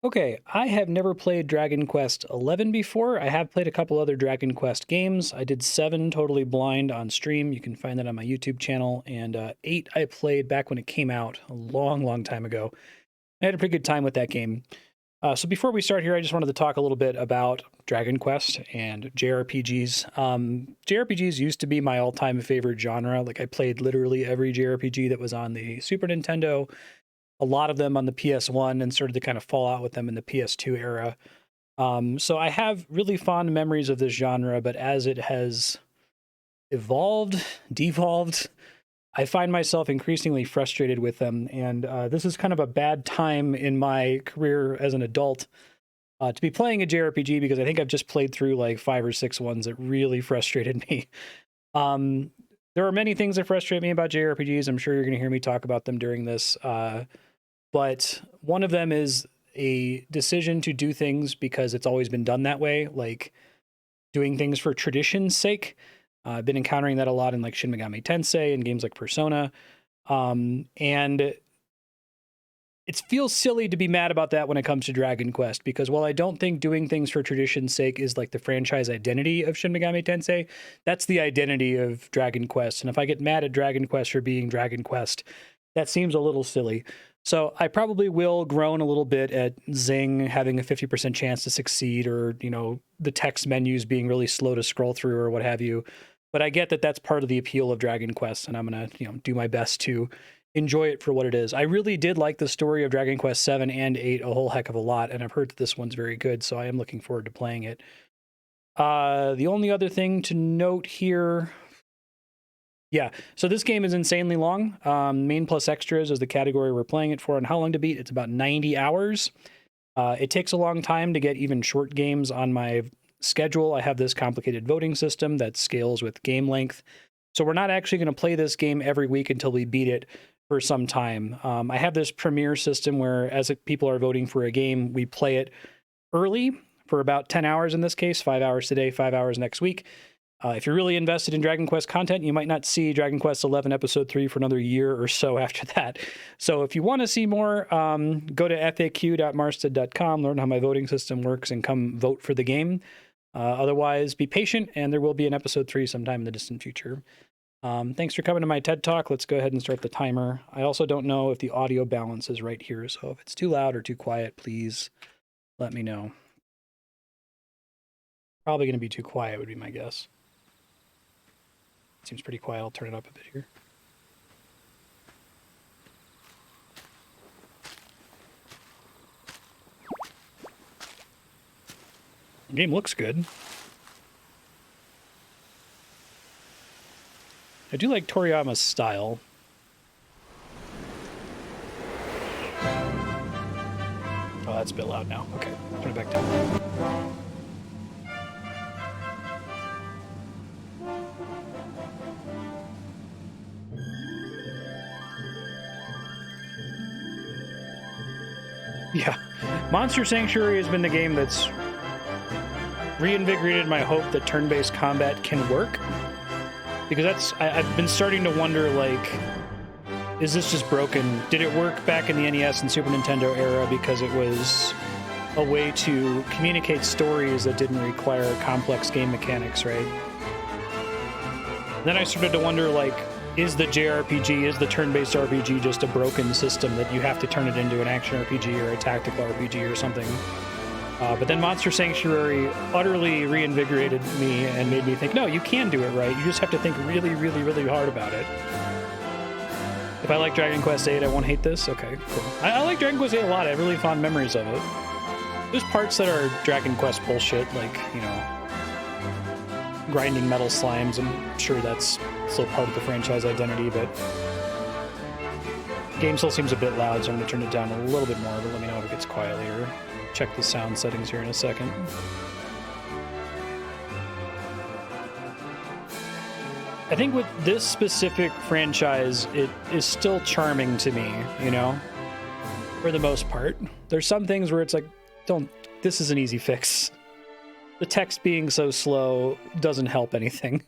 Okay, I have never played Dragon Quest XI before. I have played a couple other Dragon Quest games. I did 7 totally blind on stream. You can find that on my YouTube channel. And 8 I played back when it came out a long, long time ago. I had a pretty good time with that game. So before we start here, I just wanted to talk a little bit about Dragon Quest and JRPGs. JRPGs used to be my all-time favorite genre. Like I played literally every JRPG that was on the Super Nintendo, a lot of them on the PS1, and started to kind of fall out with them in the PS2 era. So I have really fond memories of this genre, but as it has evolved, devolved, I find myself increasingly frustrated with them. And this is kind of a bad time in my career as an adult to be playing a JRPG, because I think I've just played through like 5 or 6 ones that really frustrated me. There are many things that frustrate me about JRPGs. I'm sure you're going to hear me talk about them during this. But one of them is a decision to do things because it's always been done that way, like doing things for tradition's sake. I've been encountering that a lot in like Shin Megami Tensei and games like Persona. And it feels silly to be mad about that when it comes to Dragon Quest, because while I don't think doing things for tradition's sake is like the franchise identity of Shin Megami Tensei, that's the identity of Dragon Quest. And if I get mad at Dragon Quest for being Dragon Quest, that seems a little silly. So I probably will groan a little bit at Zing having a 50% chance to succeed, or, you know, the text menus being really slow to scroll through or what have you. But I get that that's part of the appeal of Dragon Quest, and I'm going to, do my best to enjoy it for what it is. I really did like the story of Dragon Quest 7 and 8 a whole heck of a lot, and I've heard that this one's very good, so I am looking forward to playing it. The only other thing to note here, yeah, so this game is insanely long. Main plus extras is the category we're playing it for, and how long to beat? It's about 90 hours. It takes a long time to get even short games on my schedule. I have this complicated voting system that scales with game length. So we're not actually going to play this game every week until we beat it for some time. I have this premiere system where, as people are voting for a game, we play it early for about 10 hours in this case, 5 hours today, 5 hours next week. If you're really invested in Dragon Quest content, you might not see Dragon Quest XI Episode 3 for another year or so after that. So if you want to see more, go to faq.marstead.com, learn how my voting system works, and come vote for the game. Otherwise, be patient, and there will be an Episode 3 sometime in the distant future. Thanks for coming to my TED Talk. Let's go ahead and start the timer. I also don't know if the audio balance is right here, so if it's too loud or too quiet, please let me know. Probably going to be too quiet would be my guess. Seems pretty quiet. I'll turn it up a bit here. The game looks good. I do like Toriyama's style. Oh, that's a bit loud now. Okay, turn it back down. Yeah, Monster Sanctuary has been the game that's reinvigorated my hope that turn-based combat can work. Because I've been starting to wonder, like, is this just broken? Did it work back in the NES and Super Nintendo era because it was a way to communicate stories that didn't require complex game mechanics, right? Then I started to wonder, like, is the JRPG, is the turn-based RPG just a broken system that you have to turn it into an action RPG or a tactical RPG or something? But then Monster Sanctuary utterly reinvigorated me and made me think, no, you can do it right. You just have to think really, really, really hard about it. If I like Dragon Quest VIII, I won't hate this? Okay, cool. I like Dragon Quest VIII a lot. I have really fond memories of it. There's parts that are Dragon Quest bullshit, like, grinding metal slimes. I'm sure that's still part of the franchise identity, but the game still seems a bit loud, so I'm going to turn it down a little bit more, but let me know if it gets quiet later. Check the sound settings here in a second. I think with this specific franchise, it is still charming to me, for the most part. There's some things where it's like, this is an easy fix. The text being so slow doesn't help anything.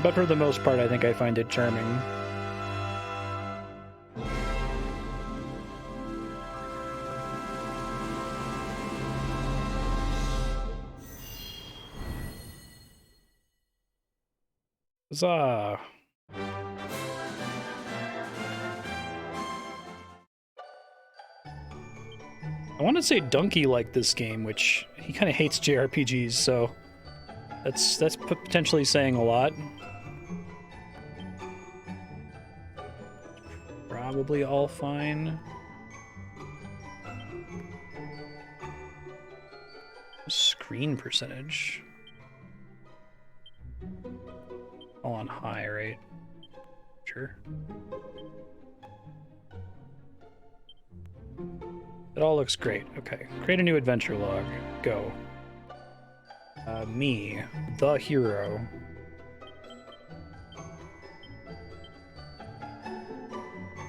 But for the most part, I think I find it charming. Huzzah! I want to say Donkey liked this game, which he kind of hates JRPGs, so that's potentially saying a lot. Probably all fine. Screen percentage. All on high, right? Sure. It all looks great. Okay. Create a new adventure log. Go. Me, the hero.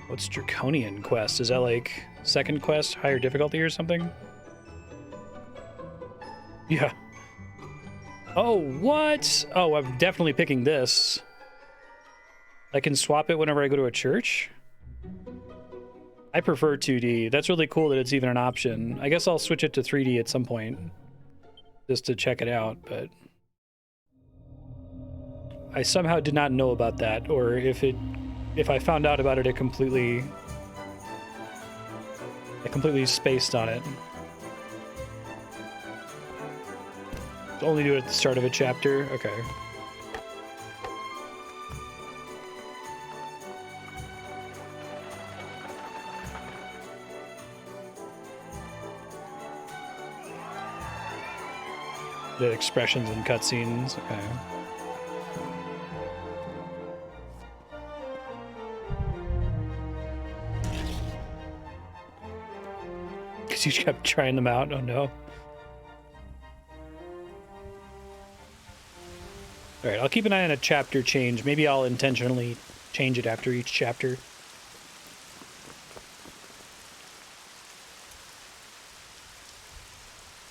What's Draconian quest? Is that like second quest, higher difficulty or something? Yeah. Oh, what? Oh, I'm definitely picking this. I can swap it whenever I go to a church? I prefer 2D. That's really cool that it's even an option. I guess I'll switch it to 3D at some point, just to check it out, but I somehow did not know about that, or if I found out about it, I completely spaced on it. Only do it at the start of a chapter? Okay. The expressions and cutscenes. Okay. Because you kept trying them out. Oh no. Alright, I'll keep an eye on a chapter change. Maybe I'll intentionally change it after each chapter.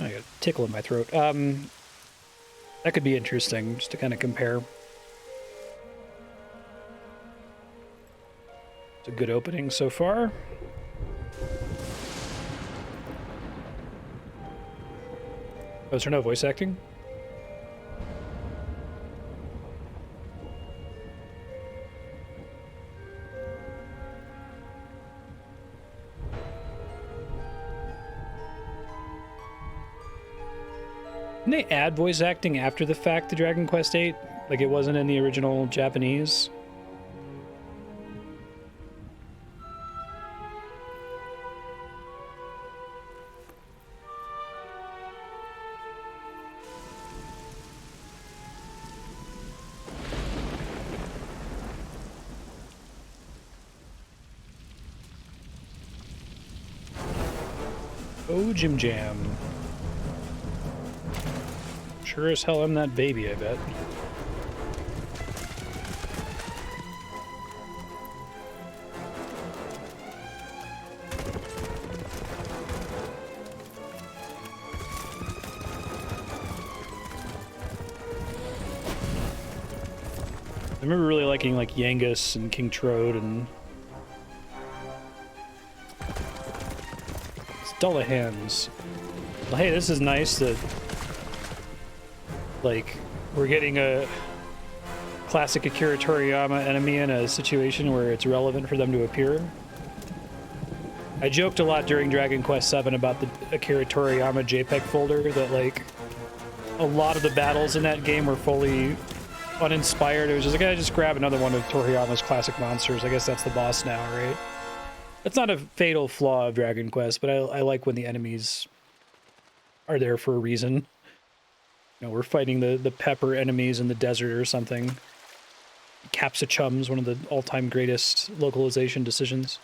I got a tickle in my throat. That could be interesting, just to kind of compare. It's a good opening so far. Oh, is there no voice acting? Didn't they add voice acting after the fact to Dragon Quest VIII? Like it wasn't in the original Japanese? Oh, Jim Jam. Sure as hell I'm that baby, I bet. I remember really liking like Yangus and King Trode and Dulla Hands. Well, hey, this is nice that like we're getting a classic Akira Toriyama enemy in a situation where it's relevant for them to appear. I joked a lot during Dragon Quest VII about the Akira Toriyama JPEG folder, that like a lot of the battles in that game were fully uninspired. It was just like, I just grab another one of Toriyama's classic monsters. I guess that's the boss now, right? That's not a fatal flaw of Dragon Quest, but I like when the enemies are there for a reason. You know, we're fighting the pepper enemies in the desert or something. Capsicum's one of the all-time greatest localization decisions.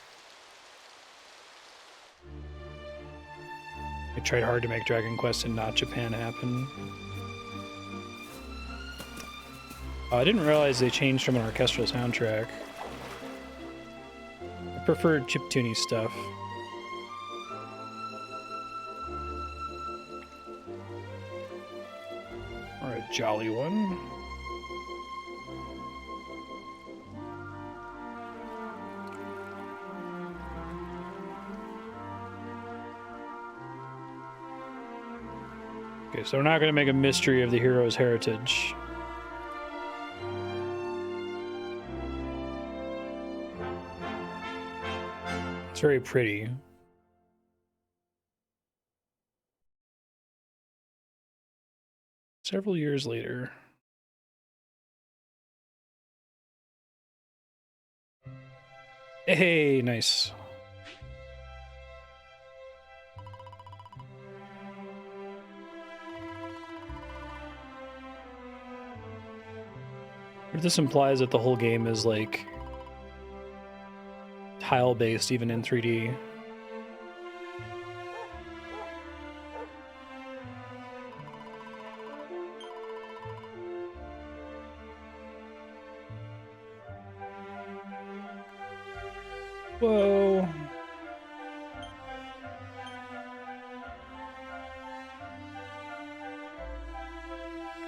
I tried hard to make Dragon Quest in not Japan happen. I didn't realize they changed from an orchestral soundtrack. I prefer chiptune stuff. Or a jolly one. Okay, so we're not going to make a mystery of the hero's heritage. It's very pretty. Several years later. Hey, nice. If this implies that the whole game is like tile-based, even in 3D. Whoa.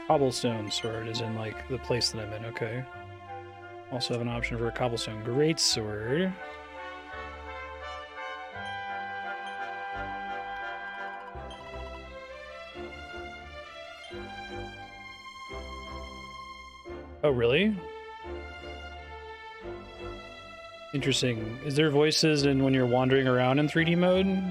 Cobblestone sword is in like the place that I'm in, okay. Also have an option for a cobblestone greatsword. Oh, really? Interesting. Is there voices in when you're wandering around in 3D mode?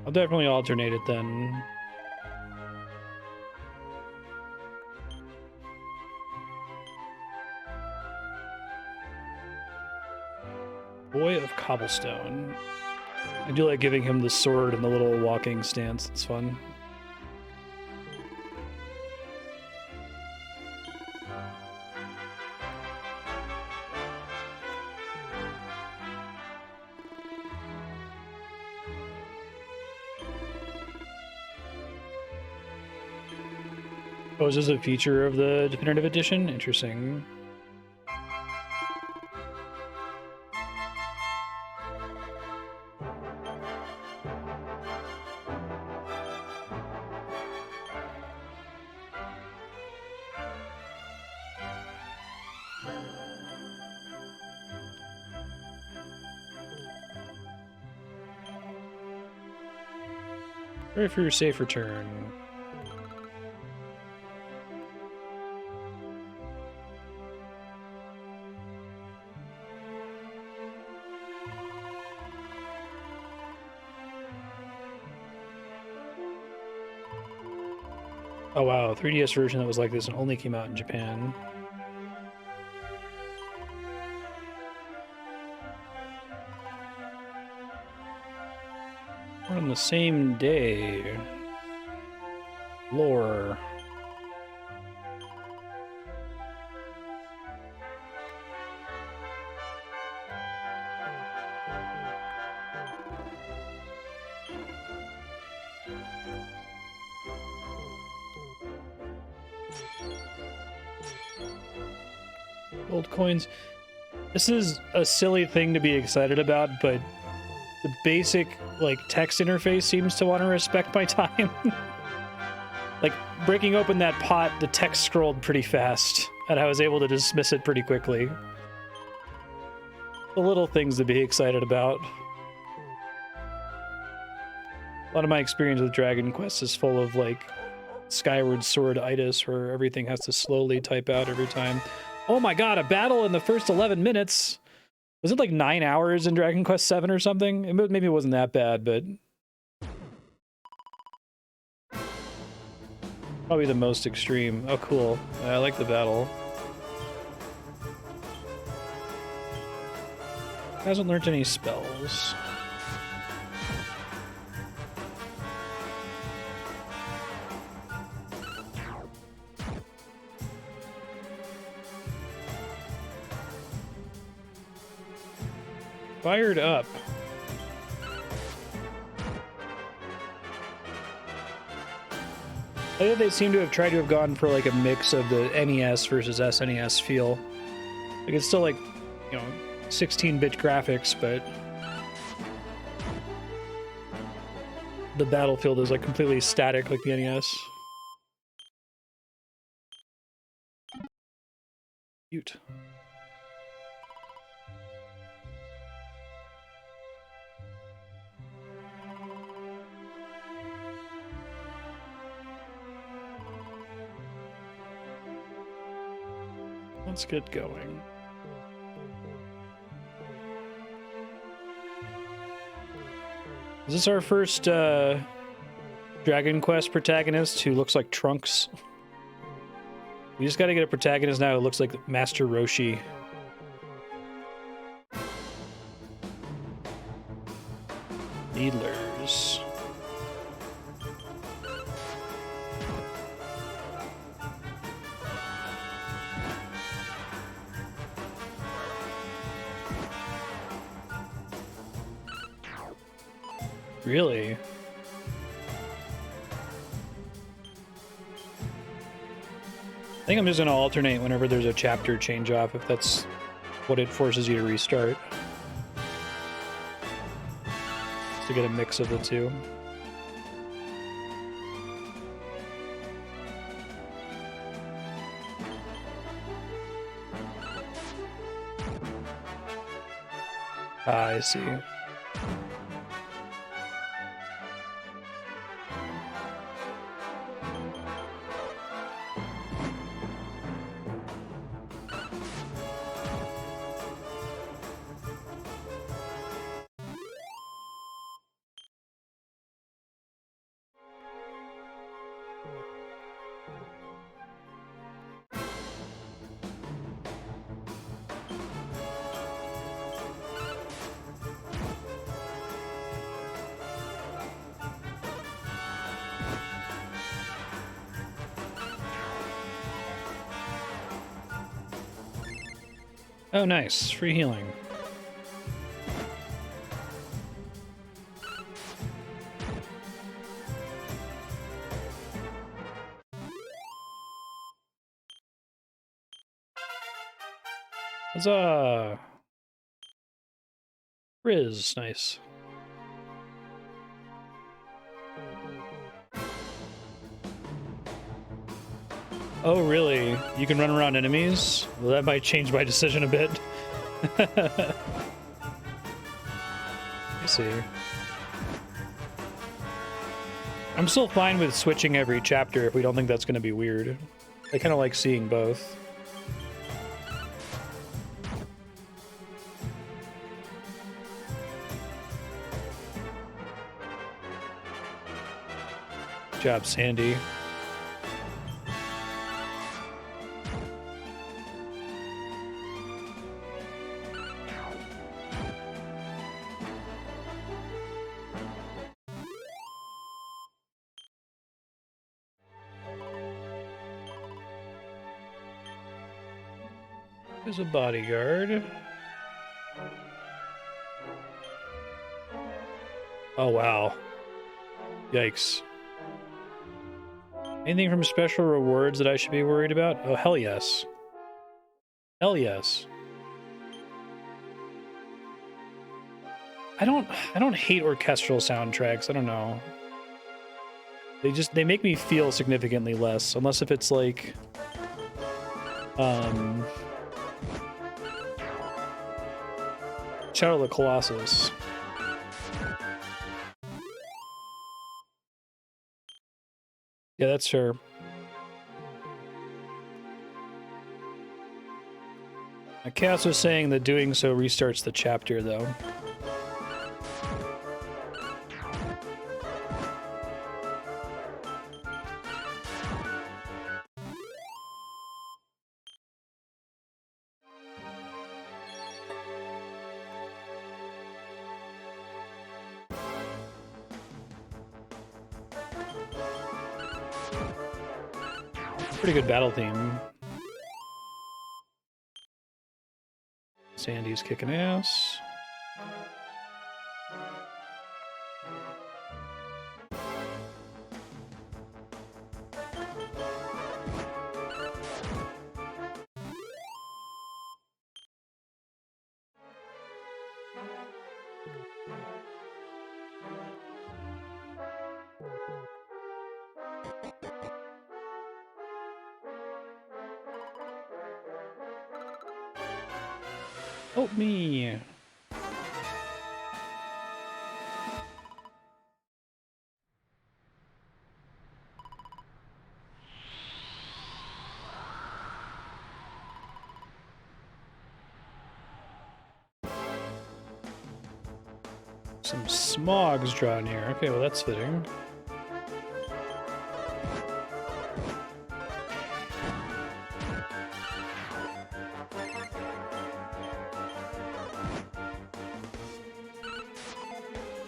I'll definitely alternate it then. Boy of Cobblestone. I do like giving him the sword and the little walking stance. It's fun. Oh, is this a feature of the Definitive Edition? Interesting. Ready for your safe return. Oh wow, 3DS version that was like this and only came out in Japan. We're on the same day. Lore. Gold coins. This is a silly thing to be excited about, but the basic like text interface seems to want to respect my time. Like breaking open that pot, the text scrolled pretty fast, and I was able to dismiss it pretty quickly. The little things to be excited about. A lot of my experience with Dragon Quest is full of like Skyward Sword-itis, where everything has to slowly type out every time. Oh my god, a battle in the first 11 minutes! Was it like 9 hours in Dragon Quest VII or something? Maybe it wasn't that bad, but... probably the most extreme. Oh, cool. I like the battle. Hasn't learned any spells. Fired up. I think they seem to have tried to have gone for like a mix of the NES versus SNES feel. Like it's still like, you know, 16-bit graphics, but the battlefield is like completely static like the NES. Cute. Let's get going. Is this our first Dragon Quest protagonist who looks like Trunks? We just gotta get a protagonist now who looks like Master Roshi. Needlers. Really? I think I'm just gonna alternate whenever there's a chapter change off, if that's what it forces you to restart. To get a mix of the two. Ah, I see. Oh, nice. Free healing. Huzzah! Riz, nice. Oh, really? You can run around enemies? Well, that might change my decision a bit. I see. I'm still fine with switching every chapter if we don't think that's going to be weird. I kind of like seeing both. Good job, Sandy. There's a bodyguard. Oh, wow. Yikes. Anything from special rewards that I should be worried about? Oh, hell yes. Hell yes. I don't hate orchestral soundtracks. I don't know. They make me feel significantly less, unless if it's like Shadow of the Colossus. Yeah, that's fair. Chaos was saying that doing so restarts the chapter, though. Pretty good battle theme. Sandy's kicking ass. Help me. Some smogs drawn here. Okay, well that's fitting.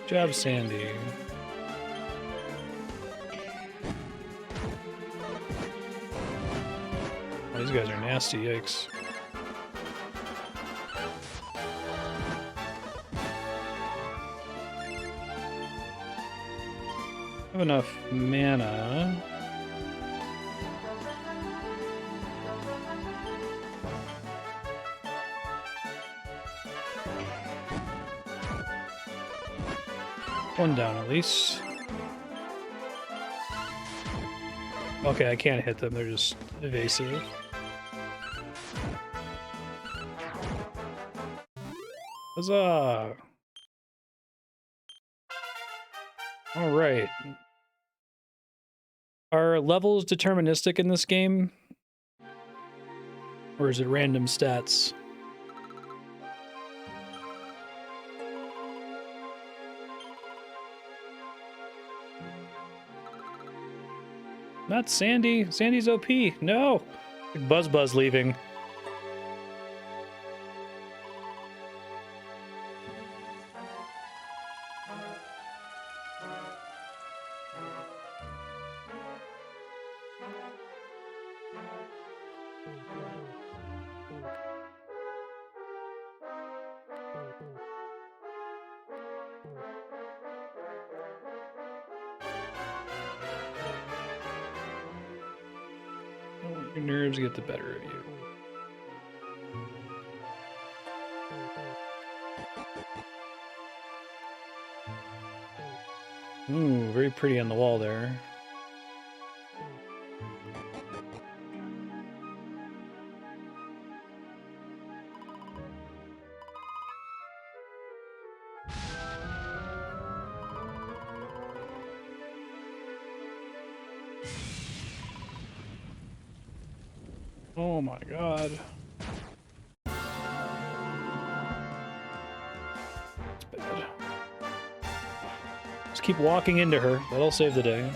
Good job, Sandy. Oh, these guys are nasty, yikes. Have enough mana. One down at least. Okay, I can't hit them, they're just evasive. Huzzah! Alright. Are levels deterministic in this game? Or is it random stats? Not Sandy. Sandy's OP. No! Buzz leaving. Your nerves get the better of you. Ooh, very pretty on the wall there. Oh my god. It's bad. Just keep walking into her. That'll save the day.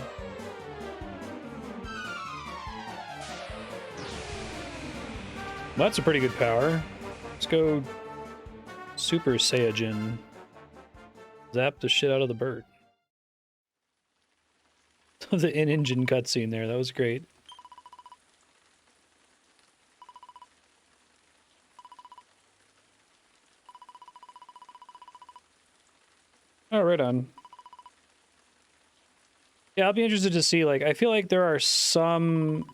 Well, that's a pretty good power. Let's go Super Saiyajin. Zap the shit out of the bird. The in-engine cutscene there, that was great. Oh, right on. Yeah, I'll be interested to see, like, I feel like there are some,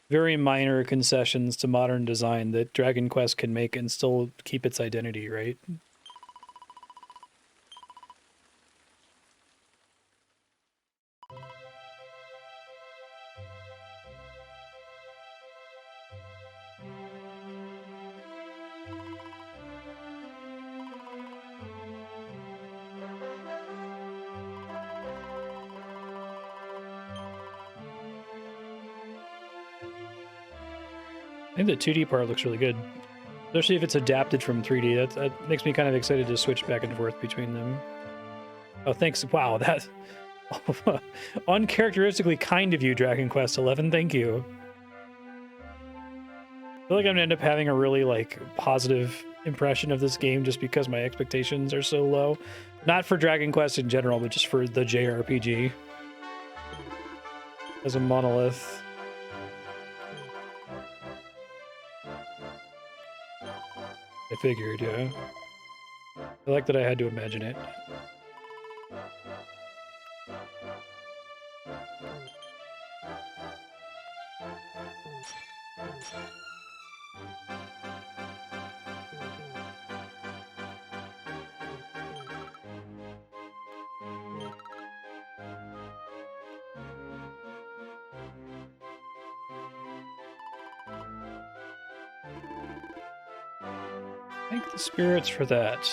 very minor concessions to modern design that Dragon Quest can make and still keep its identity, right? I think the 2D part looks really good, especially if it's adapted from 3D. That makes me kind of excited to switch back and forth between them. Oh, thanks. Wow, that uncharacteristically kind of you, Dragon Quest XI. Thank you. I feel like I'm gonna end up having a really like positive impression of this game just because my expectations are so low. Not for Dragon Quest in general, but just for the JRPG as a monolith. I figured, yeah. I like that I had to imagine it. Thank the spirits for that.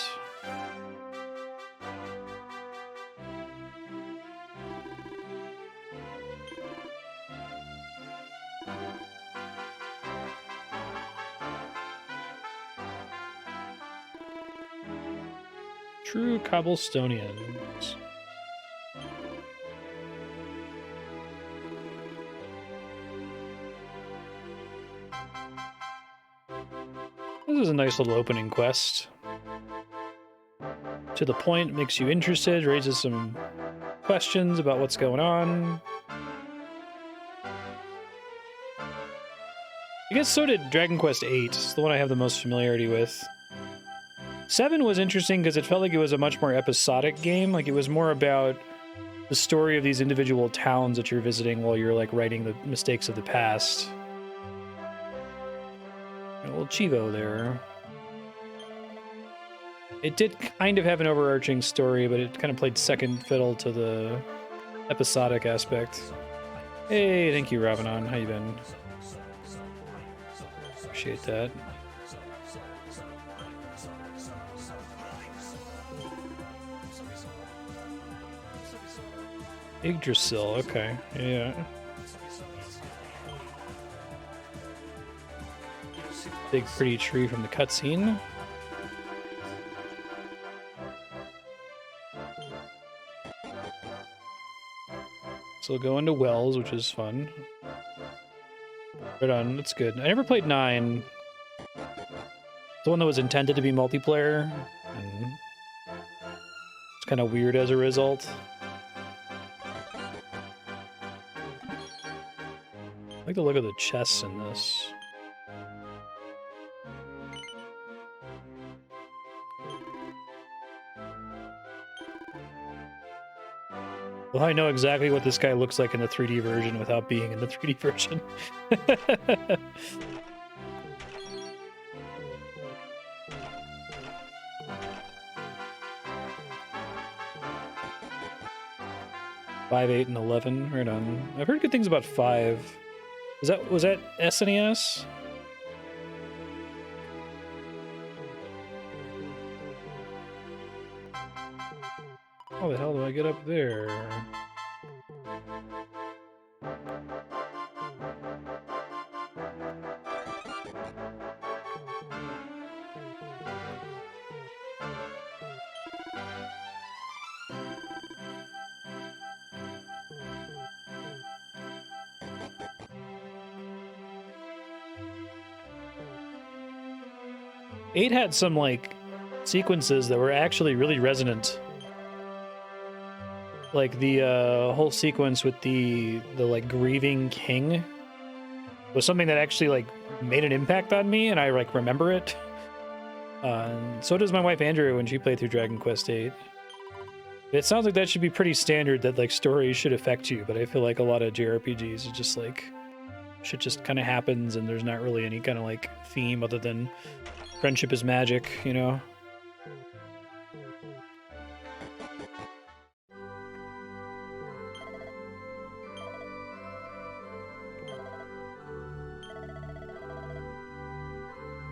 True Cobblestonians. This is a nice little opening quest. To the point, makes you interested, raises some questions about what's going on. I guess so did Dragon Quest VIII. It's the one I have the most familiarity with. 7 was interesting because it felt like it was a much more episodic game. Like, it was more about the story of these individual towns that you're visiting while you're, like, writing the mistakes of the past. A little Chivo there. It did kind of have an overarching story, but it kind of played second fiddle to the episodic aspect. Hey, thank you, Ravanon. How you been? Appreciate that. Yggdrasil, okay, yeah. Big pretty tree from the cutscene. So we'll go into Wells, which is fun. Right on, that's good. I never played 9. The one that was intended to be multiplayer. And it's kind of weird as a result. I like the look of the chests in this. Well, I know exactly what this guy looks like in the 3D version without being in the 3D version. Five, 8, and 11. Right on. I've heard good things about 5. Was that SNES? How the hell do I get up there? Eight had some, like, sequences that were actually really resonant. Like, the whole sequence with the like, grieving king was something that actually, like, made an impact on me, and I, like, remember it. And so does my wife, Andrew, when she played through Dragon Quest VIII. It sounds like that should be pretty standard, that, like, stories should affect you, but I feel like a lot of JRPGs is just, like, shit just kind of happens, and there's not really any kind of, like, theme other than friendship is magic, you know?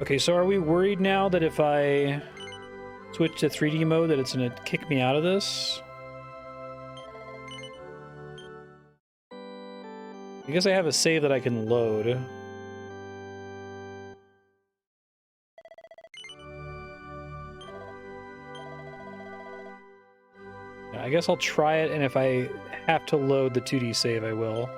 Okay, so are we worried now that if I switch to 3D mode that it's gonna kick me out of this? I guess I have a save that I can load. I guess I'll try it, and if I have to load the 2D save, I will.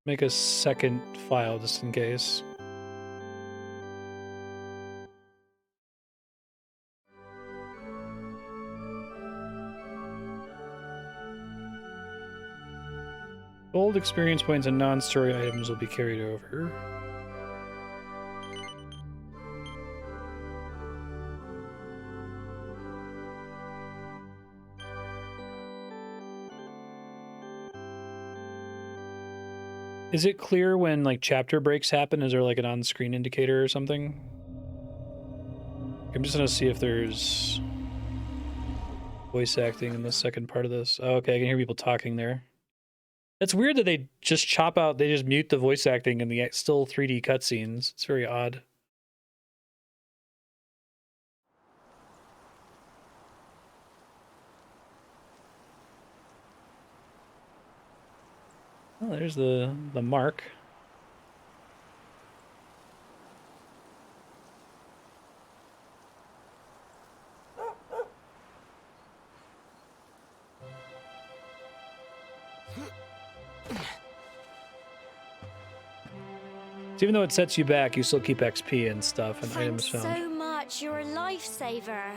Make a second file just in case. Gold experience points and non-story items will be carried over. Is it clear when, like, chapter breaks happen? Is there, like, an on-screen indicator or something? I'm just gonna see if there's voice acting in the second part of this. Oh, okay, I can hear people talking there. It's weird that they just they just mute the voice acting in the still 3D cutscenes. It's very odd. Oh, there's the mark. So even though it sets you back, you still keep XP and stuff and items found. Thanks so much. You're a lifesaver.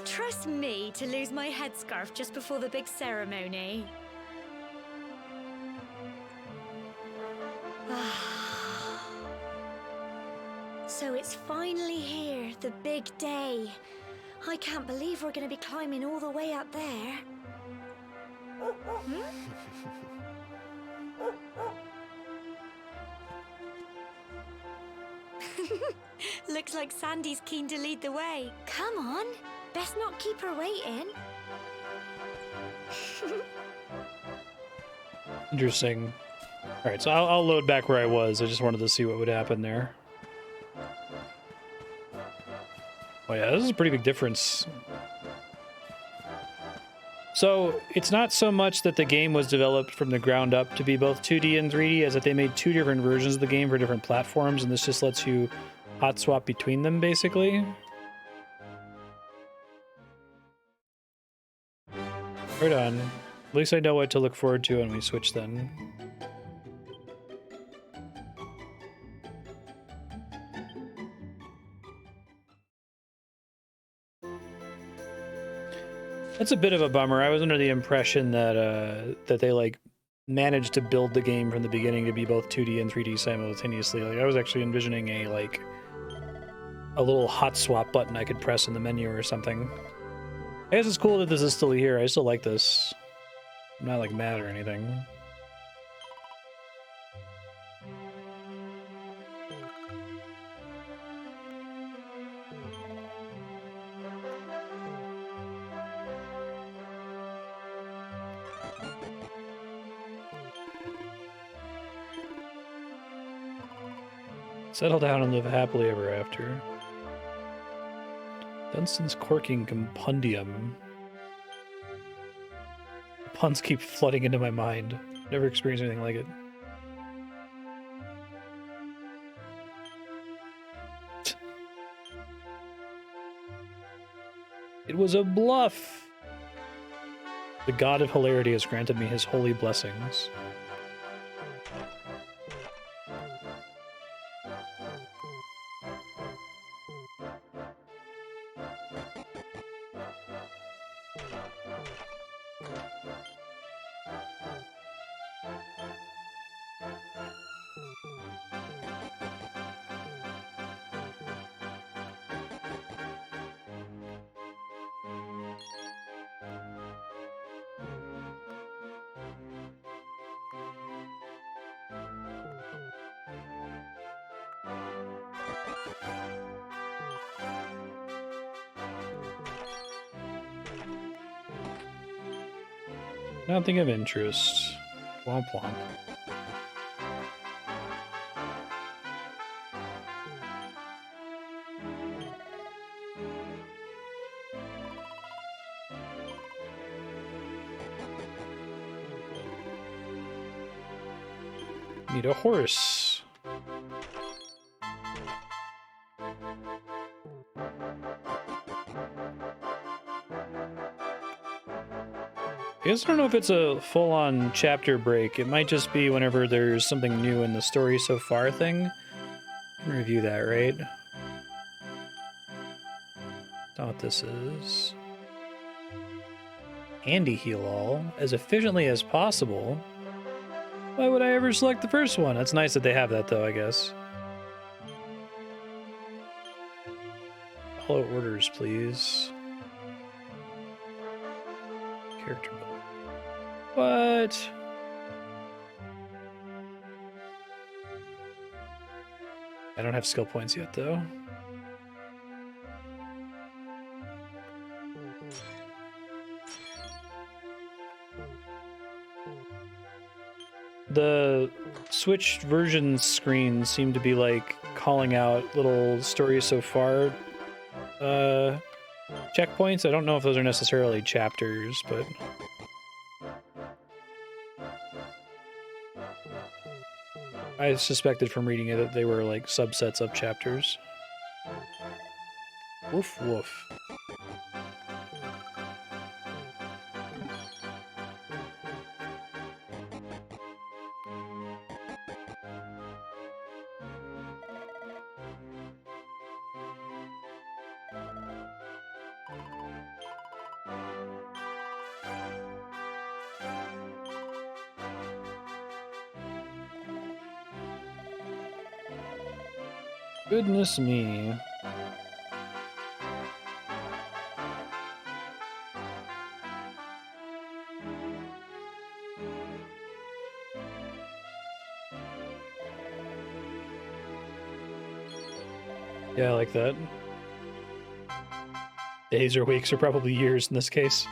Trust me to lose my headscarf just before the big ceremony. So it's finally here, the big day. I can't believe we're going to be climbing all the way up there. Looks like Sandy's keen to lead the way. Come on, best not keep her waiting. Interesting. All right, so I'll load back where I was. I just wanted to see what would happen there. Oh yeah, this is a pretty big difference. So it's not so much that the game was developed from the ground up to be both 2D and 3D, as that they made two different versions of the game for different platforms, and this just lets you hot swap between them, basically. Right on. At least I know what to look forward to when we switch then. That's a bit of a bummer. I was under the impression that that they like managed to build the game from the beginning to be both 2D and 3D simultaneously. Like I was actually envisioning a little hot swap button I could press in the menu or something. I guess it's cool that this is still here. I still like this. I'm not like mad or anything. Settle down and live happily ever after. Dunstan's Corking Compendium. Puns keep flooding into my mind. Never experienced anything like it. It was a bluff! The god of hilarity has granted me his holy blessings. Nothing of interest. Womp womp. Need a horse. I guess I don't know if it's a full-on chapter break. It might just be whenever there's something new in the story so far thing. I can review that, right? That's not what this is. Handy heal all as efficiently as possible. Why would I ever select the first one? That's nice that they have that, though, I guess. Follow orders, please. Character build. What? I don't have skill points yet, though. The switched version screens seem to be like calling out little stories so far checkpoints. I don't know if those are necessarily chapters, but I suspected from reading it that they were like subsets of chapters. Woof woof. Goodness me. Yeah, I like that. Days or weeks, or probably years in this case.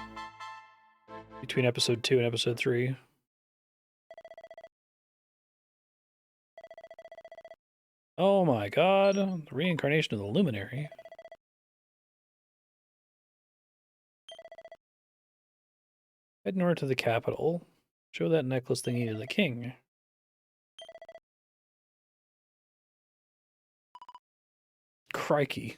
Between episode 2 and episode 3. Oh my god, the reincarnation of the Luminary. Head north to the capital. Show that necklace thingy to the king. Crikey.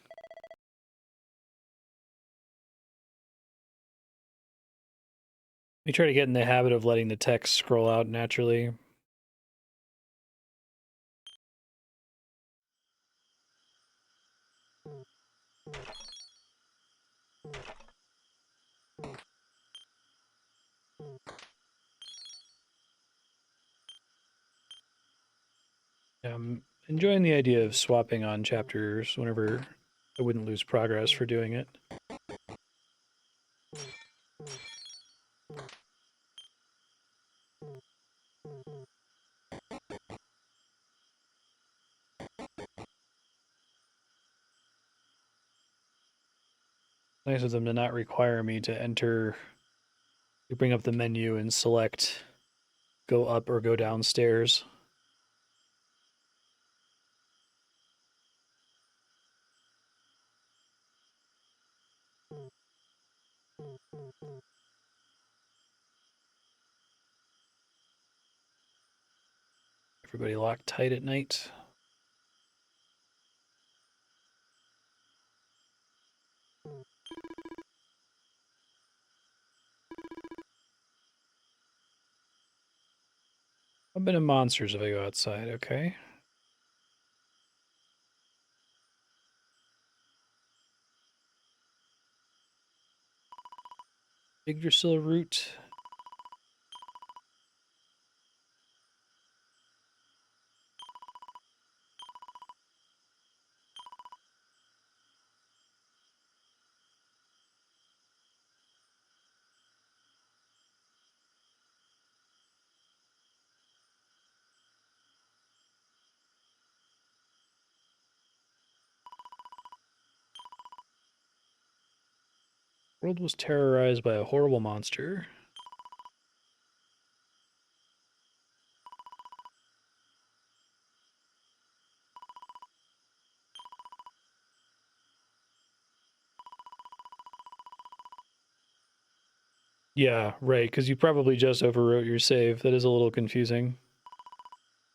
We try to get in the habit of letting the text scroll out naturally. I'm enjoying the idea of swapping on chapters whenever I wouldn't lose progress for doing it. Nice of them to not require me to enter, to bring up the menu and select go up or go downstairs. Everybody locked tight at night. A bit of monsters if I go outside, okay. Yggdrasil root. World was terrorized by a horrible monster. Yeah, right, because you probably just overwrote your save. That is a little confusing.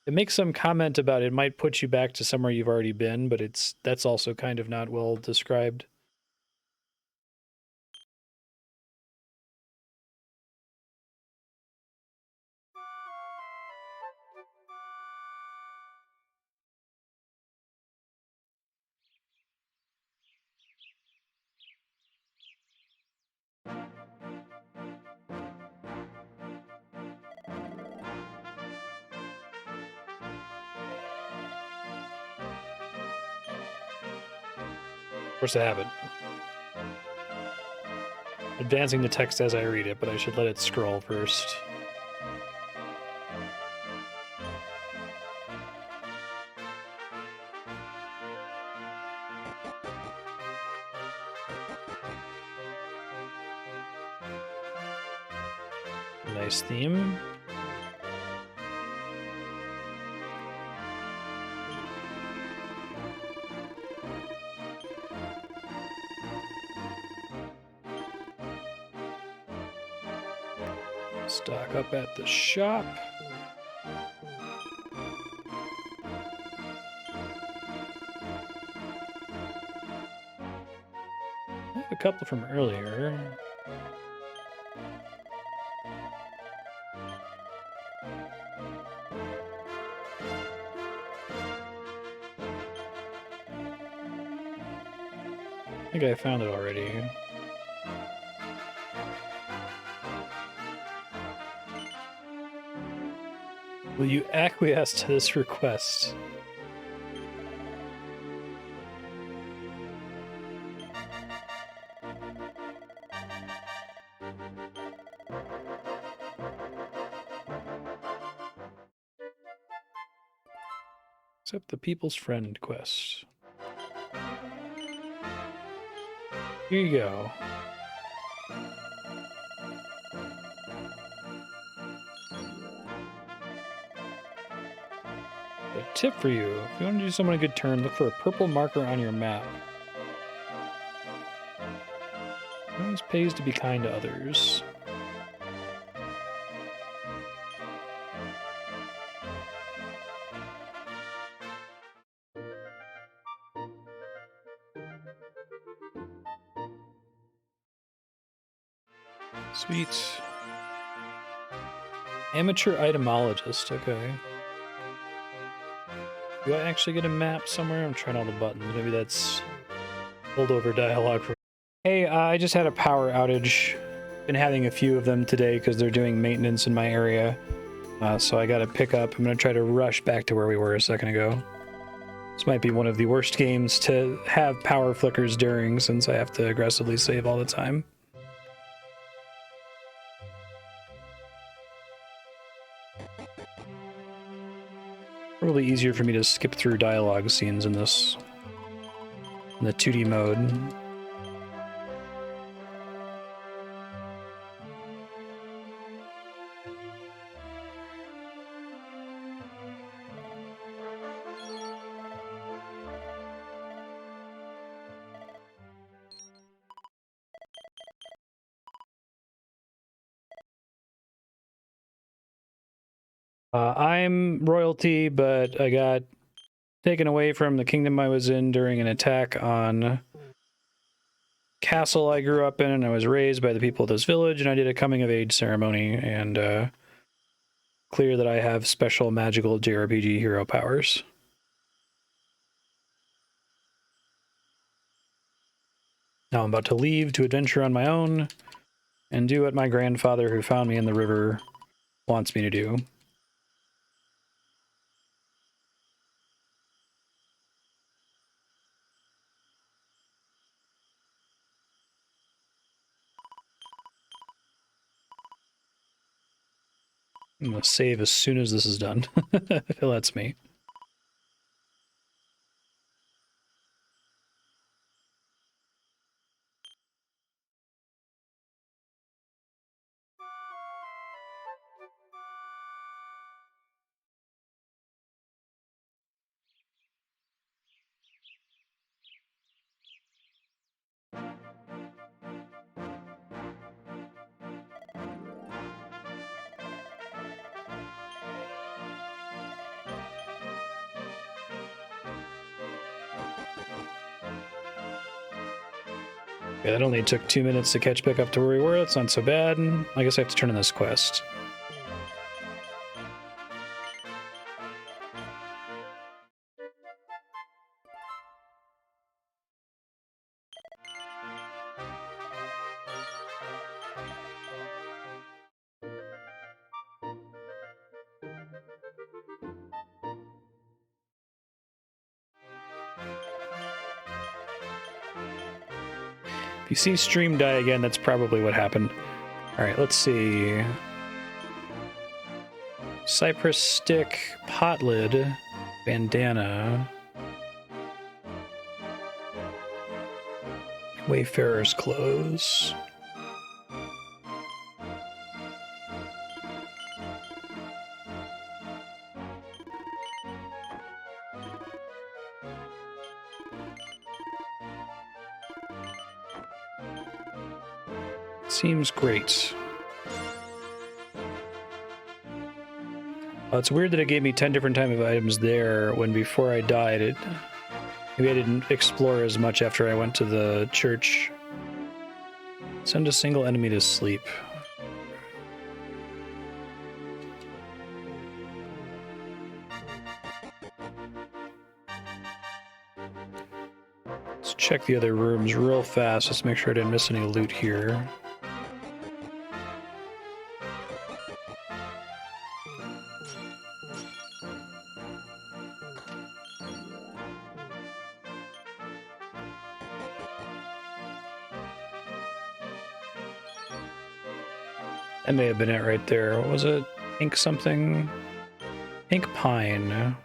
It makes some comment about it might put you back to somewhere you've already been, but that's also kind of not well described. Of course I haven't. Advancing the text as I read it, but I should let it scroll first. Nice theme. Stock up at the shop. couple from earlier. I think I found it already. Will you acquiesce to this request? Accept the People's Friend quest. Here you go. A tip for you. If you want to do someone a good turn, look for a purple marker on your map. It always pays to be kind to others. Sweet. Amateur itemologist, okay. Do I actually get a map somewhere? I'm trying all the buttons. Maybe that's holdover dialogue. Hey, I just had a power outage. Been having a few of them today because they're doing maintenance in my area. So I gotta pick up. I'm gonna try to rush back to where we were a second ago. This might be one of the worst games to have power flickers during, since I have to aggressively save all the time. Probably easier for me to skip through dialogue scenes in this, in the 2D mode. I'm royalty, but I got taken away from the kingdom I was in during an attack on castle I grew up in, and I was raised by the people of this village, and I did a coming of age ceremony, and clear that I have special magical JRPG hero powers. Now I'm about to leave to adventure on my own and do what my grandfather who found me in the river wants me to do. I'm gonna save as soon as this is done, if it lets me. Yeah, that only took 2 minutes to catch back up to where we were. That's not so bad. I guess I have to turn in this quest. If you see stream die again, that's probably what happened. Alright, let's see. Cypress stick, pot lid, bandana, Wayfarer's clothes. Seems great. It's weird that it gave me 10 different type of items there when before I died maybe I didn't explore as much after I went to the church Send a single enemy to sleep. Let's check the other rooms real fast. Let's make sure I didn't miss any loot here. That may have been it right there. What was it? Pink something? Pink pine.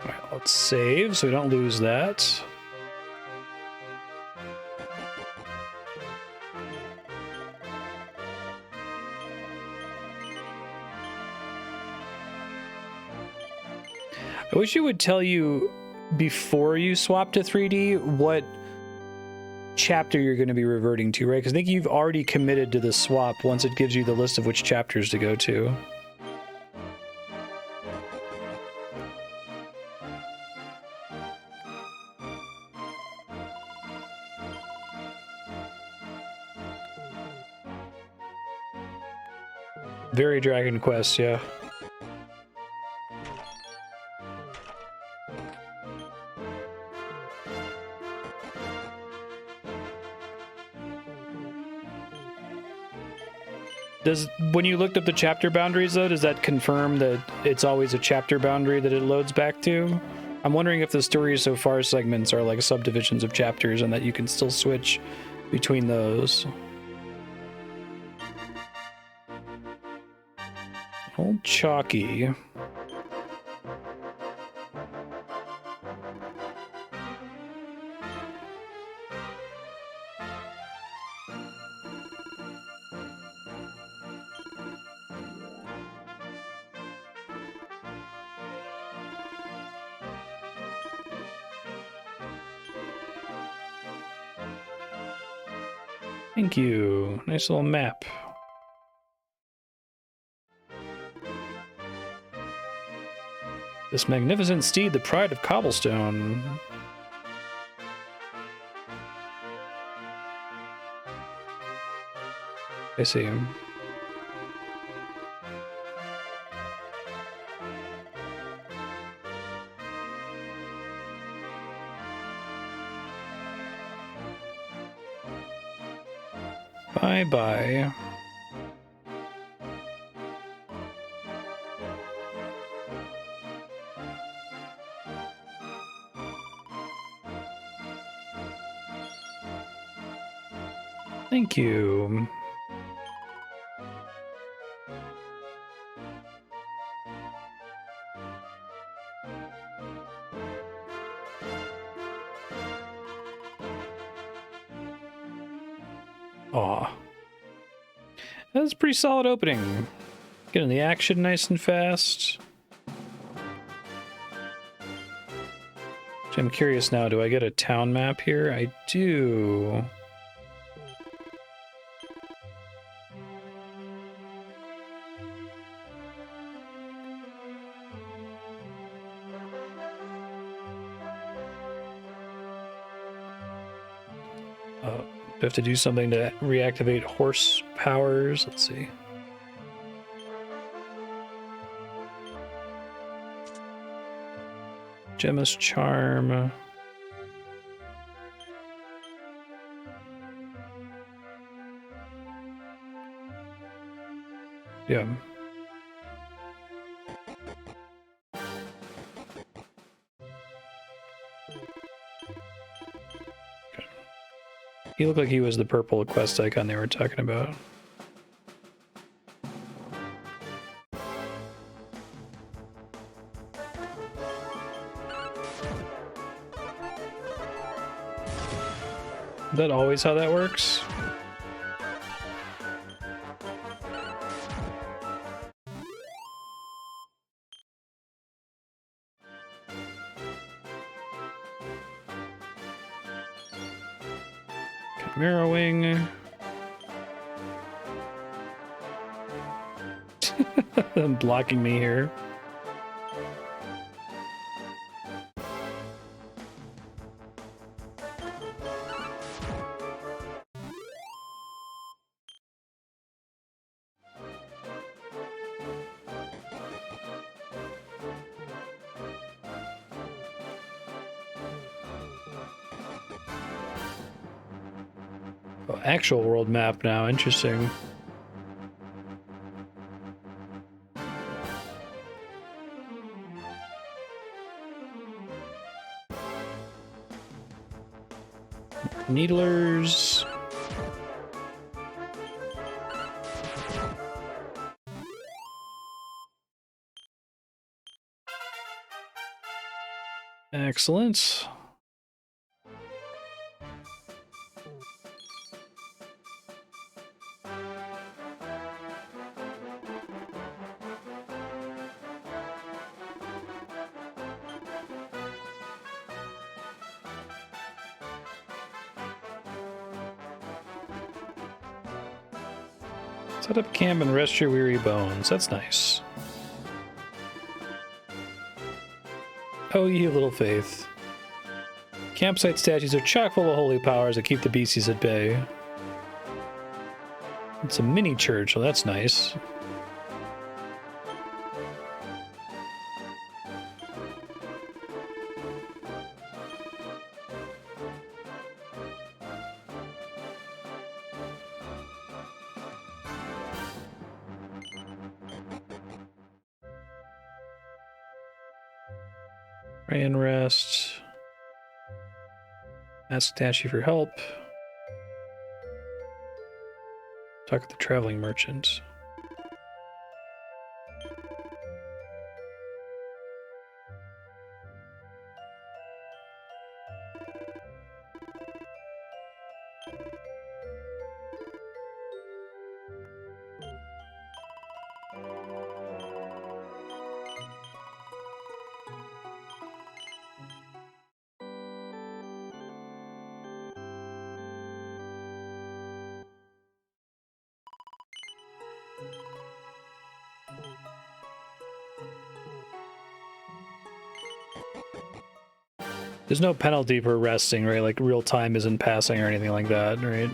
Alright, let's save so we don't lose that. I wish it would tell you before you swap to 3D what chapter you're going to be reverting to, right? Because I think you've already committed to the swap once it gives you the list of which chapters to go to. Very Dragon Quest, yeah. When you looked up the chapter boundaries, though, does that confirm that it's always a chapter boundary that it loads back to? I'm wondering if the story so far segments are like subdivisions of chapters and that you can still switch between those. Old Chalky. Thank you. Nice little map. This magnificent steed, the pride of Cobblestone. I see him. Bye-bye. Thank you. Aw. That was a pretty solid opening. Getting the action nice and fast. I'm curious now, do I get a town map here? I do. Do I have to do something to reactivate horse powers? Let's see. Gemma's Charm. Yeah. He looked like he was the purple quest icon they were talking about. Is that always how that works? Mirrowing. I'm blocking me here. Oh, actual world map now. Interesting. Needlers. Excellent. Set up camp and rest your weary bones. That's nice. Oh, ye of little faith. Campsite statues are chock full of holy powers that keep the beasties at bay. It's a mini church, well that's nice. Pray and rest. Ask statue for help. Talk with the traveling merchant. There's no penalty for resting, right? Like real time isn't passing or anything like that, right?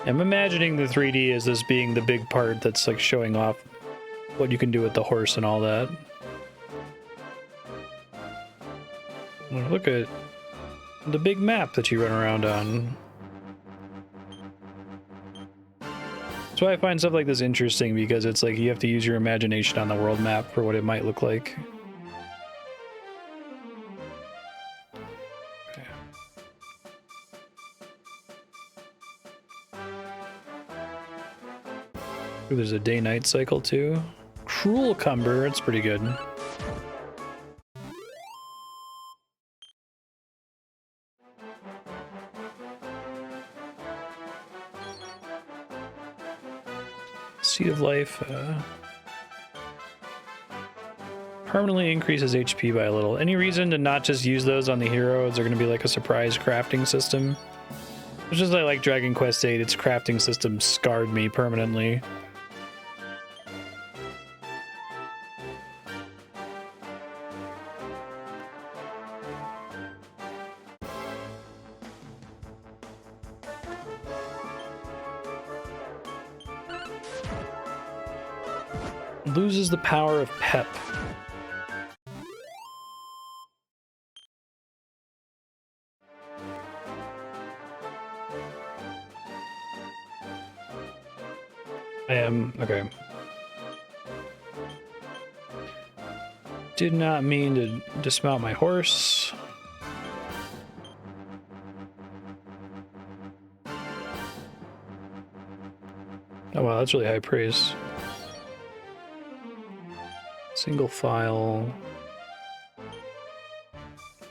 I'm imagining the 3D as this being the big part that's like showing off what you can do with the horse and all that. Look at the big map that you run around on. That's why I find stuff like this interesting, because it's like you have to use your imagination on the world map for what it might look like. Okay. Ooh, there's a day-night cycle too. Cruel Cumber, it's pretty good. Seed of Life permanently increases HP by a little. Any reason to not just use those on the hero? Is there going to be like a surprise crafting system? It's just I like Dragon Quest VIII, its crafting system scarred me permanently. Loses the power of pep. I am okay. Did not mean to dismount my horse. Oh wow, that's really high praise. Single file.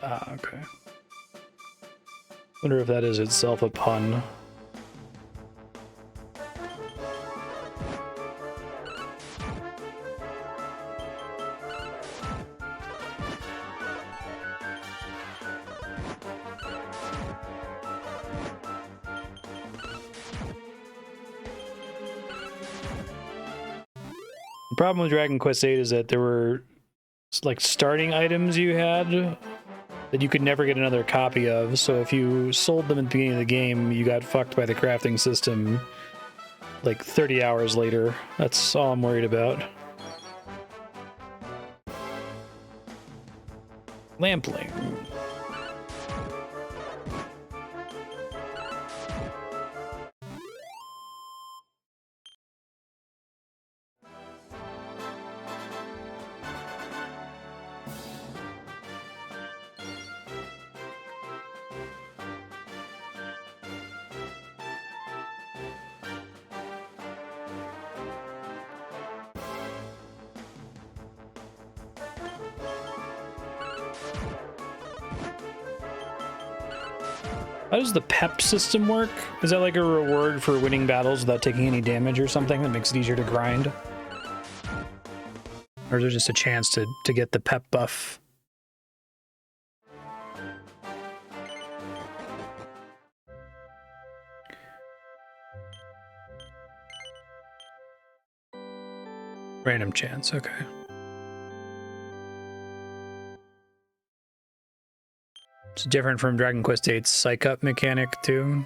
Ah, okay. Wonder if that is itself a pun. The problem with Dragon Quest VIII is that there were like starting items you had that you could never get another copy of, so if you sold them at the beginning of the game, you got fucked by the crafting system like 30 hours later. That's all I'm worried about. Lampling. How does the pep system work? Is that like a reward for winning battles without taking any damage or something that makes it easier to grind? Or is there just a chance to get the pep buff? Random chance, okay. It's different from Dragon Quest VIII's Psych Up mechanic, too.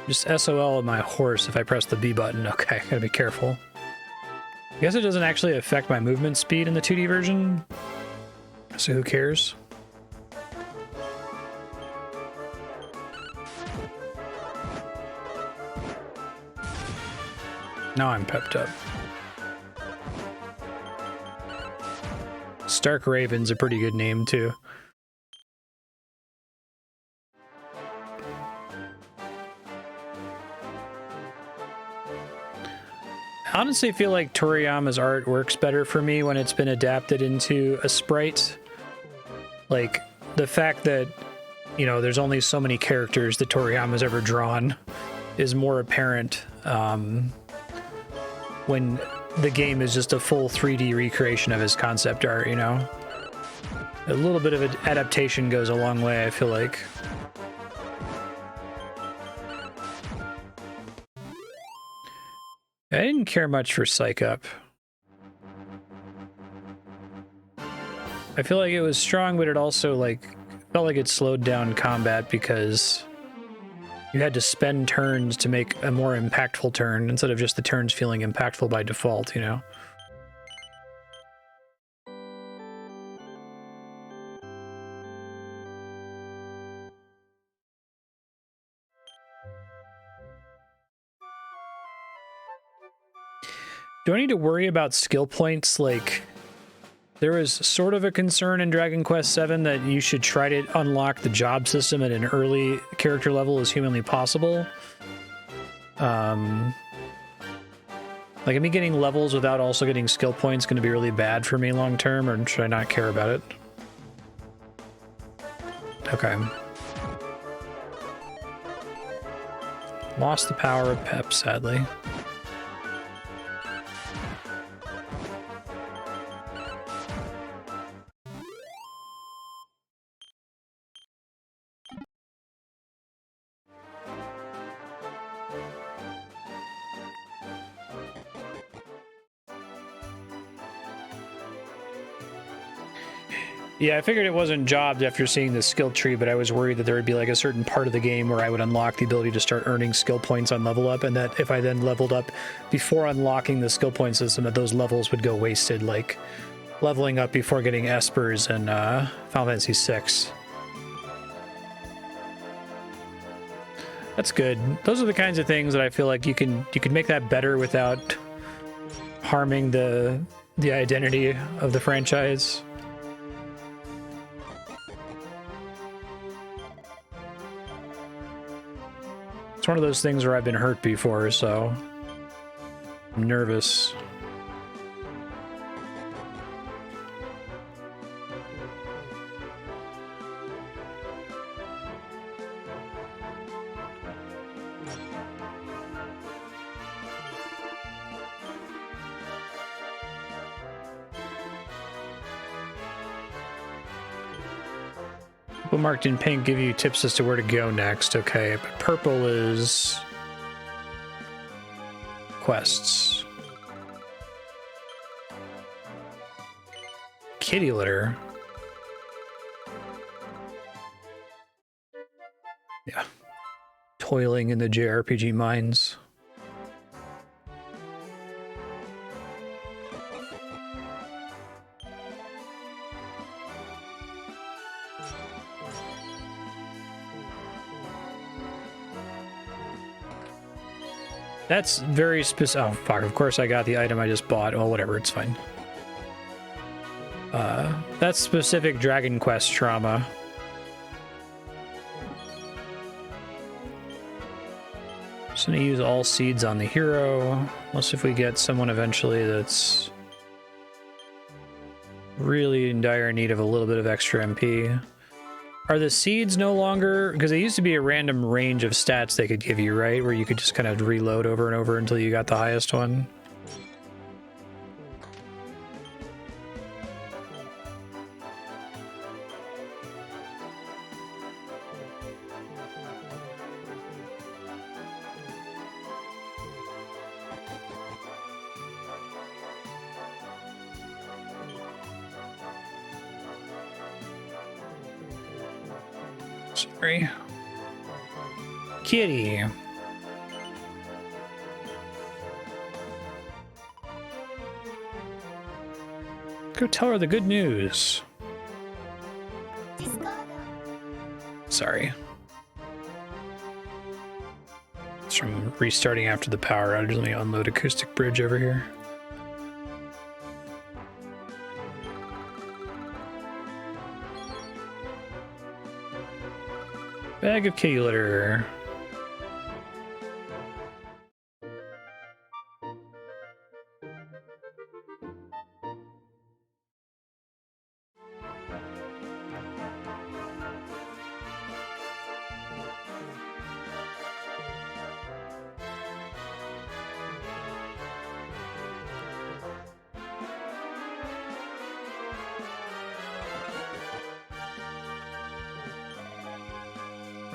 Just SOL on my horse if I press the B button. Okay, gotta be careful. I guess it doesn't actually affect my movement speed in the 2D version, so who cares? Now I'm pepped up. Stark Raven's a pretty good name, too. I honestly feel like Toriyama's art works better for me when it's been adapted into a sprite. Like, the fact that, you know, there's only so many characters that Toriyama's ever drawn is more apparent when the game is just a full 3D recreation of his concept art, you know? A little bit of an adaptation goes a long way, I feel like. I didn't care much for Psych Up. I feel like it was strong, but it also, like, felt like it slowed down combat because you had to spend turns to make a more impactful turn instead of just the turns feeling impactful by default, you know? Do I need to worry about skill points? Like, there was sort of a concern in Dragon Quest VII that you should try to unlock the job system at an early character level as humanly possible. Like, me getting levels without also getting skill points going to be really bad for me long term, or should I not care about it? Okay. Lost the power of pep, sadly. Yeah, I figured it wasn't jobbed after seeing the skill tree, but I was worried that there would be like a certain part of the game where I would unlock the ability to start earning skill points on level up, and that if I then leveled up before unlocking the skill point system, that those levels would go wasted, like leveling up before getting Espers in Final Fantasy VI. That's good. Those are the kinds of things that I feel like you can make that better without harming the identity of the franchise. It's one of those things where I've been hurt before, so I'm nervous. People marked in pink give you tips as to where to go next. Okay, but purple is quests. kitty litter. Yeah. Toiling in the JRPG mines. That's very specific. Oh, fuck. Of course I got the item I just bought. Oh, whatever. It's fine. That's specific Dragon Quest trauma. Just gonna use all seeds on the hero. Unless if we get someone eventually that's really in dire need of a little bit of extra MP. Are the seeds no longer... Because it used to be a random range of stats they could give you, right? Where you could just kind of reload over and over until you got the highest one. Sorry. Kitty. Go tell her the good news. Sorry. It's from restarting after the power outage. Let me unload Acoustic Bridge over here. Bag of kitty litter.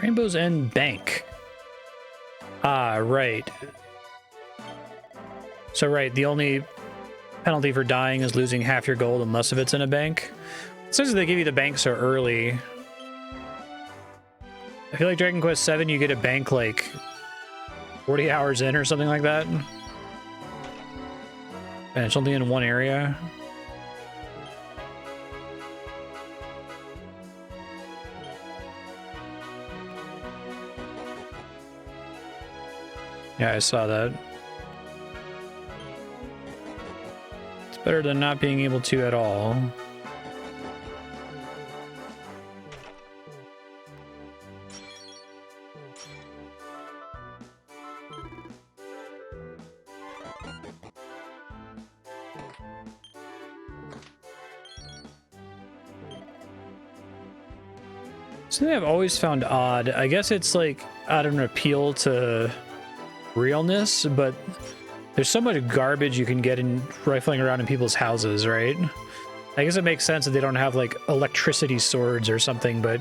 Rainbow's End Bank. Ah, right. So, right, the only penalty for dying is losing half your gold unless if it's in a bank. It says they give you the bank so early. I feel like Dragon Quest VII, you get a bank like 40 hours in or something like that. And it's only in one area. Yeah, I saw that. It's better than not being able to at all. Something I've always found odd. I guess it's like out of an appeal to realness, but there's so much garbage you can get in rifling around in people's houses, right? I guess it makes sense that they don't have like electricity swords or something, but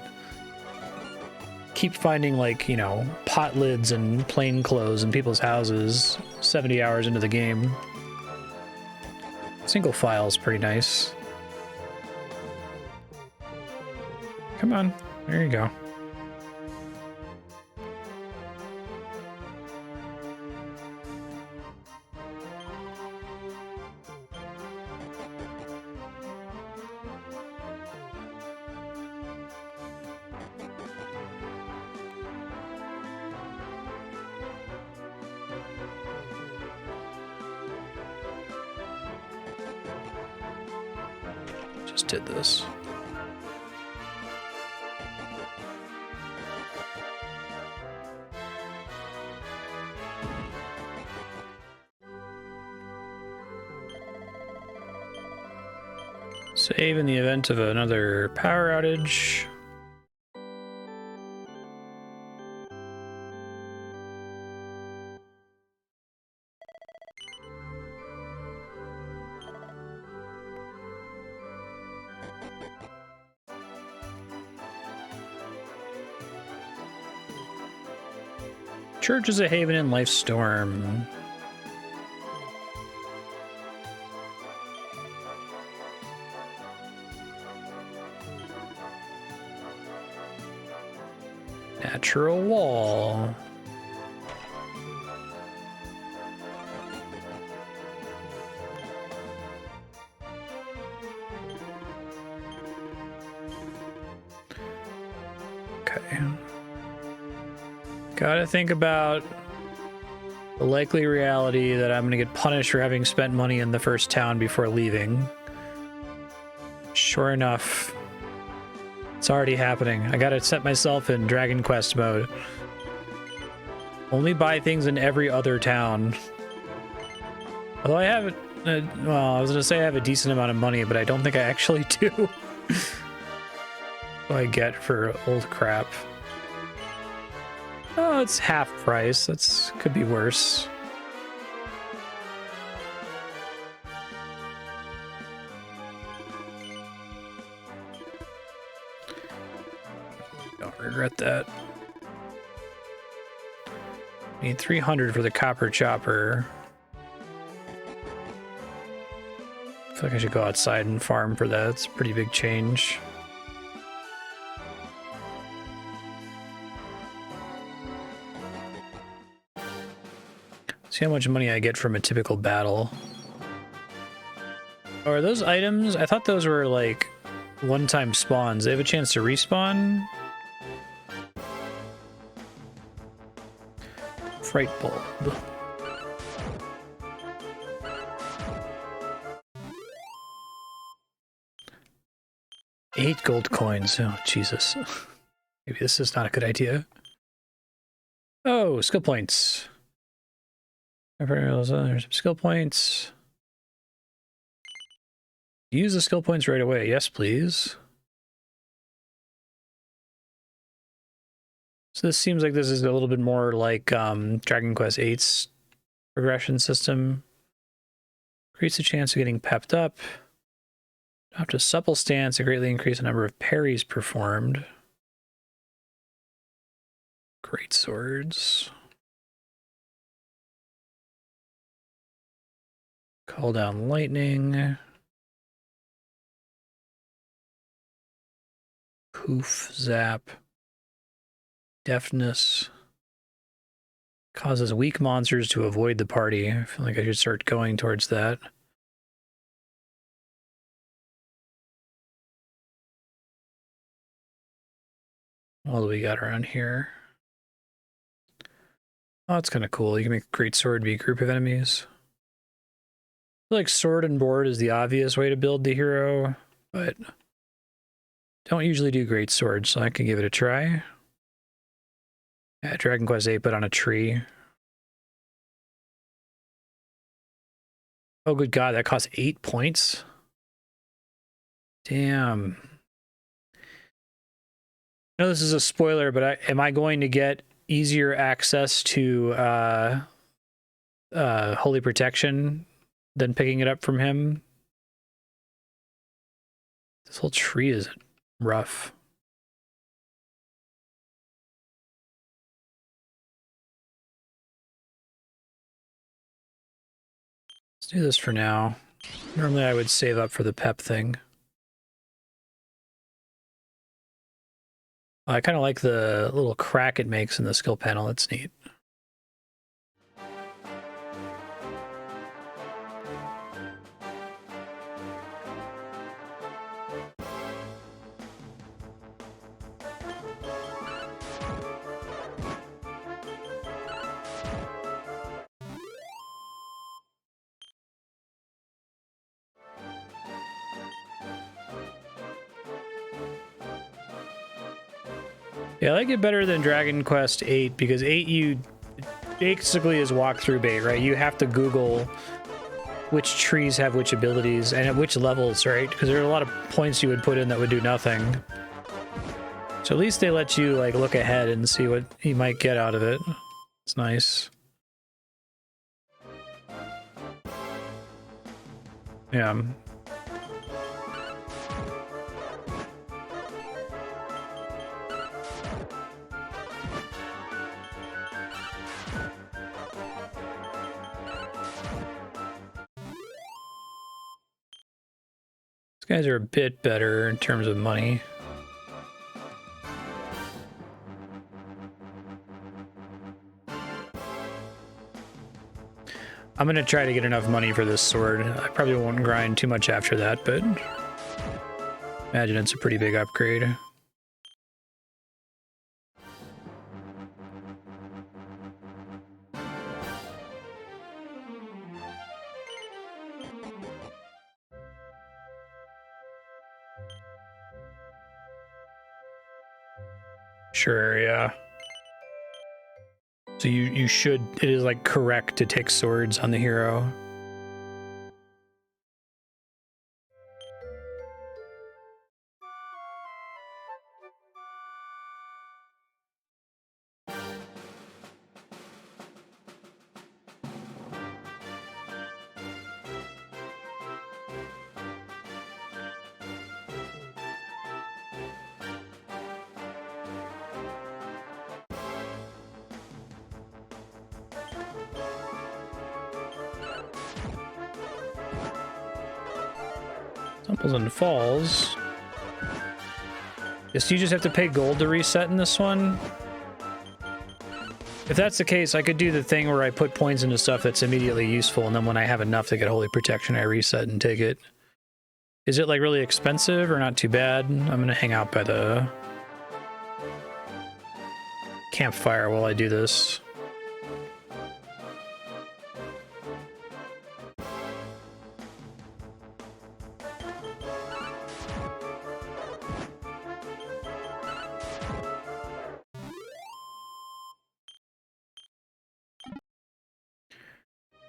keep finding like, you know, pot lids and plain clothes in people's houses 70 hours into the game. Single file is pretty nice. Come on, there you go. Did this. Save in the event of another power outage. Church is a haven in life's storm. Natural wall. Okay. Gotta think about the likely reality that I'm gonna get punished for having spent money in the first town before leaving. Sure enough, it's already happening. I gotta set myself in Dragon Quest mode. Only buy things in every other town. Although I have, well, I was gonna say I have a decent amount of money, but I don't think I actually do. What I get for old crap. Oh, it's half price. That's could be worse. Don't regret that. Need 300 for the copper chopper. I feel like I should go outside and farm for that. It's a pretty big change. See how much money I get from a typical battle. Oh, are those items? I thought those were like one-time spawns. They have a chance to respawn? Fright bulb. Eight gold coins. Oh, Jesus. Maybe this is not a good idea. Oh, skill points. There's some skill points. Use the skill points right away. Yes, please. So this seems like this is a little bit more like Dragon Quest VIII's progression system. Increase the chance of getting pepped up. Adopt a supple stance to greatly increase the number of parries performed. Great swords. Call down lightning. Poof, zap. Deafness. Causes weak monsters to avoid the party. I feel like I should start going towards that. What do we got around here? Oh, that's kind of cool. You can make a great sword be a group of enemies. I feel like sword and board is the obvious way to build the hero, but don't usually do great swords, so I can give it a try. Yeah, Dragon Quest VIII put on a tree. Oh, good God, that costs 8 points? Damn. I know this is a spoiler, but am I going to get easier access to Holy Protection than picking it up from him? This whole tree is rough. Let's do this for now. Normally I would save up for the pep thing. I kind of like the little crack it makes in the skill panel. It's neat. Yeah, I like it better than Dragon Quest VIII because 8 you basically is walkthrough bait, right? You have to Google which trees have which abilities and at which levels, right? Because there are a lot of points you would put in that would do nothing. So at least they let you like look ahead and see what you might get out of it. It's nice. Yeah. Guys are a bit better in terms of money. I'm gonna try to get enough money for this sword. I probably won't grind too much after that, but imagine it's a pretty big upgrade. Sure, yeah. So you should, it is like correct to take swords on the hero. Tumbles and falls. Yes, you just have to pay gold to reset in this one. If that's the case, I could do the thing where I put points into stuff that's immediately useful, and then when I have enough to get Holy Protection, I reset and take it. Is it like really expensive or not too bad? I'm gonna hang out by the campfire while I do this.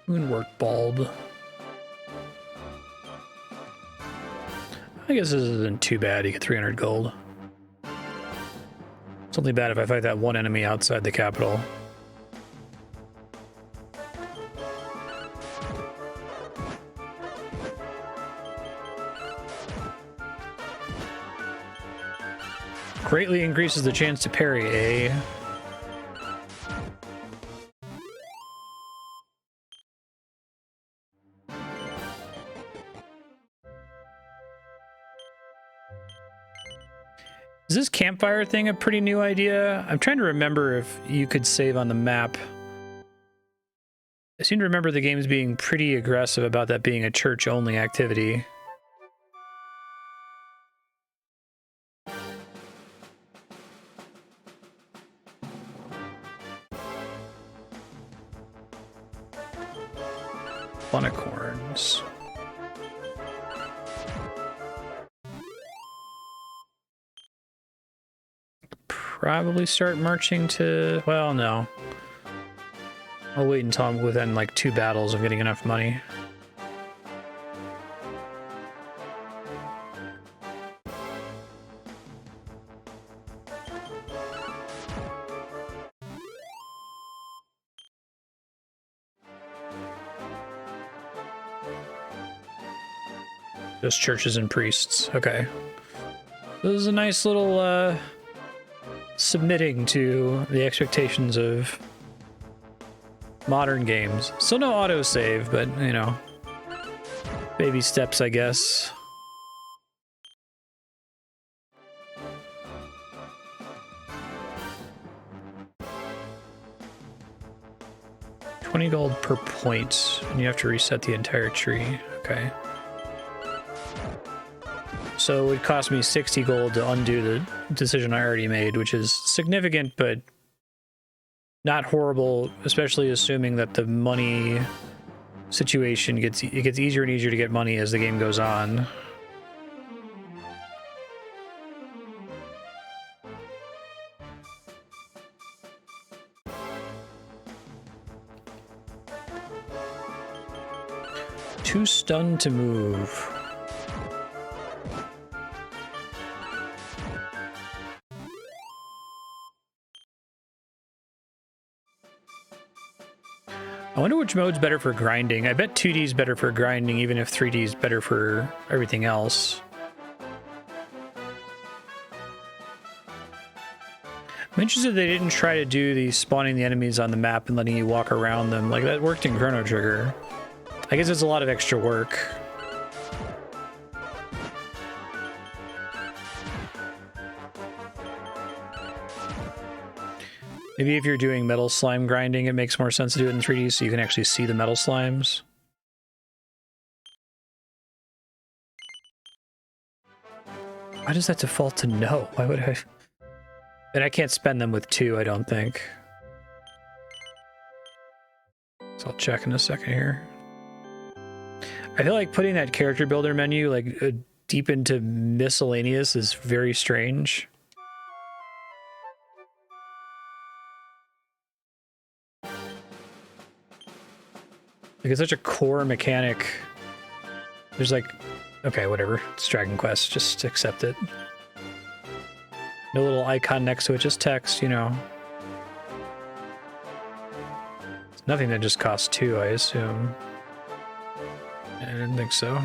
Moonwork bulb. I guess this isn't too bad. You get 300 gold. It's only bad if I fight that one enemy outside the capital. Greatly increases the chance to parry a... Is this campfire thing a pretty new idea? I'm trying to remember if you could save on the map. I seem to remember the games being pretty aggressive about that being a church-only activity. Unicorns. Probably start marching to... Well, no. I'll wait until I'm within like 2 battles of getting enough money. Just churches and priests. Okay. This is a nice little submitting to the expectations of modern games. Still no autosave, but you know, baby steps, I guess. $20 gold per point, and you have to reset the entire tree. Okay. So it would cost me 60 gold to undo the decision I already made, which is significant, but not horrible, especially assuming that the money situation gets easier and easier to get money as the game goes on. Too stunned to move. I wonder which mode's better for grinding. I bet 2D is better for grinding, even if 3D is better for everything else. I'm interested they didn't try to do the spawning the enemies on the map and letting you walk around them. Like, that worked in Chrono Trigger. I guess it's a lot of extra work. Maybe if you're doing metal slime grinding, it makes more sense to do it in 3D so you can actually see the metal slimes. Why does that default to no? Why would I? And I can't spend them with 2, I don't think. So I'll check in a second here. I feel like putting that character builder menu like deep into miscellaneous is very strange. Like it's such a core mechanic. There's like, okay, whatever. It's Dragon Quest. Just accept it. No little icon next to it, just text, you know. It's nothing that just costs 2, I assume. I didn't think so.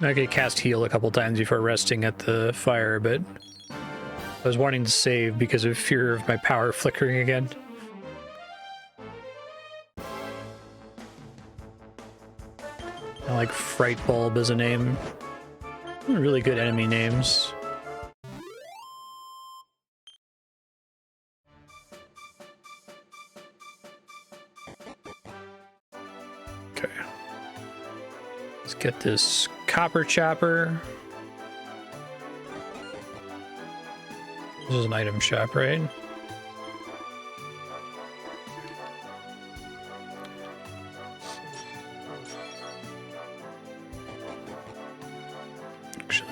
I could cast heal a couple times before resting at the fire, but I was wanting to save because of fear of my power flickering again. I like Fright Bulb as a name. Really good enemy names. Okay. Let's get this copper chopper. This is an item shop, right? Actually.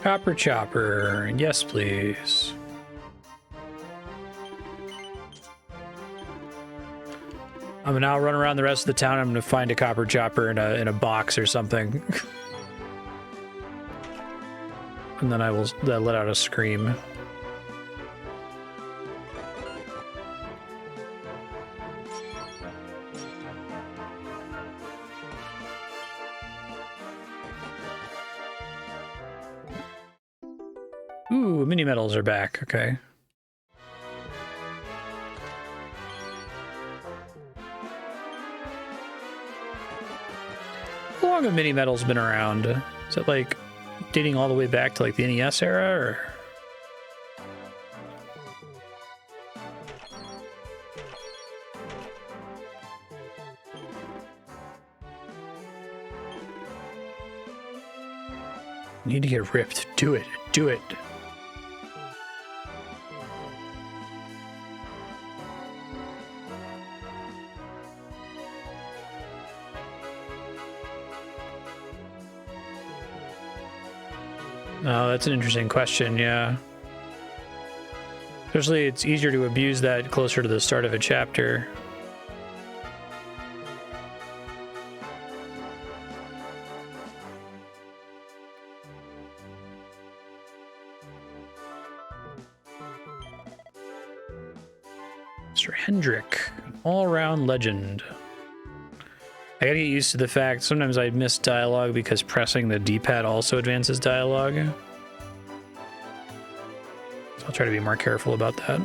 Copper chopper, yes please. I'm gonna now run around the rest of the town. I'm gonna find a copper chopper in a box or something. And then I will let out a scream. Ooh, mini metals are back. Okay. How long have mini metals been around? Is it like dating all the way back to like the NES era, or? Need to get ripped. Do it. Do it. Oh, that's an interesting question, yeah. Especially it's easier to abuse that closer to the start of a chapter. Mr. Hendrick, an all-around legend. I gotta get used to the fact sometimes I miss dialogue because pressing the D-pad also advances dialogue. So I'll try to be more careful about that.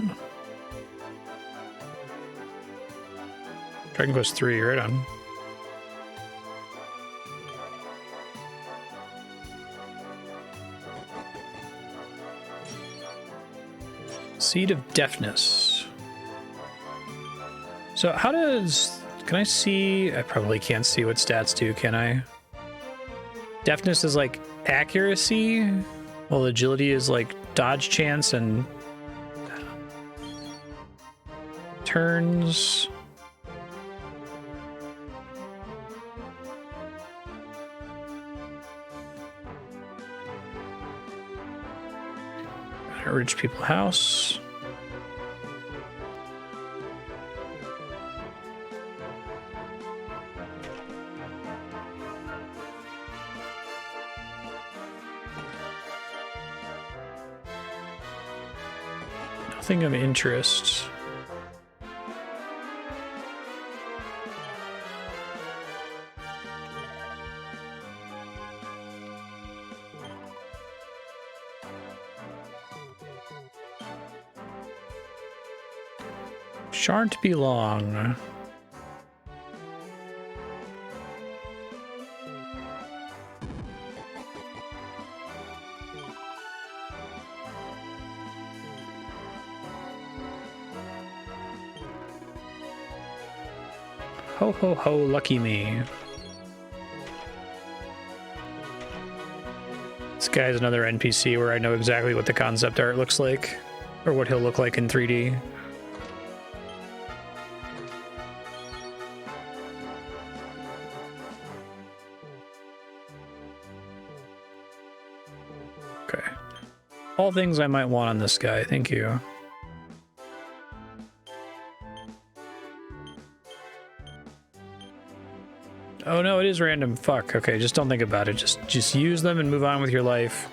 Dragon Quest 3, right on. Seed of Deafness. So how does... Can I see? I probably can't see what stats do, can I? Deafness is like accuracy, while agility is like dodge chance and turns. A rich people house. Nothing of interest. Shan't be long. Ho ho ho, lucky me. This guy's another NPC where I know exactly what the concept art looks like, or what he'll look like in 3D. Okay. All things I might want on this guy, thank you. Oh no, it is random. Fuck. Okay, just don't think about it. Just use them and move on with your life.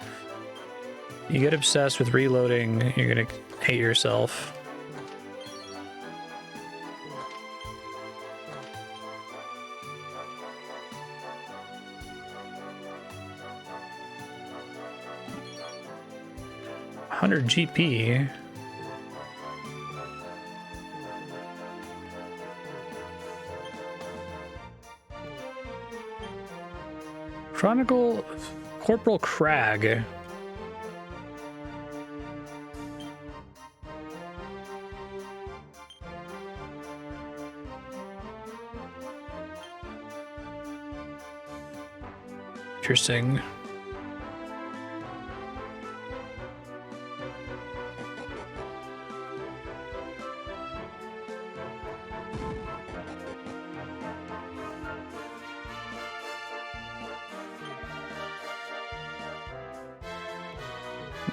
You get obsessed with reloading, you're gonna hate yourself. $100 GP. Chronicle Corporal Crag. Interesting.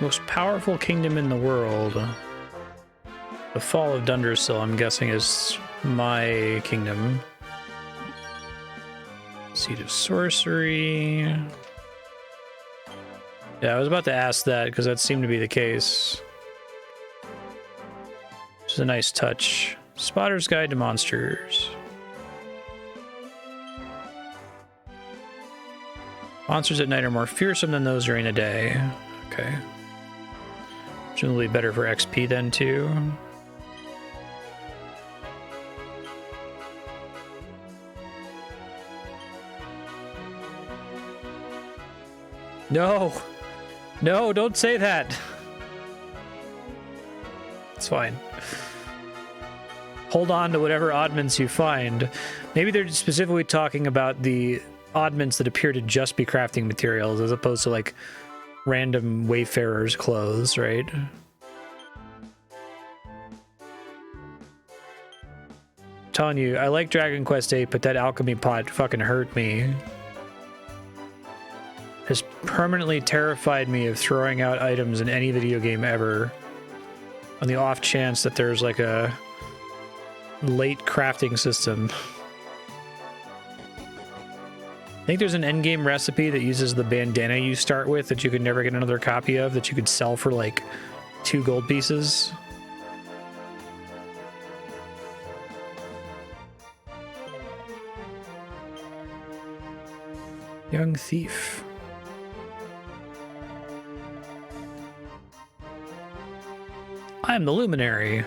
Most powerful kingdom in the world. The fall of Dundersill, I'm guessing, is my kingdom. Seat of Sorcery. Yeah, I was about to ask that because that seemed to be the case. Which is a nice touch. Spotter's Guide to Monsters. Monsters at night are more fearsome than those during the day. Okay. Presumably better for XP then, too. No! No, don't say that! It's fine. Hold on to whatever oddments you find. Maybe they're specifically talking about the oddments that appear to just be crafting materials as opposed to, like, random wayfarer's clothes, right? I'm telling you, I like Dragon Quest VIII, but that alchemy pot fucking hurt me. Has permanently terrified me of throwing out items in any video game ever. On the off chance that there's like a late crafting system. I think there's an endgame recipe that uses the bandana you start with that you could never get another copy of, that you could sell for like 2 gold pieces. Young thief. I'm the luminary.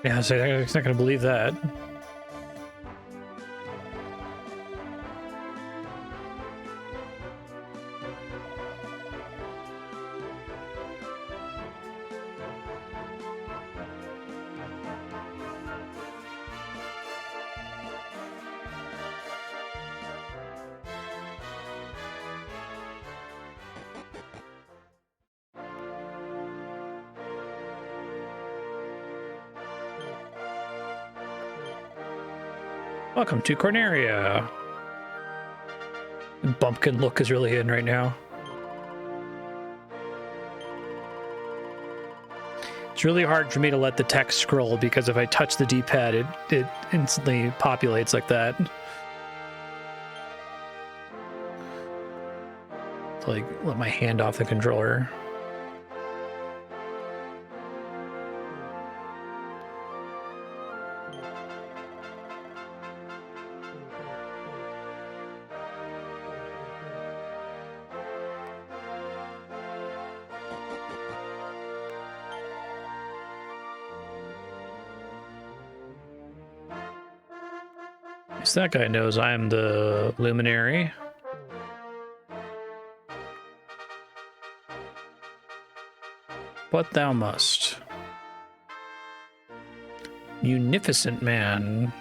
Yeah, so I'm not gonna believe that. Welcome to Corneria. The bumpkin look is really in right now. It's really hard for me to let the text scroll because if I touch the D-pad, it instantly populates like that. To, like, let my hand off the controller. At least that guy knows I am the luminary. But thou must. Munificent man.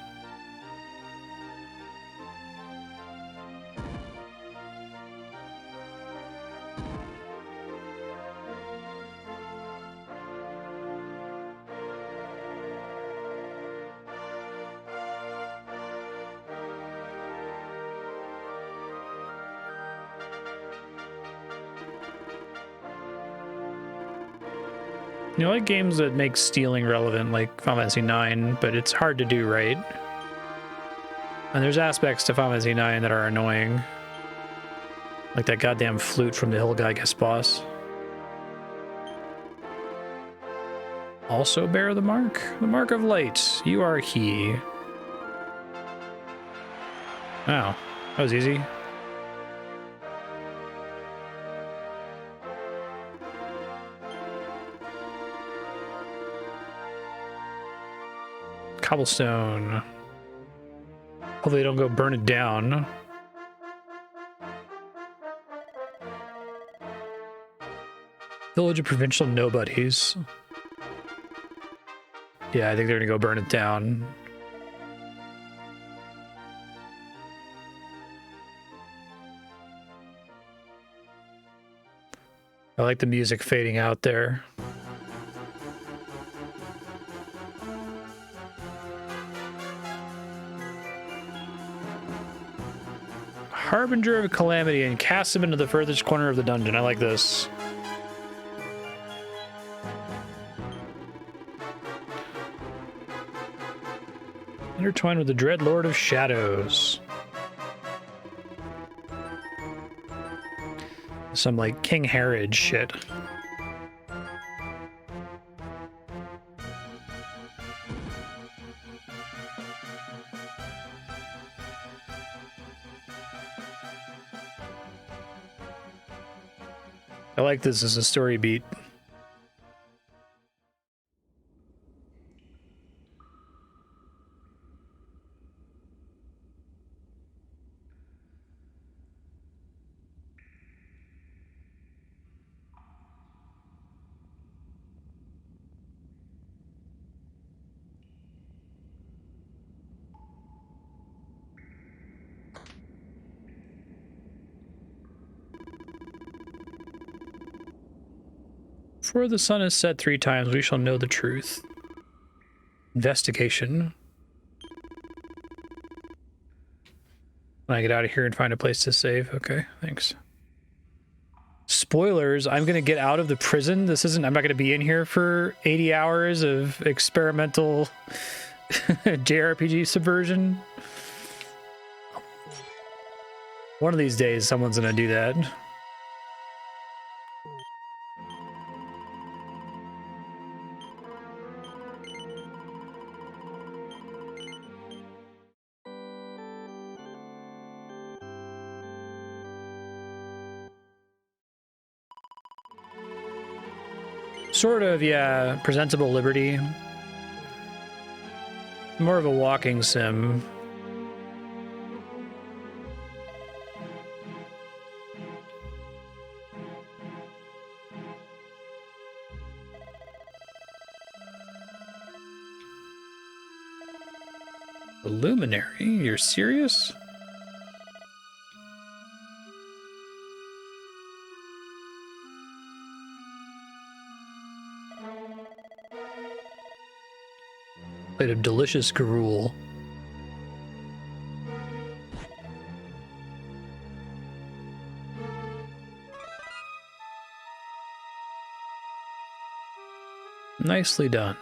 You know, like games that make stealing relevant, like Final Fantasy IX, but it's hard to do right. And there's aspects to Final Fantasy IX that are annoying. Like that goddamn flute from the Hillgeigus boss. Also bear the mark of light. You are he. Wow, that was easy. Cobblestone. Hopefully they don't go burn it down. Village of provincial nobodies. Yeah, I think they're gonna go burn it down. I like the music fading out there. Harbinger of Calamity and cast him into the furthest corner of the dungeon. I like this. Intertwined with the Dread Lord of Shadows. Some like King Herod shit. I like this as a story beat. Before the sun is set 3 times, we shall know the truth. Investigation. When I get out of here and find a place to save. Okay, thanks. Spoilers, I'm gonna get out of the prison. I'm not gonna be in here for 80 hours of experimental JRPG subversion. One of these days, someone's gonna do that. Sort of, yeah. Presentable Liberty. More of a walking sim. The Luminary? You're serious? Plate of delicious gruel. Nicely done.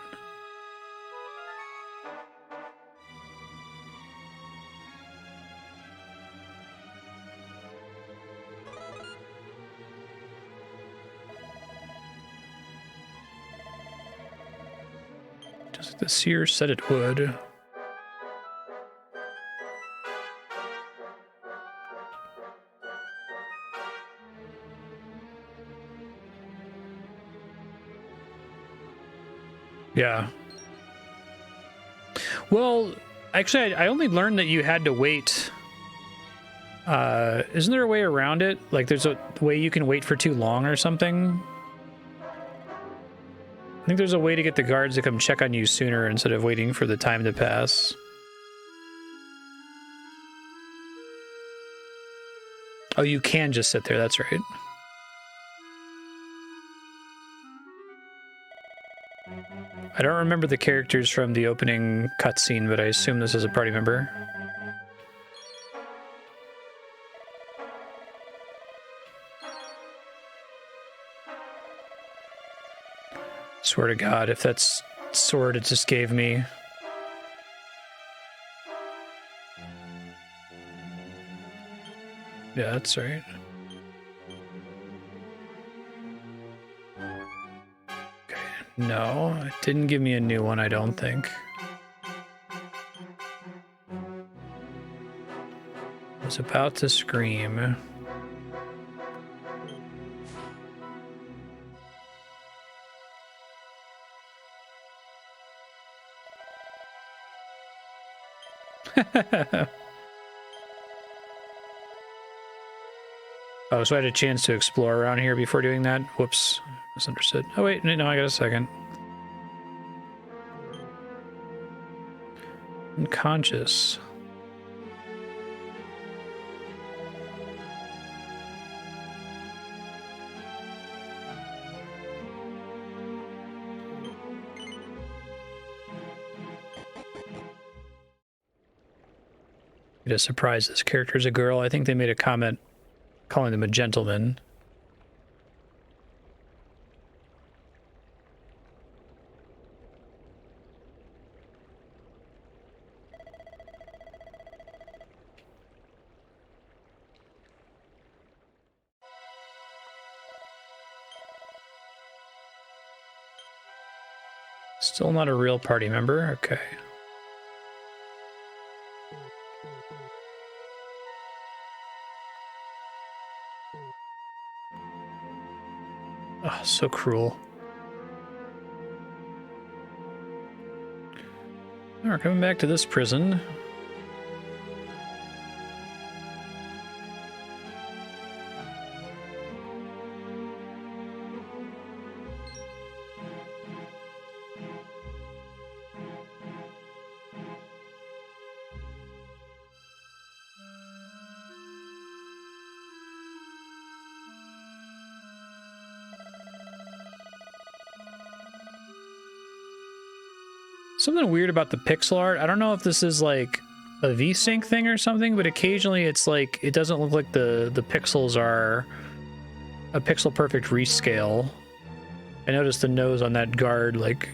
Just like the seer said it would. Yeah. Well, Actually, I only learned that you had to wait. Isn't there a way around it? Like, there's a way you can wait for too long or something? I think there's a way to get the guards to come check on you sooner instead of waiting for the time to pass. Oh, you can just sit there, that's right. I don't remember the characters from the opening cutscene, but I assume this is a party member. Swear to God, if that's sword it just gave me. Yeah, that's right. Okay, no, it didn't give me a new one, I don't think. I was about to scream. Oh, so I had a chance to explore around here before doing that? Whoops, misunderstood. Oh wait, no, I got a second. Unconscious. It is surprised this character's a girl. I think they made a comment calling them a gentleman. Still not a real party member. Okay. Oh, so cruel. We're coming back to this prison. Something weird about the pixel art. I don't know if this is like a VSync thing or something, but occasionally it's like it doesn't look like the pixels are a pixel perfect rescale. I noticed the nose on that guard like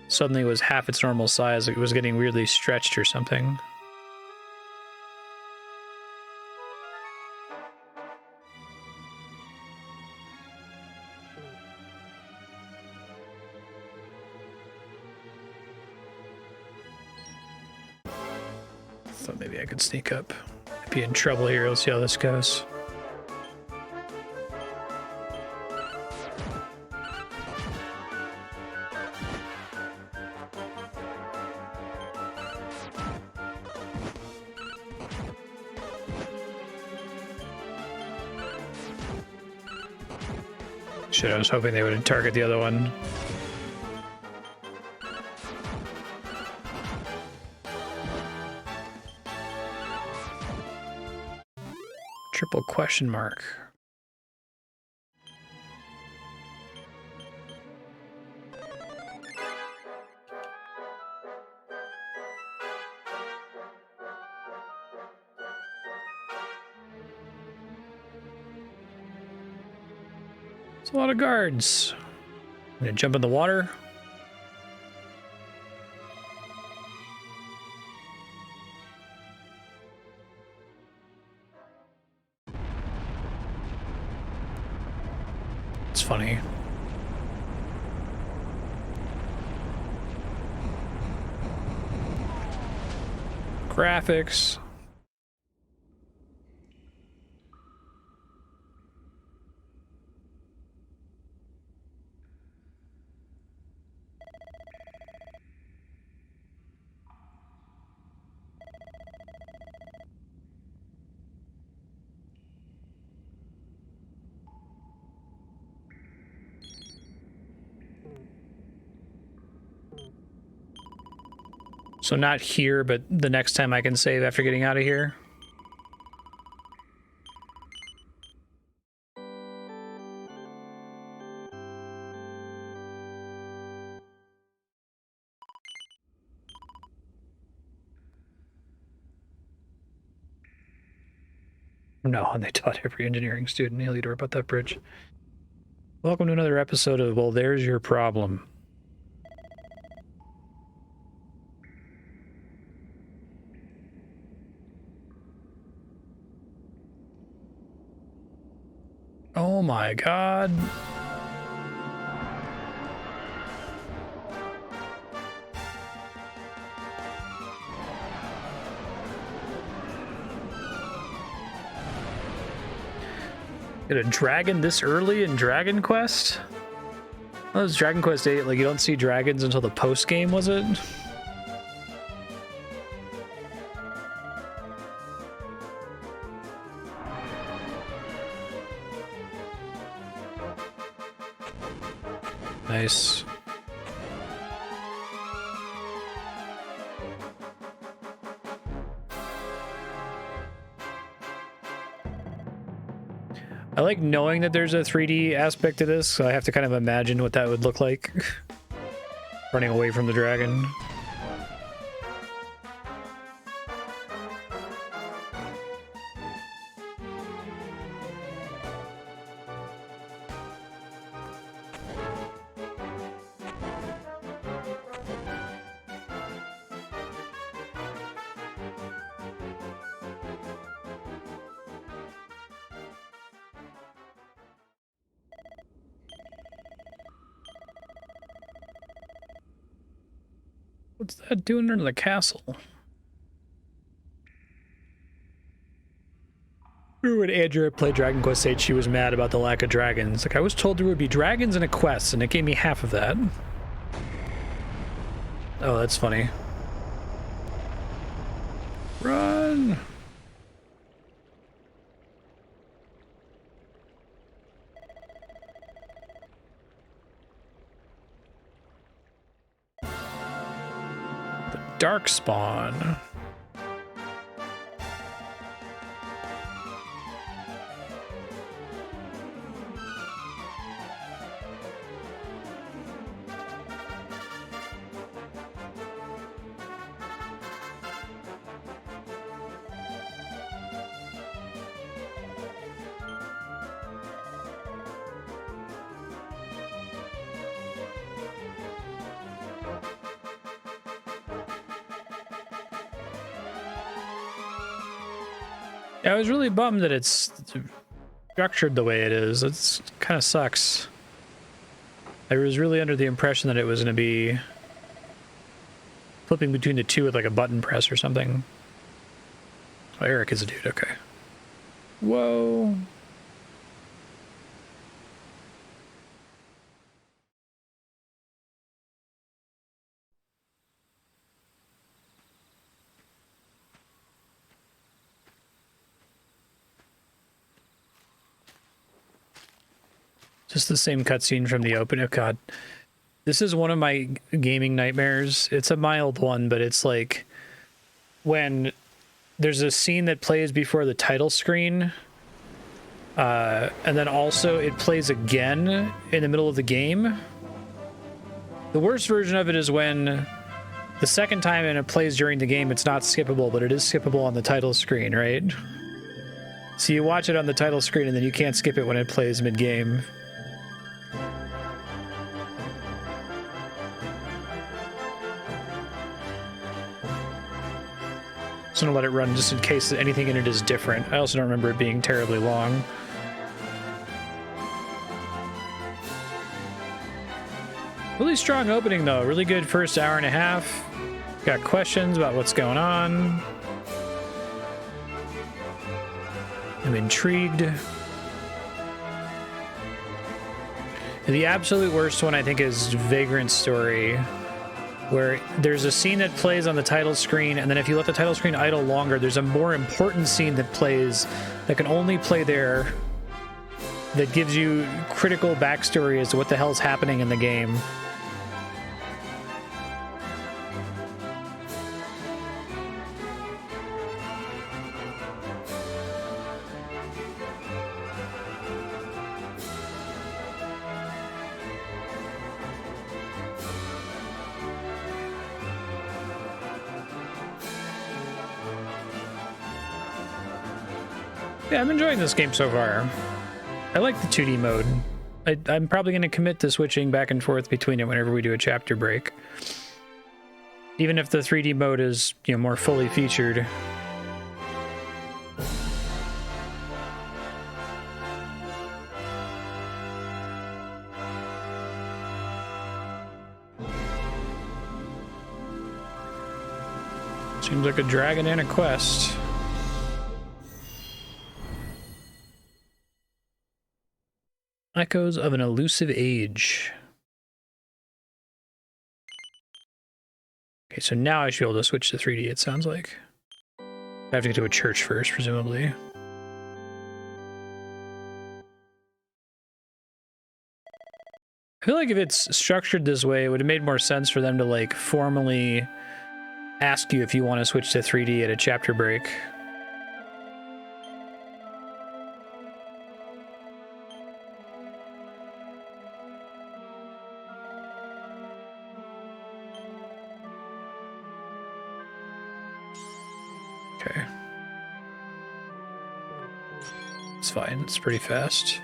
suddenly was half its normal size. Like it was getting weirdly stretched or something. Thought maybe I could sneak up. I'd be in trouble here. Let's see how this goes. Shit, I was hoping they would target the other one. Triple question mark. It's a lot of guards. I'm gonna jump in the water. It's funny. Graphics. So not here, but the next time I can save after getting out of here. No, and they taught every engineering student in Heliodor about that bridge. Welcome to another episode of Well, There's Your Problem. Oh my god. Get a dragon this early in Dragon Quest? Oh, it's Dragon Quest 8, like you don't see dragons until the post game, was it? Nice. I like knowing that there's a 3D aspect to this, so I have to kind of imagine what that would look like. Running away from the dragon. What's that doing in the castle? Remember when Andrea played Dragon Quest 8, she was mad about the lack of dragons. Like, I was told there would be dragons in a quest, and it gave me half of that. Oh, that's funny. Run! The Darkspawn. I was really bummed that it's structured the way it is. It's kind of sucks. I was really under the impression that it was going to be flipping between the two with like a button press or something. Oh, Eric is a dude, okay. Whoa. Just the same cutscene from the open. Oh god, this is one of my gaming nightmares. It's a mild one, but it's like when there's a scene that plays before the title screen, and then also it plays again in the middle of the game. The worst version of it is when the second time and it plays during the game, it's not skippable, but it is skippable on the title screen, right? So you watch it on the title screen and then you can't skip it when it plays mid-game. Just gonna let it run just in case anything in it is different. I also don't remember it being terribly long. Really strong opening though, really good first hour and a half. Got questions about what's going on. I'm intrigued. The absolute worst one I think is Vagrant's Story, where there's a scene that plays on the title screen, and then if you let the title screen idle longer, there's a more important scene that plays that can only play there that gives you critical backstory as to what the hell's happening in the game. Yeah, I'm enjoying this game so far. I like the 2D mode. I'm probably going to commit to switching back and forth between it whenever we do a chapter break. Even if the 3D mode is, you know, more fully featured. Seems like a dragon and a quest. Echoes of an elusive age. Okay, so now I should be able to switch to 3D, it sounds like. I have to get to a church first, presumably. I feel like if it's structured this way, it would have made more sense for them to, like, formally ask you if you want to switch to 3D at a chapter break. Okay. It's fine, it's pretty fast.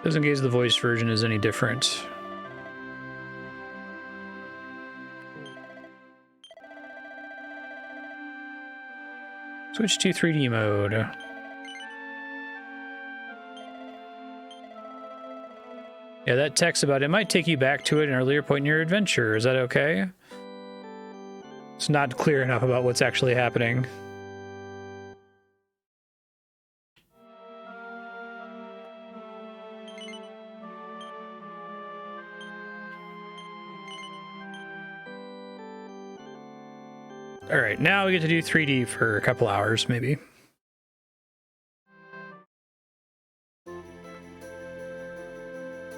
Just in case the voice version is any different. Switch to 3D mode. Yeah, that text about it might take you back to an earlier point in your adventure. Is that okay? It's not clear enough about what's actually happening. All right, now we get to do 3D for a couple hours, maybe.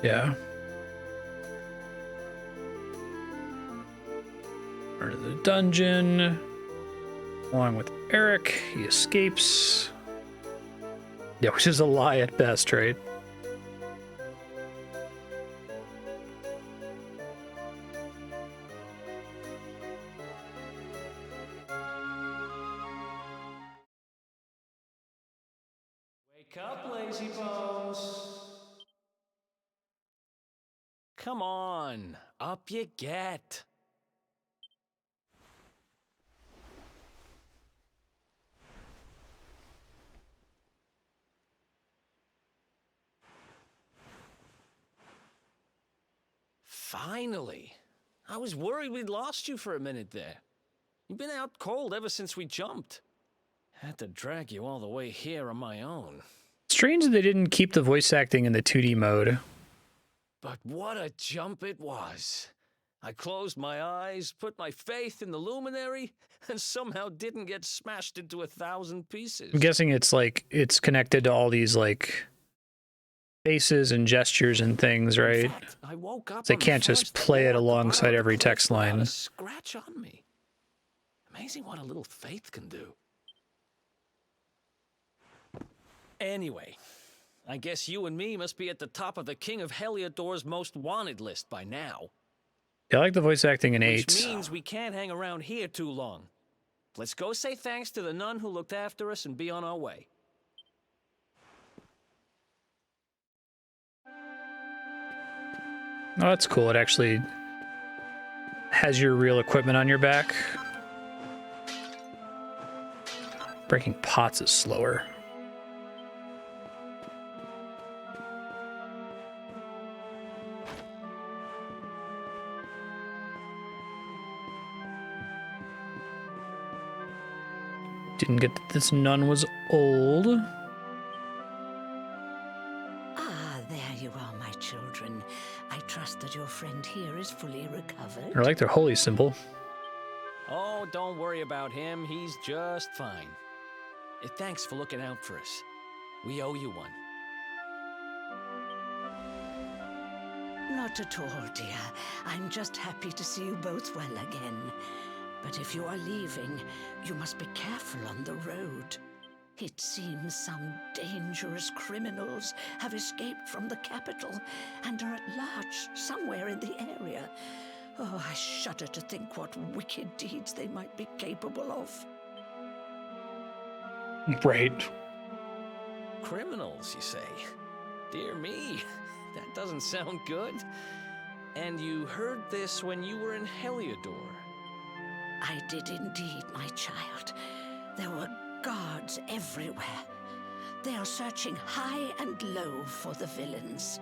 Yeah. Part of the dungeon. Along with Eric, he escapes. Yeah, which is a lie at best, right? Wake up, lazy bones. Come on, up you get. Finally. I was worried we'd lost you for a minute there. You've been out cold ever since we jumped. Had to drag you all the way here on my own. Strange that they didn't keep the voice acting in the 2D mode. But what a jump it was. I closed my eyes, put my faith in the luminary, and somehow didn't get smashed into 1,000 pieces. I'm guessing it's like, it's connected to all these, like, faces and gestures and things, right? In fact, I woke up They on the can't just first play floor it at the alongside bottom of the every cliff text without line. a scratch on me. Amazing what a little faith can do. Anyway, I guess you and me must be at the top of the King of Heliodor's most wanted list by now. I like the voice acting in 8. Which means we can't hang around here too long. Let's go say thanks to the nun who looked after us and be on our way. Oh, that's cool. It actually has your real equipment on your back. Breaking pots is slower. Didn't get that this nun was old. Ah, there you are, my children. I trust that your friend here is fully recovered. I like their holy symbol. Oh, don't worry about him. He's just fine. Thanks for looking out for us. We owe you one. Not at all, dear. I'm just happy to see you both well again. But if you are leaving, you must be careful on the road. It seems some dangerous criminals have escaped from the capital and are at large somewhere in the area. Oh, I shudder to think what wicked deeds they might be capable of. Right. Criminals, you say? Dear me, that doesn't sound good. And you heard this when you were in Heliodor? I did indeed, my child. There were guards everywhere. They are searching high and low for the villains.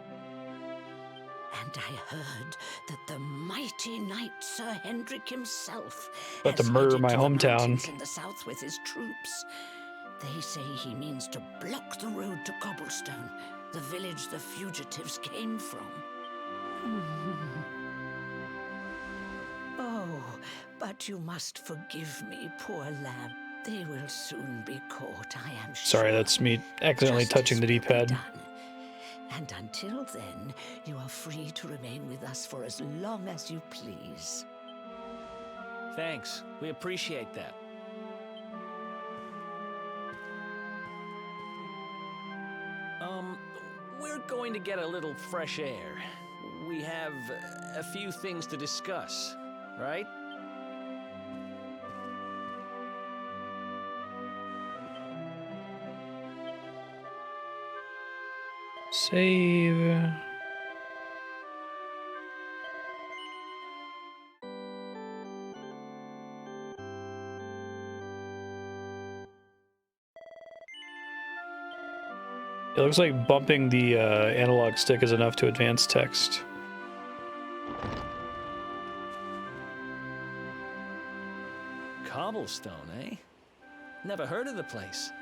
And I heard that the mighty knight Sir Hendrik himself About to has murder headed my to the hometown. mountains in the south with his troops. They say he means to block the road to Cobblestone, the village the fugitives came from. Oh, but you must forgive me, poor lamb. They will soon be caught, I am sure. Sorry, that's me accidentally touching the Justice will be D-pad. done. And until then, you are free to remain with us for as long as you please. Thanks. We appreciate that. We're going to get a little fresh air. We have a few things to discuss, right? Save. It looks like bumping the analog stick is enough to advance text. Cobblestone, eh? Never heard of the place.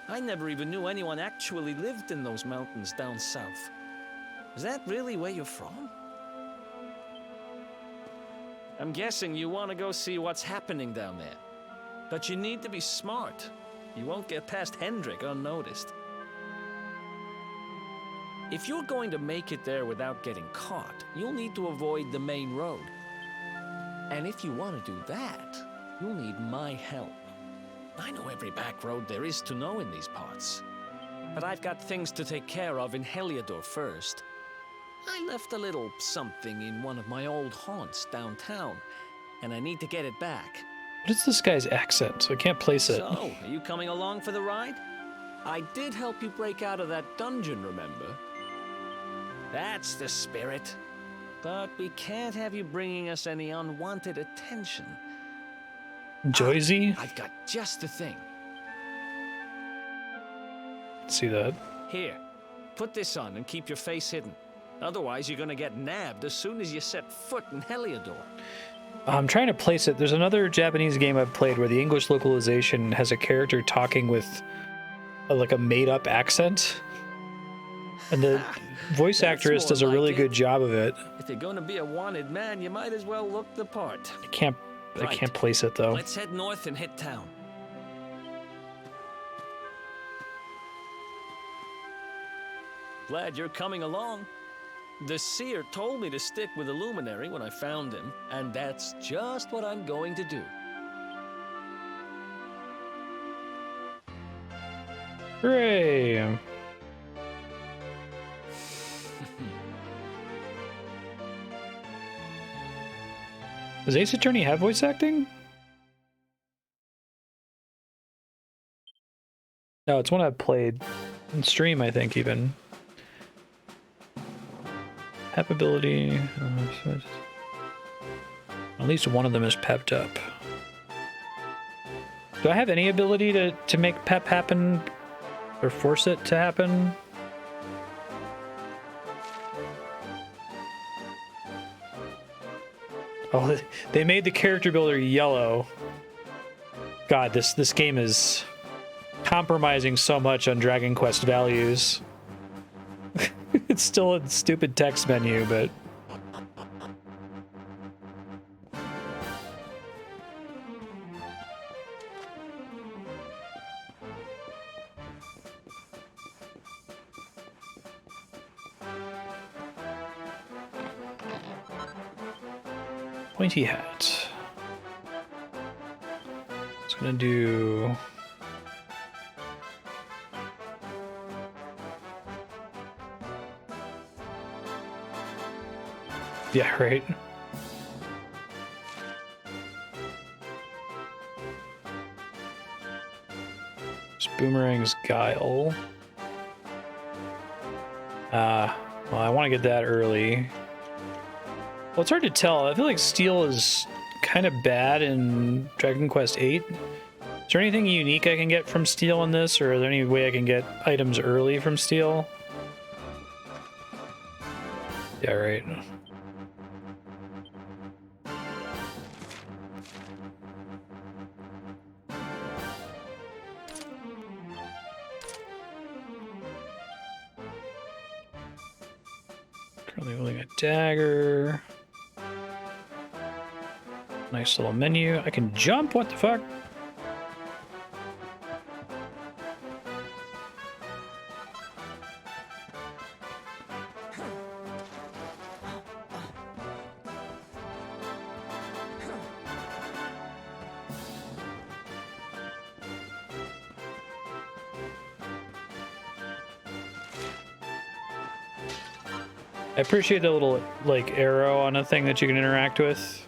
I never even knew anyone actually lived in those mountains down south. Is that really where you're from? I'm guessing you want to go see what's happening down there. But you need to be smart. You won't get past Hendrik unnoticed. If you're going to make it there without getting caught, you'll need to avoid the main road. And if you want to do that, you'll need my help. I know every back road there is to know in these parts. But I've got things to take care of in Heliodor first. I left a little something in one of my old haunts downtown, and I need to get it back. What is this guy's accent? So I can't place it. So, are you coming along for the ride? I did help you break out of that dungeon, remember? That's the spirit. But we can't have you bringing us any unwanted attention. Joyzy? I've got just the thing. See that? Here, put this on and keep your face hidden. Otherwise, you're gonna get nabbed as soon as you set foot in Heliodor. I'm trying to place it. There's another Japanese game I've played where the English localization has a character talking with like a made-up accent. And the voice That's actress more does a like really it. good job of it. If you're gonna be a wanted man, you might as well look the part. I can't Right. place it though. Let's head north and hit town. Glad you're coming along. The seer told me to stick with the luminary when I found him, and that's just what I'm going to do. Hooray! Does Ace Attorney have voice acting? No, it's one I've played in stream, I think, even. Pep ability. At least one of them is pepped up. Do I have any ability to make pep happen or force it to happen? Oh, they made the character builder yellow. God, this game is compromising so much on Dragon Quest values. It's still a stupid text menu, but... Pointy hat. It's gonna do. Yeah, right. Boomerang's Guile. Well, I want to get that early. Well, it's hard to tell. I feel like Steel is kind of bad in Dragon Quest VIII. Is there anything unique I can get from Steel in this, or is there any way I can get items early from Steel? Yeah, right. Currently holding a dagger. Nice little menu. I can jump? What the fuck? I appreciate the little, like, arrow on a thing that you can interact with.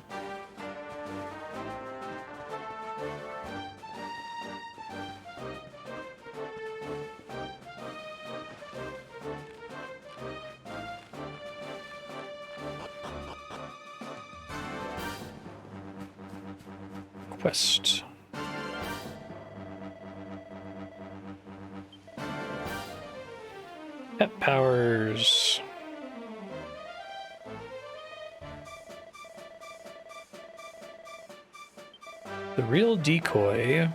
Quest. Pet powers. The real decoy.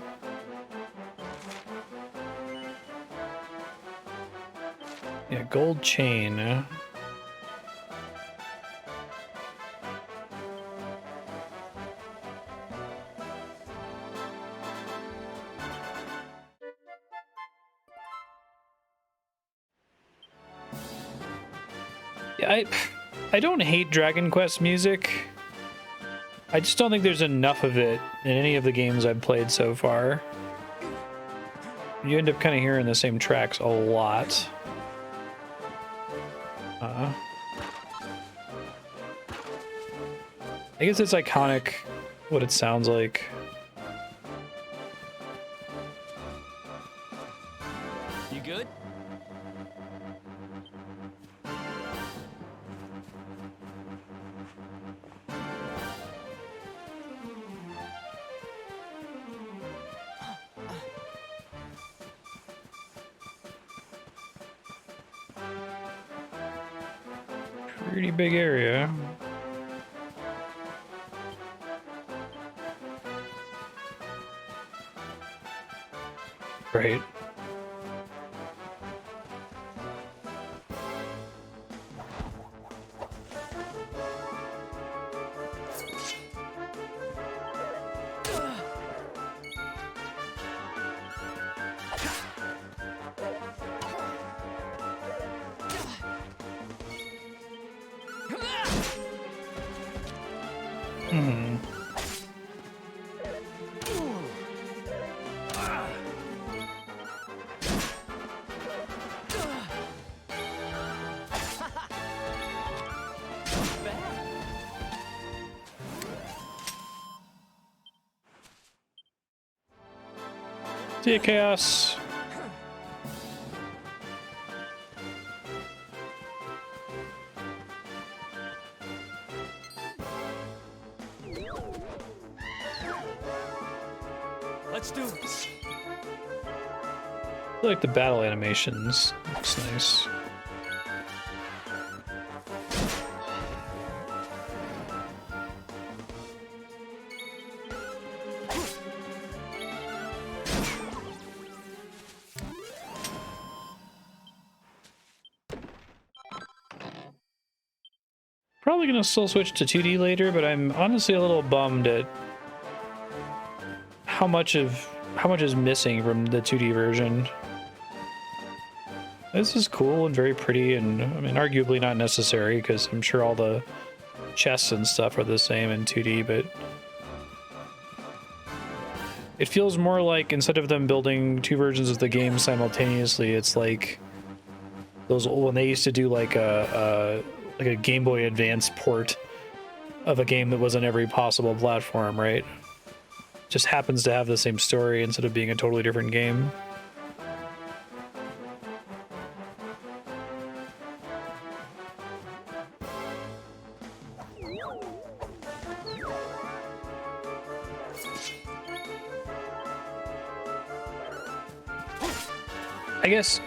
Yeah, gold chain. Yeah, I don't hate Dragon Quest music. I just don't think there's enough of it in any of the games I've played so far. You end up kind of hearing the same tracks a lot. I guess it's iconic what it sounds like. You good? Pretty big area. Right. See ya, Chaos. Let's do this. I like the battle animations. Looks nice. Probably gonna still switch to 2D later, but I'm honestly a little bummed at how much is missing from the 2D version. This is cool and very pretty, and I mean, arguably not necessary because I'm sure all the chests and stuff are the same in 2D, but it feels more like instead of them building two versions of the game simultaneously, it's like those old, when they used to do like a Game Boy Advance port of a game that was on every possible platform, right? Just happens to have the same story instead of being a totally different game. I guess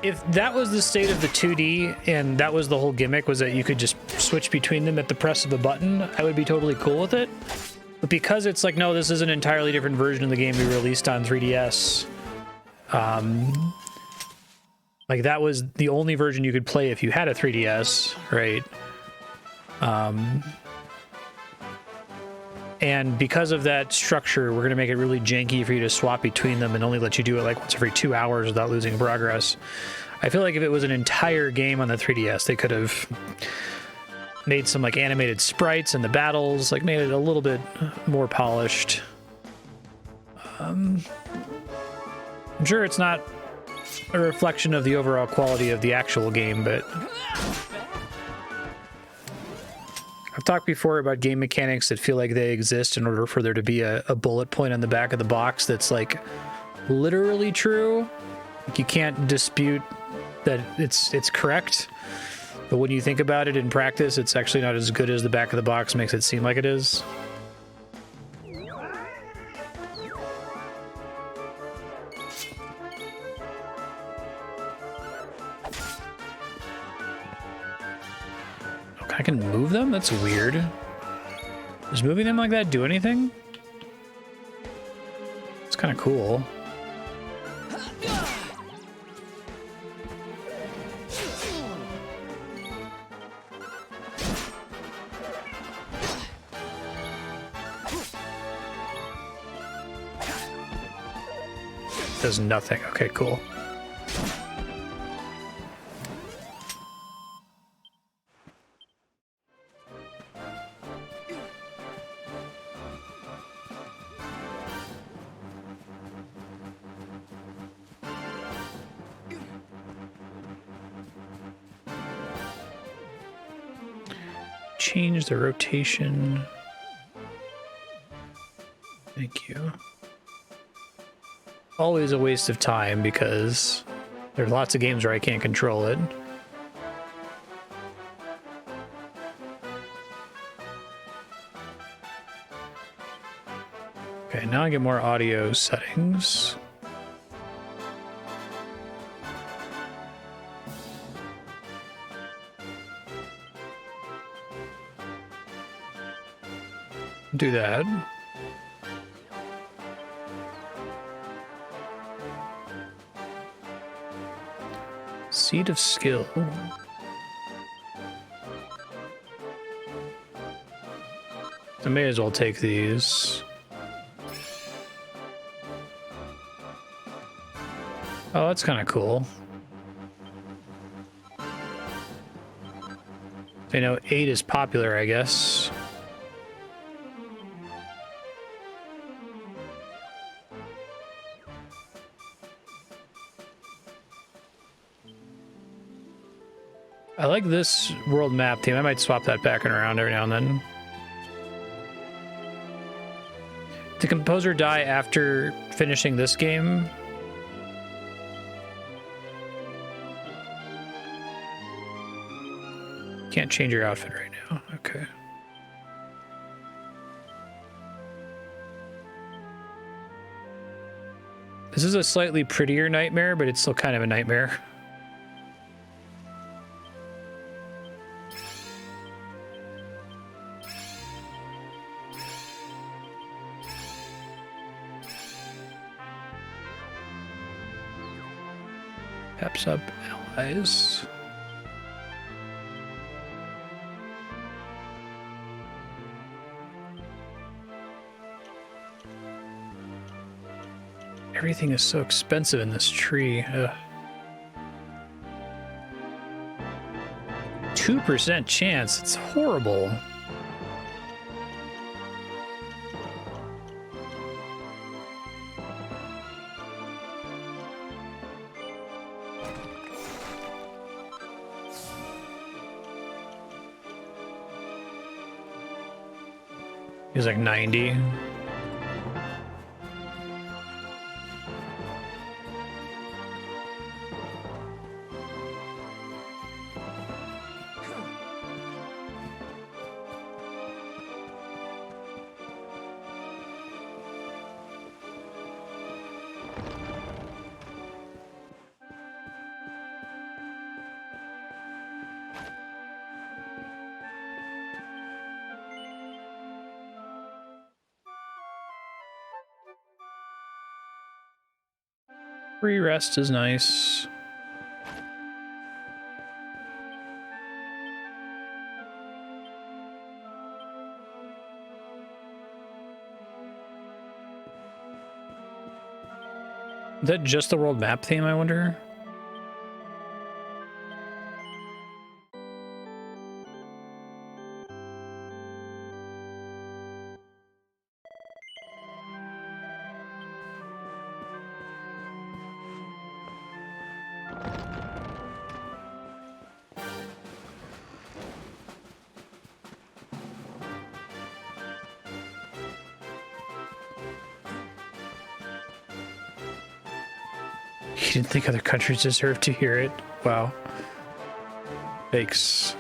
if that was the state of the 2D and that was the whole gimmick, was that you could just switch between them at the press of a button, I would be totally cool with it. But because it's like, no, this is an entirely different version of the game we released on 3DS. Like that was the only version you could play if you had a 3DS, right? And because of that structure, we're going to make it really janky for you to swap between them and only let you do it like once every 2 hours without losing progress. I feel like if it was an entire game on the 3DS, they could have made some like animated sprites in the battles, like made it a little bit more polished. I'm sure it's not a reflection of the overall quality of the actual game, but I've talked before about game mechanics that feel like they exist in order for there to be a bullet point on the back of the box that's like literally true. Like you can't dispute that it's correct. But when you think about it in practice, it's actually not as good as the back of the box makes it seem like it is. I can move them? That's weird. Does moving them like that do anything? It's kind of cool. Does nothing. Okay, cool. Change the rotation. Thank you. Always a waste of time because there's lots of games where I can't control it. Okay, now I get more audio settings. Do that. Seed of skill. I may as well take these. Oh, that's kind of cool. They know 8 is popular, I guess. I like this world map theme. I might swap that back and around every now and then. Did the composer die after finishing this game? Can't change your outfit right now. Okay. This is a slightly prettier nightmare, but it's still kind of a nightmare. Peps up allies. Everything is so expensive in this tree. Ugh. 2% chance. It's horrible. He's like 90. Free rest is nice. Is that just the world map theme, I wonder? You didn't think other countries deserved to hear it? Wow. Thanks.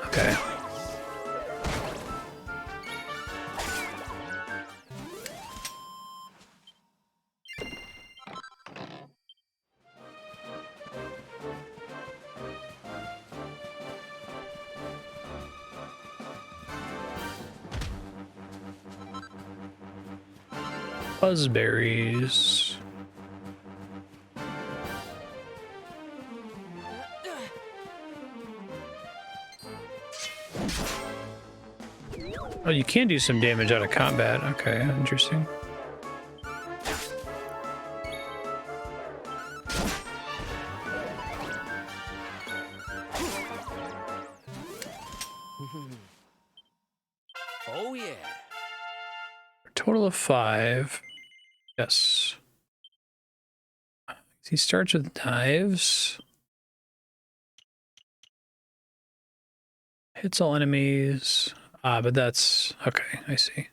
Okay. Buzzberries. Oh, you can do some damage out of combat. Okay, interesting. Oh, yeah. Total of 5. Yes. He starts with knives. Hits all enemies. But that's okay. I see.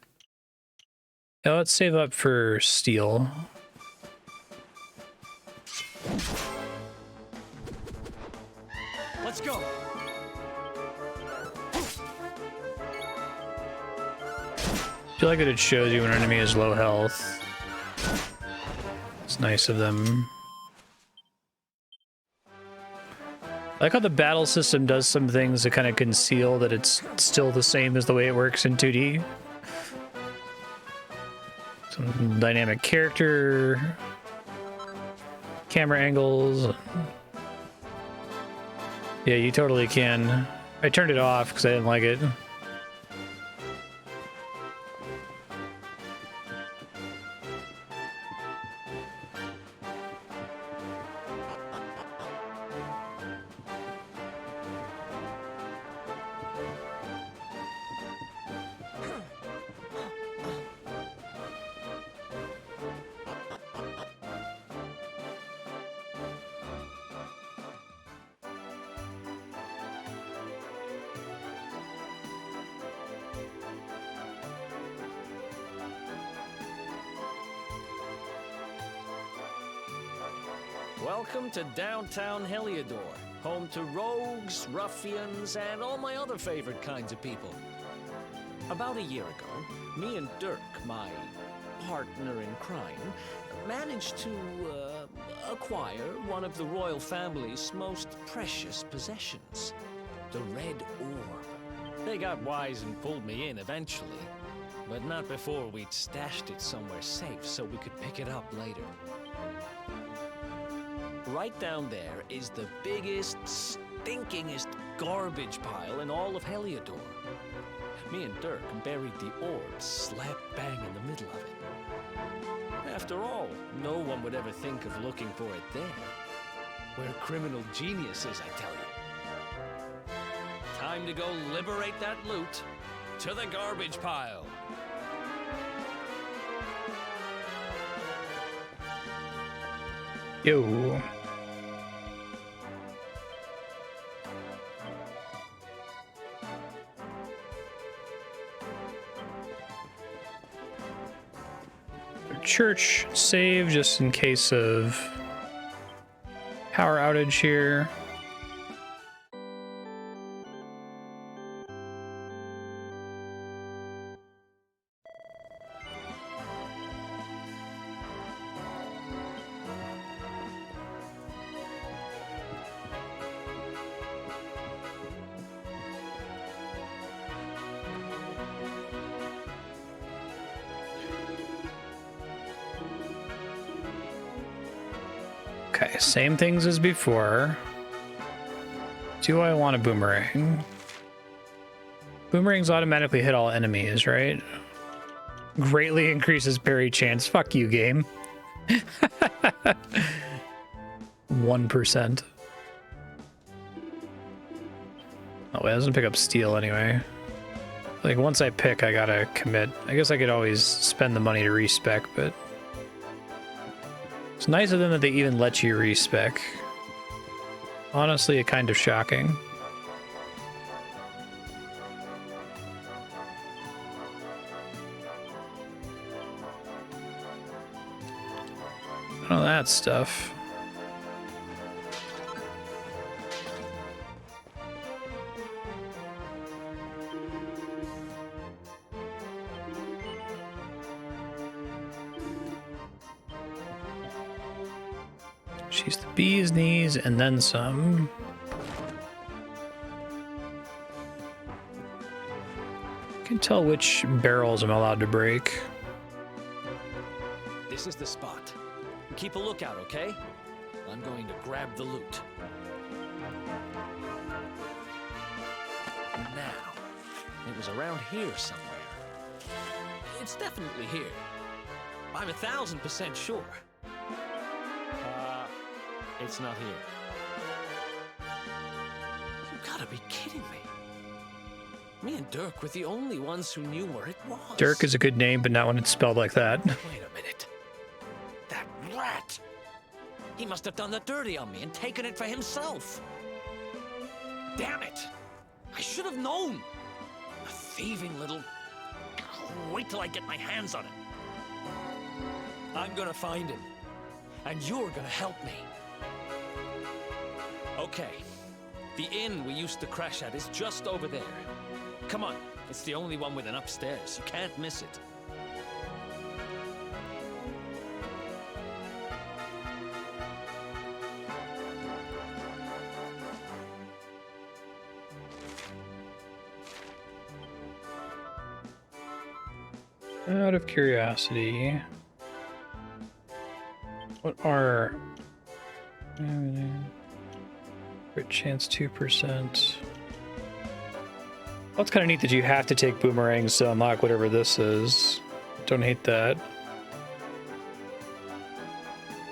Yeah, let's save up for steel. Let's go. I feel like that it shows you when an enemy is low health. It's nice of them. I like how the battle system does some things to kind of conceal that it's still the same as the way it works in 2D. Some dynamic character, camera angles. Yeah, you totally can. I turned it off because I didn't like it. Welcome to downtown Heliodor, home to rogues, ruffians, and all my other favorite kinds of people. About a year ago, me and Dirk, my partner in crime, managed to acquire one of the royal family's most precious possessions, the Red Orb. They got wise and pulled me in eventually, but not before we'd stashed it somewhere safe so we could pick it up later. Right down there is the biggest, stinkingest, garbage pile in all of Heliodor. Me and Dirk buried the orb slap bang in the middle of it. After all, no one would ever think of looking for it there. We're criminal geniuses, I tell you. Time to go liberate that loot. To the garbage pile. Yo. Church save just in case of power outage here. Okay, same things as before. Do I want a boomerang? Boomerangs automatically hit all enemies, right? Greatly increases parry chance. Fuck you, game. 1%. Oh, it doesn't pick up steel anyway. Like, once I pick, I gotta commit. I guess I could always spend the money to respec, but... It's nice of them that they even let you respec. Honestly, kind of shocking. All that stuff. She's the bee's knees and then some. I can tell which barrels I'm allowed to break. This is the spot. Keep a lookout, okay? I'm going to grab the loot. Now, it was around here somewhere. It's definitely here. I'm 1,000% sure. It's not here. You gotta be kidding me. Me and Dirk were the only ones who knew where it was. Dirk is a good name, but not when it's spelled like that. Wait a minute. That rat! He must have done the dirty on me and taken it for himself. Damn it! I should have known. A thieving little... Wait till I get my hands on it. I'm gonna find him. And you're gonna help me. Okay. The inn we used to crash at is just over there. Come on. It's the only one with an upstairs. You can't miss it. Out of curiosity, what are crit chance 2%? Well, it's kind of neat that you have to take boomerangs to unlock whatever this is. Don't hate that.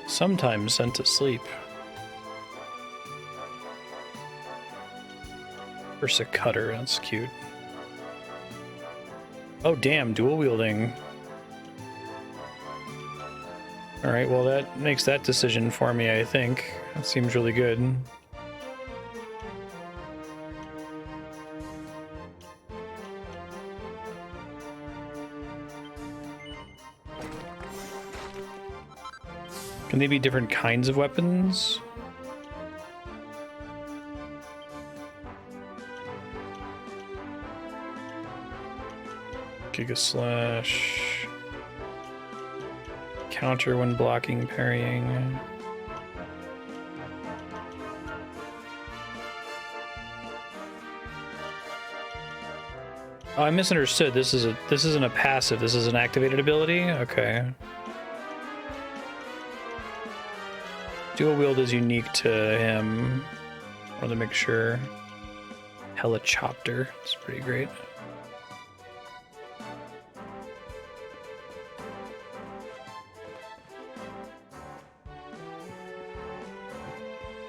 Sometimes sent to sleep. Versus a cutter, that's cute. Oh damn, dual wielding. Alright, well that makes that decision for me, I think. That seems really good. Can they be different kinds of weapons? Giga Slash. Counter when blocking, parrying. Oh, I misunderstood. This isn't a passive, this is an activated ability? Okay. Dual wield is unique to him. I want to make sure. Helicopter. It's pretty great.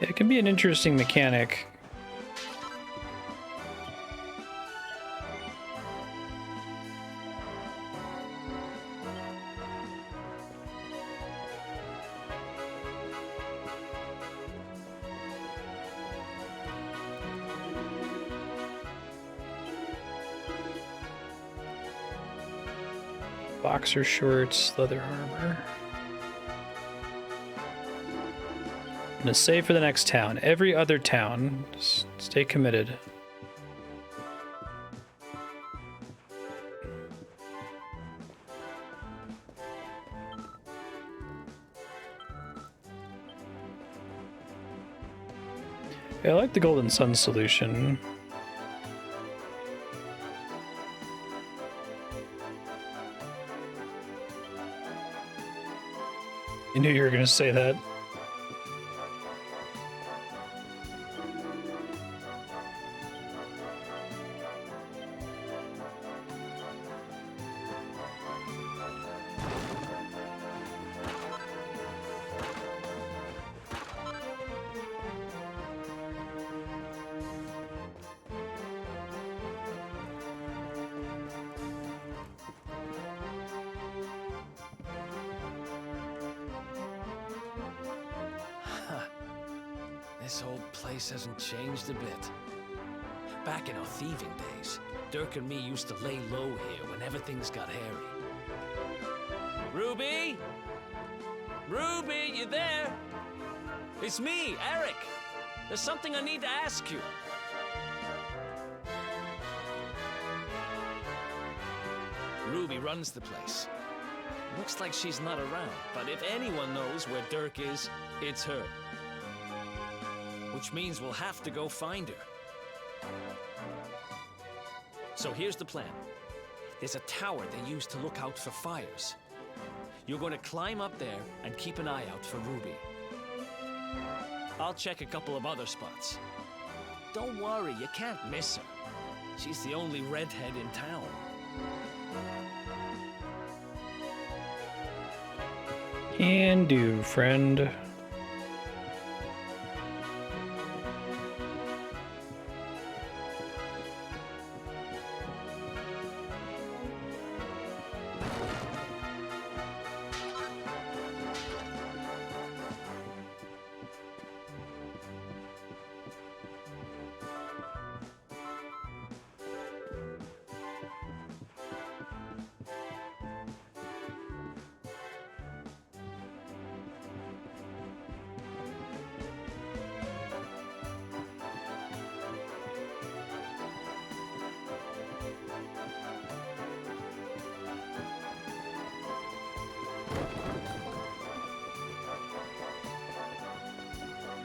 It can be an interesting mechanic. Boxer shorts, leather armor. I'm gonna save for the next town. Every other town, stay committed. Yeah, I like the Golden Sun solution. I knew you were gonna say that. This whole place hasn't changed a bit. Back in our thieving days, Dirk and me used to lay low here whenever things got hairy. Ruby? Ruby, you there? It's me, Eric. There's something I need to ask you. Ruby runs the place. Looks like she's not around, but if anyone knows where Dirk is, it's her. Which means we'll have to go find her. So here's the plan. There's a tower they use to look out for fires. You're going to climb up there and keep an eye out for Ruby. I'll check a couple of other spots. Don't worry, you can't miss her. She's the only redhead in town. Can do, friend.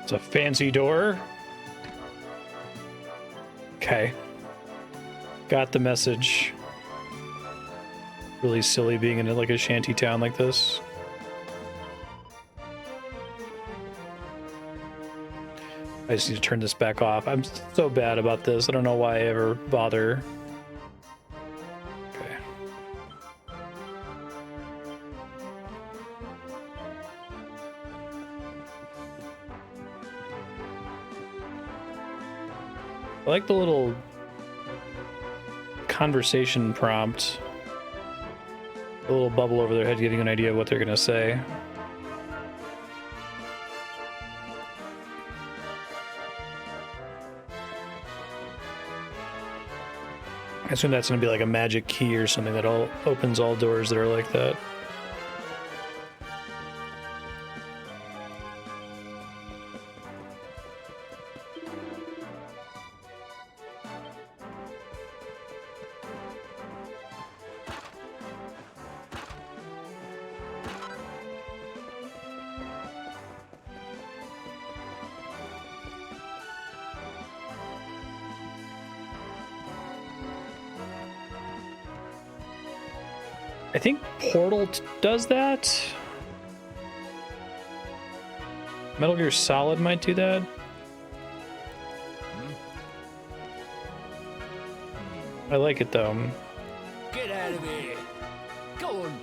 It's a fancy door. Okay. Got the message. Really silly being in like a shanty town like this. I just need to turn this back off. I'm so bad about this. I don't know why I ever bother. Okay. I like the little conversation prompt. A little bubble over their head giving an idea of what they're gonna say. I assume that's gonna be like a magic key or something that opens all doors that are like that. I think Portal does that. Metal Gear Solid might do that. I like it though. Get out of here. Go on.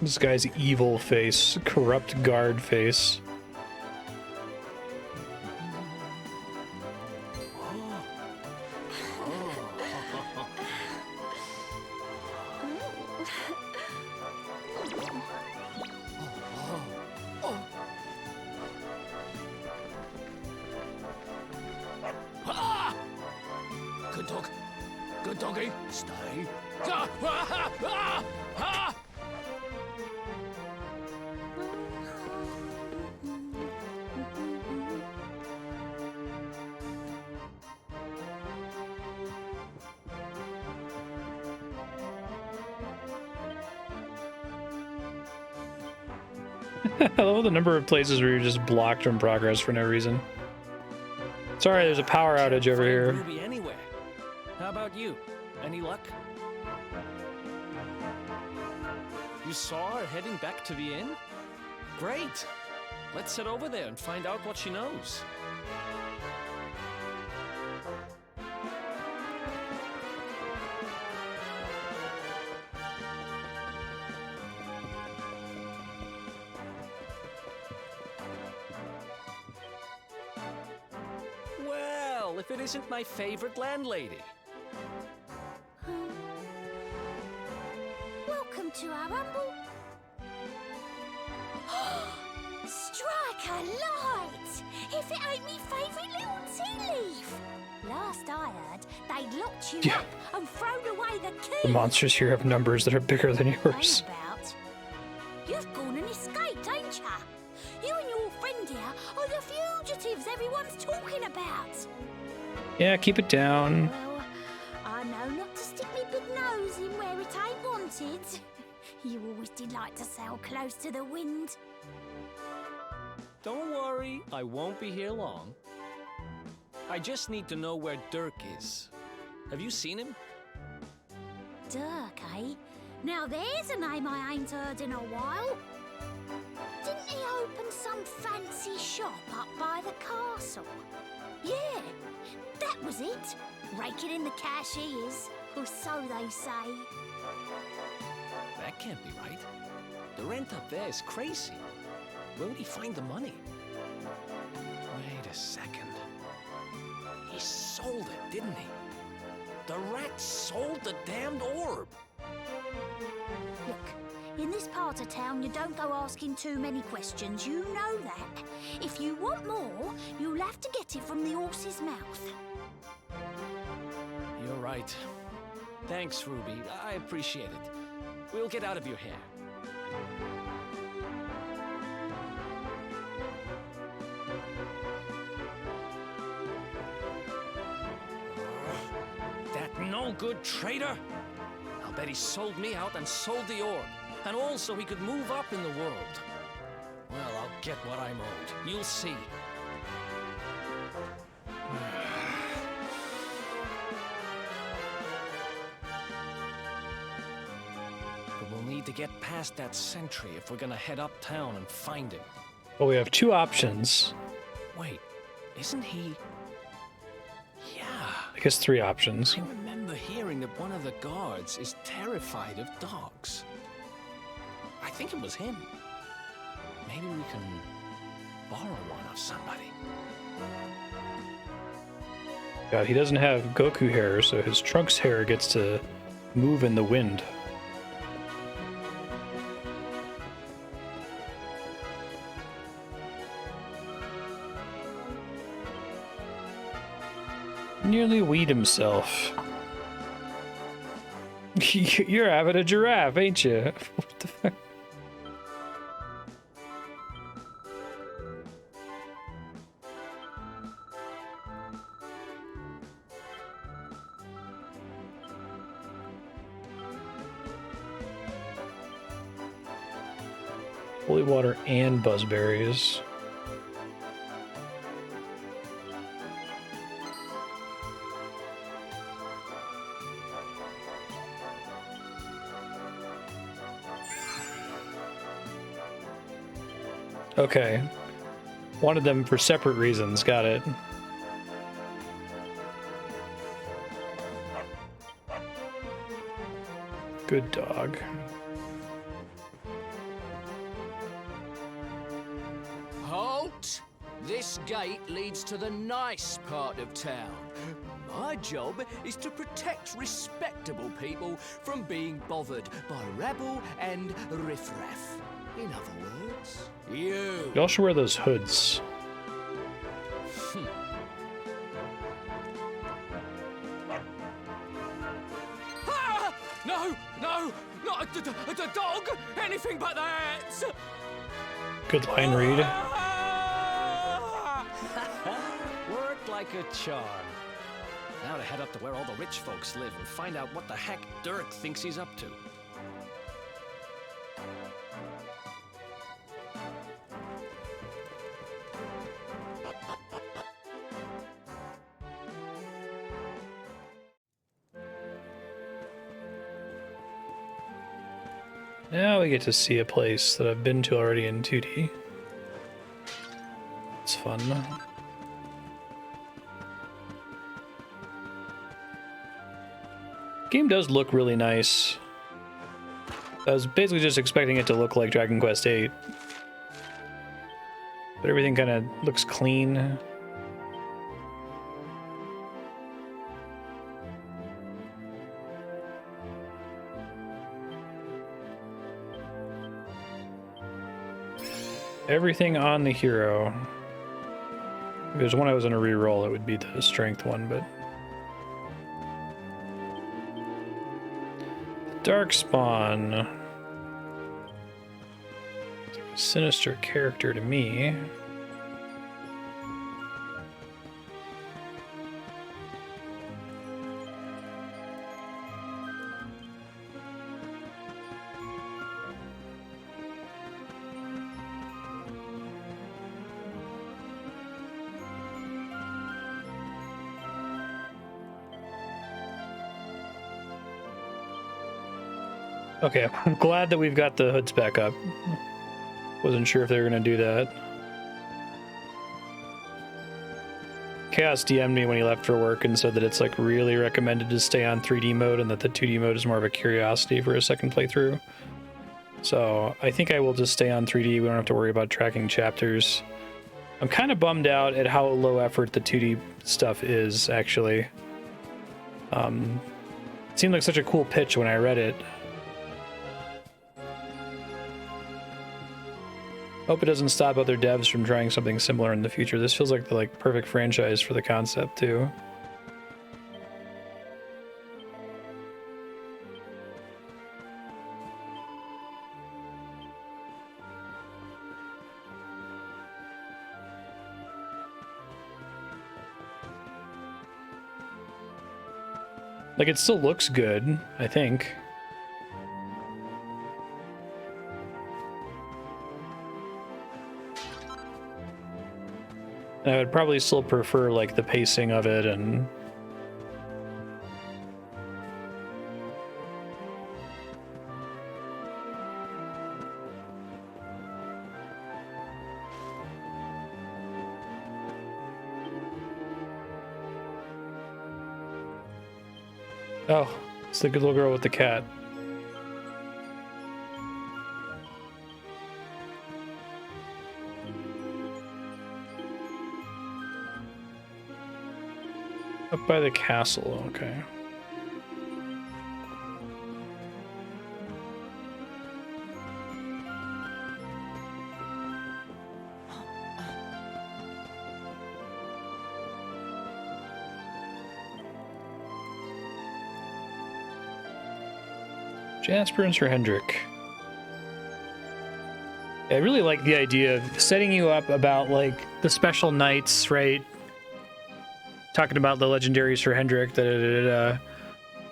This guy's evil face, corrupt guard face. Good dog. Good doggy. Stay. Ah, ah, ah, ah. I love the number of places where you're just blocked from progress for no reason. Sorry, there's a power outage over Find here. Ruby anywhere. How about you? Any luck? You saw her heading back to the inn? Great. Let's head over there and find out what she knows. Well, if it isn't my favorite landlady. Welcome to our humble. Strike a light! If it ain't me favourite little tea leaf. Last I heard, they'd locked you Yeah. up and thrown away the key. The monsters here have numbers that are bigger than yours. About. You've gone and escaped, ain't ya? You and your friend here are the fugitives everyone's talking about. Yeah, keep it down. Well, I know not to stick me big nose in where it ain't wanted. You always did like to sail close to the wind. Don't worry, I won't be here long. I just need to know where Dirk is. Have you seen him? Dirk, eh? Now there's a name I ain't heard in a while. Didn't he open some fancy shop up by the castle? Yeah, that was it. Raking in the cash he is, or so they say. That can't be right. The rent up there is crazy. Where would he find the money? Wait a second. He sold it, didn't he? The rat sold the damned orb. Look, in this part of town, you don't go asking too many questions. You know that. If you want more, you'll have to get it from the horse's mouth. You're right. Thanks, Ruby. I appreciate it. We'll get out of your hair. That no-good traitor! I'll bet he sold me out and sold the orb. And also he could move up in the world. Well, I'll get what I'm owed. You'll see. But we'll need to get past that sentry if we're gonna head uptown and find him. Well, we have two options. Wait, isn't he... Yeah. I guess three options. I remember hearing that one of the guards is terrified of dogs. I think it was him. Maybe we can borrow one of somebody. God, he doesn't have Goku hair, so his Trunks hair gets to move in the wind. Nearly weed himself. You're having a giraffe, ain't you? What the fuck? Holy water and buzzberries. Okay. Wanted them for separate reasons. Got it. Good dog. Halt! This gate leads to the nice part of town. My job is to protect respectable people from being bothered by rabble and riffraff. In other words, you. Y'all should wear those hoods. Ah! No, no, not the dog! Anything but that! Good line read. Ah! Worked like a charm. Now to head up to where all the rich folks live and find out what the heck Dirk thinks he's up to. Now we get to see a place that I've been to already in 2D. It's fun. Game does look really nice. I was basically just expecting it to look like Dragon Quest VIII. But everything kind of looks clean. Everything on the hero. If there's one I was going to re-roll, it would be the strength one, but... Darkspawn. Sinister character to me. Okay, I'm glad that we've got the hoods back up. Wasn't sure if they were going to do that. Chaos DM'd me when he left for work and said that it's like really recommended to stay on 3D mode and that the 2D mode is more of a curiosity for a second playthrough. So I think I will just stay on 3D. We don't have to worry about tracking chapters. I'm kind of bummed out at how low effort the 2D stuff is, actually. It seemed like such a cool pitch when I read it. Hope it doesn't stop other devs from trying something similar in the future. This feels like the perfect franchise for the concept too. Like, it still looks good, I think. And I would probably still prefer, like, the pacing of it and... Oh, it's the good little girl with the cat. Up by the castle, okay. Jasper and Sir Hendrik. I really like the idea of setting you up about, like, the special knights, right? Talking about the legendary Sir Hendrik, trying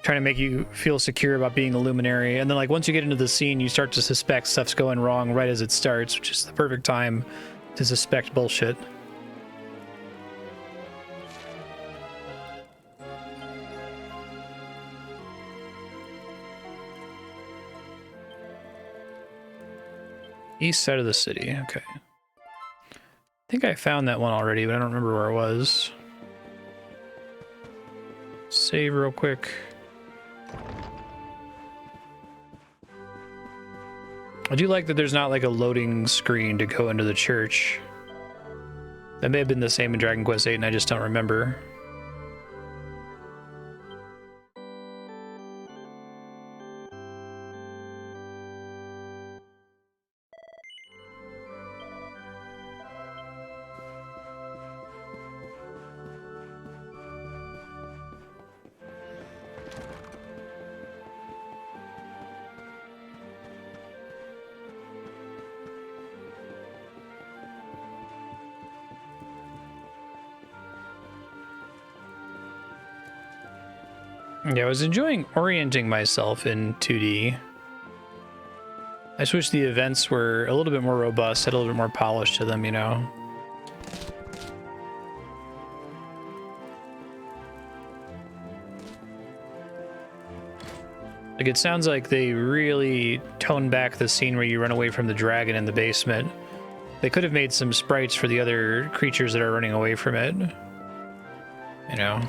to make you feel secure about being a luminary. And then, like, once you get into the scene, you start to suspect stuff's going wrong right as it starts, which is the perfect time to suspect bullshit. East side of the city, okay. think I found that one already, but I don't remember where it was. Save real quick. I do like that there's not like a loading screen to go into the church. That may have been the same in Dragon Quest VIII and I just don't remember. Yeah, I was enjoying orienting myself in 2D. I just wish the events were a little bit more robust, had a little bit more polish to them, you know? Like, it sounds like they really toned back the scene where you run away from the dragon in the basement. They could have made some sprites for the other creatures that are running away from it. You know?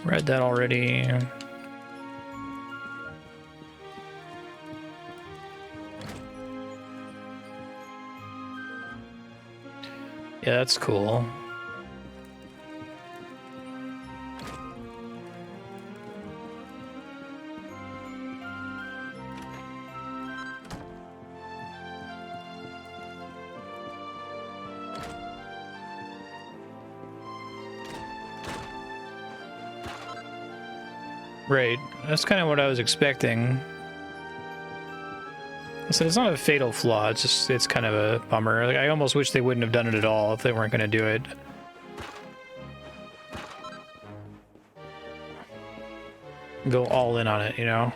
Read that already. Yeah, that's cool. Right, that's kind of what I was expecting. So it's not a fatal flaw, it's just, it's kind of a bummer. Like, I almost wish they wouldn't have done it at all if they weren't going to do it. Go all in on it, you know?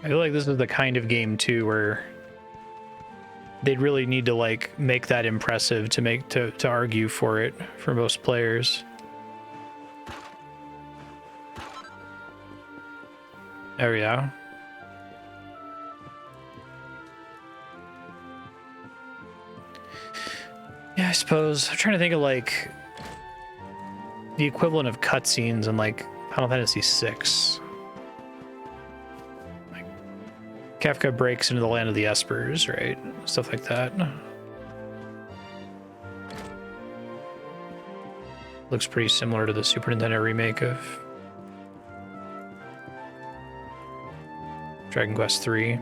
I feel like this is the kind of game too where they'd really need to like make that impressive to make to argue for it for most players. There we go. Yeah, I suppose I'm trying to think of like the equivalent of cutscenes in like Final Fantasy VI. Kafka breaks into the land of the Espers, right? Stuff like that. Looks pretty similar to the Super Nintendo remake of Dragon Quest III.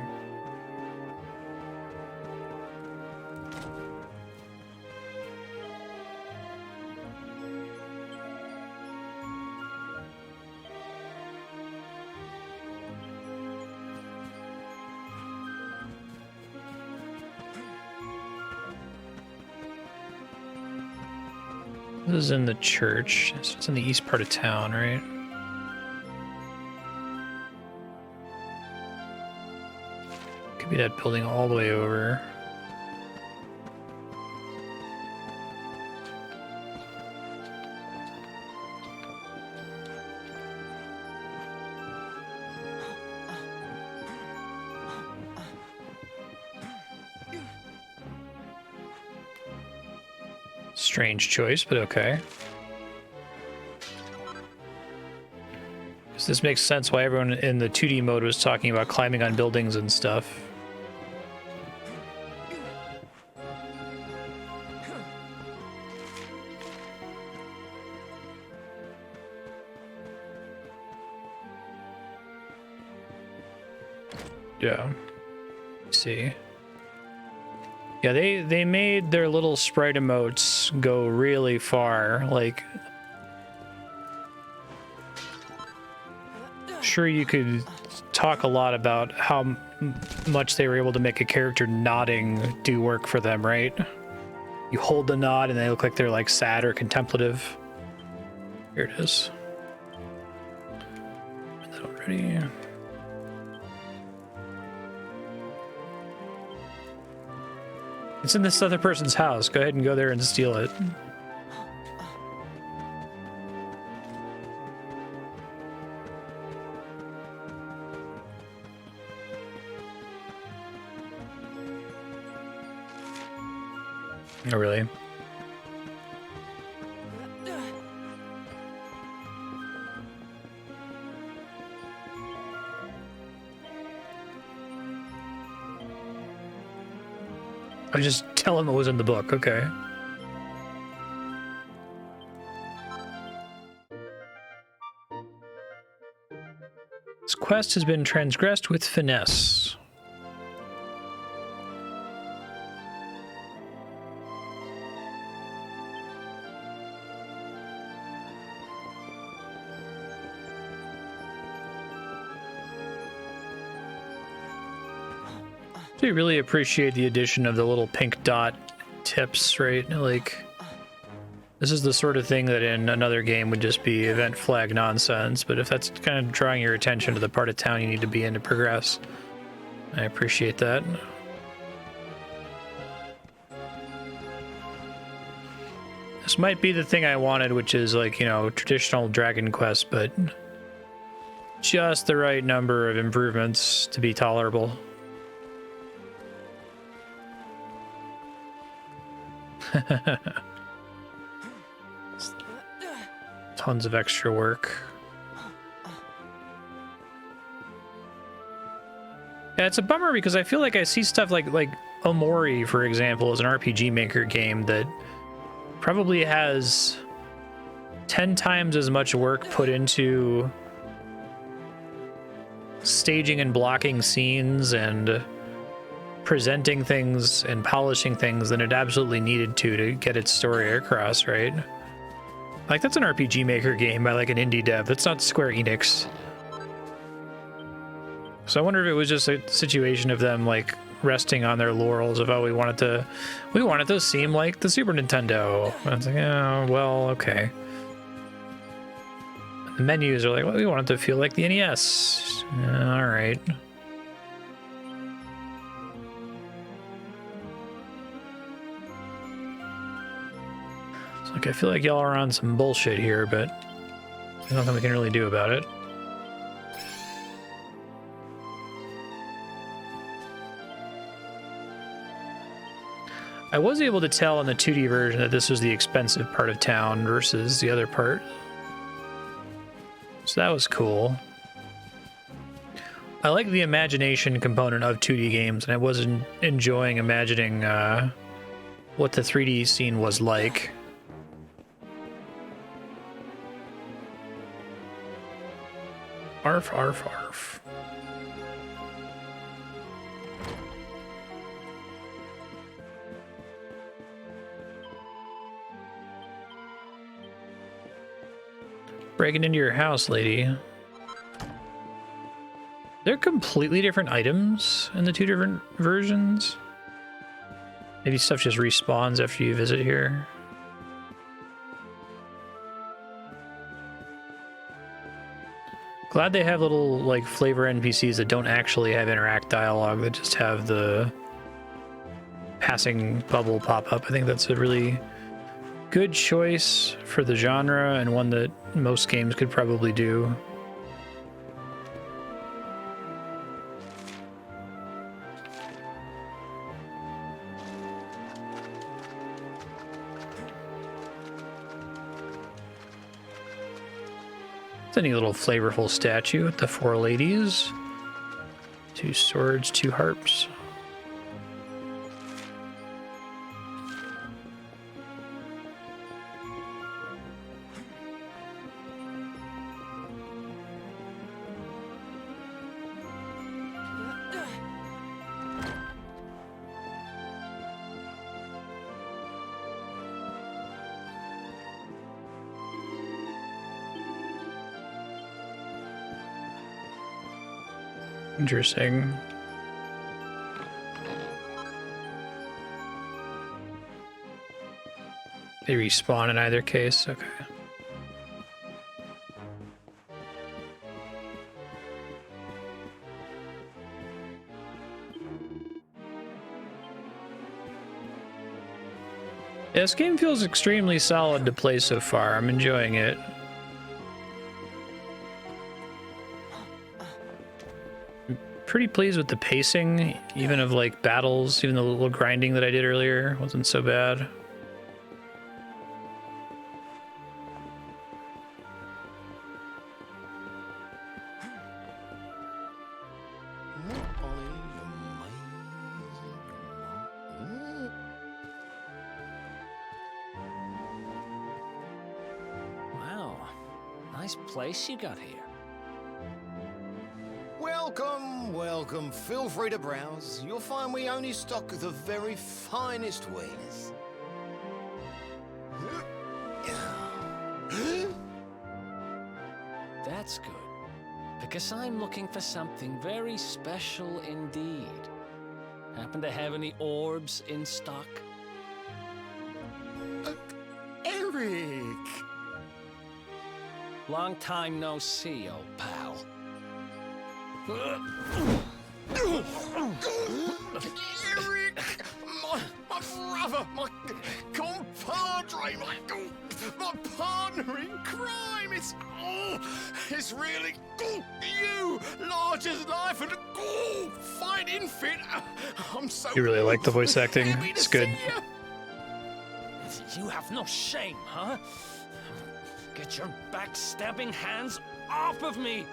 This is in the church. It's in the east part of town, right? Could be that building all the way over. Strange choice, but okay. This makes sense why everyone in the 2D mode was talking about climbing on buildings and stuff. Yeah. Let's see. Yeah, they made their little sprite emotes go really far. Like, sure, you could talk a lot about how much they were able to make a character nodding do work for them, right? You hold the nod and they look like they're like sad or contemplative. Here it is. Read that already. It's in this other person's house. Go ahead and go there and steal it. Oh, really? I just tell him it was in the book. Okay. This quest has been transgressed with finesse. I really appreciate the addition of the little pink dot tips, right? Like, this is the sort of thing that in another game would just be event flag nonsense, but if that's kind of drawing your attention to the part of town you need to be in to progress, I appreciate that. This might be the thing I wanted, which is like, you know, traditional Dragon Quest, but just the right number of improvements to be tolerable. Tons of extra work. Yeah, it's a bummer because I feel like I see stuff like Omori, for example, is an RPG Maker game that probably has 10 times as much work put into staging and blocking scenes and presenting things and polishing things than it absolutely needed to get its story across, right? Like, that's an RPG Maker game by like an indie dev. That's not Square Enix. So I wonder if it was just a situation of them like resting on their laurels of, oh, we want it to seem like the Super Nintendo. And it's like, oh, well, okay. The menus are like, well, we want it to feel like the NES. All right. Like, I feel like y'all are on some bullshit here, but there's nothing we can really do about it. I was able to tell in the 2D version that this was the expensive part of town versus the other part. So that was cool. I like the imagination component of 2D games, and I was enjoying imagining what the 3D scene was like. Arf, arf, arf. Breaking into your house, lady. They're completely different items in the two different versions. Maybe stuff just respawns after you visit here. Glad they have little, like, flavor NPCs that don't actually have interact dialogue, that just have the passing bubble pop up. I think that's a really good choice for the genre, and one that most games could probably do. It's a neat little flavorful statue with the 4 ladies. 2 swords, 2 harps. Interesting. They respawn in either case. Okay. This game feels extremely solid to play so far. I'm enjoying it. I'm pretty pleased with the pacing, even of like battles. Even the little grinding that I did earlier wasn't so bad. Nice place you got here. Welcome, welcome. Feel free to browse. You'll find we only stock the very finest wares. That's good, because I'm looking for something very special indeed. Happen to have any orbs in stock? Eric! Long time no see, old pal. Eric! My brother, my compadre, my partner in crime! It's really you! Large as life and fighting fit! I'm so You really like the voice acting? happy to It's good. see You have no shame, huh? Get your backstabbing hands off of me!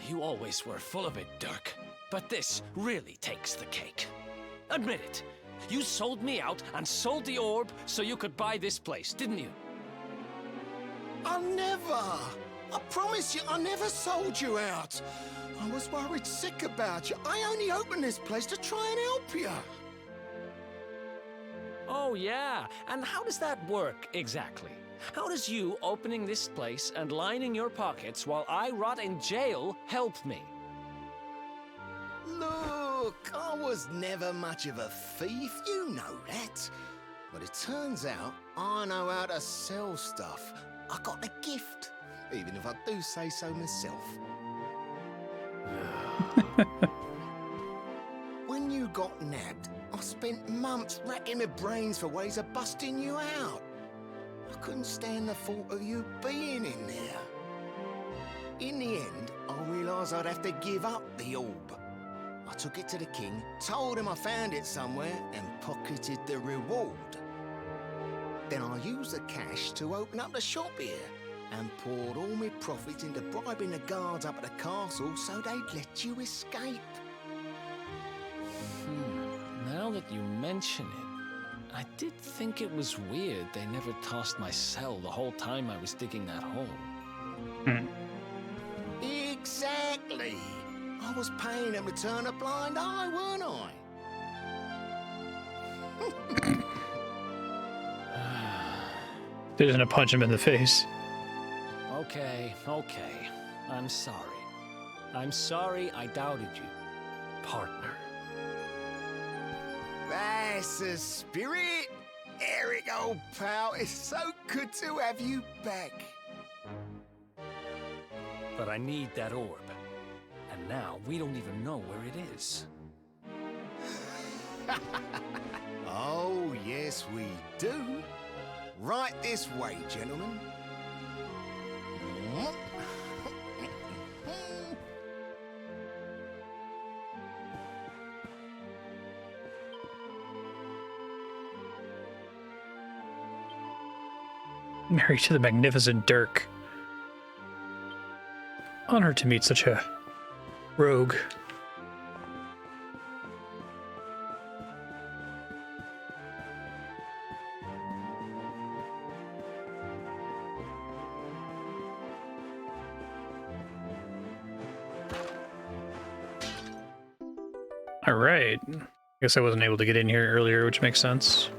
You always were full of it, Dirk. But this really takes the cake. Admit it. You sold me out and sold the orb so you could buy this place, didn't you? I never! I promise you, I never sold you out. I was worried sick about you. I only opened this place to try and help you. Oh, yeah. And how does that work, exactly? How does you opening this place and lining your pockets while I rot in jail help me? Look, I was never much of a thief, you know that. But it turns out I know how to sell stuff. I got a gift, even if I do say so myself. When you got nabbed, I spent months racking my brains for ways of busting you out. I couldn't stand the thought of you being in there. In the end, I realised I'd have to give up the orb. I took it to the king, told him I found it somewhere, and pocketed the reward. Then I used the cash to open up the shop here, and poured all my profits into bribing the guards up at the castle so they'd let you escape. Now that you mention it, I did think it was weird they never tossed my cell the whole time I was digging that hole. Exactly. I was paying them to turn a blind eye, weren't I? They're gonna punch him in the face. Okay. I'm sorry. I'm sorry I doubted you, partner. That's the spirit. Eric, old pal, it's so good to have you back. But I need that orb. And now we don't even know where it is. Oh, yes, we do. Right this way, gentlemen. Married to the magnificent Dirk. Honored to meet such a rogue. All right. I guess I wasn't able to get in here earlier, which makes sense.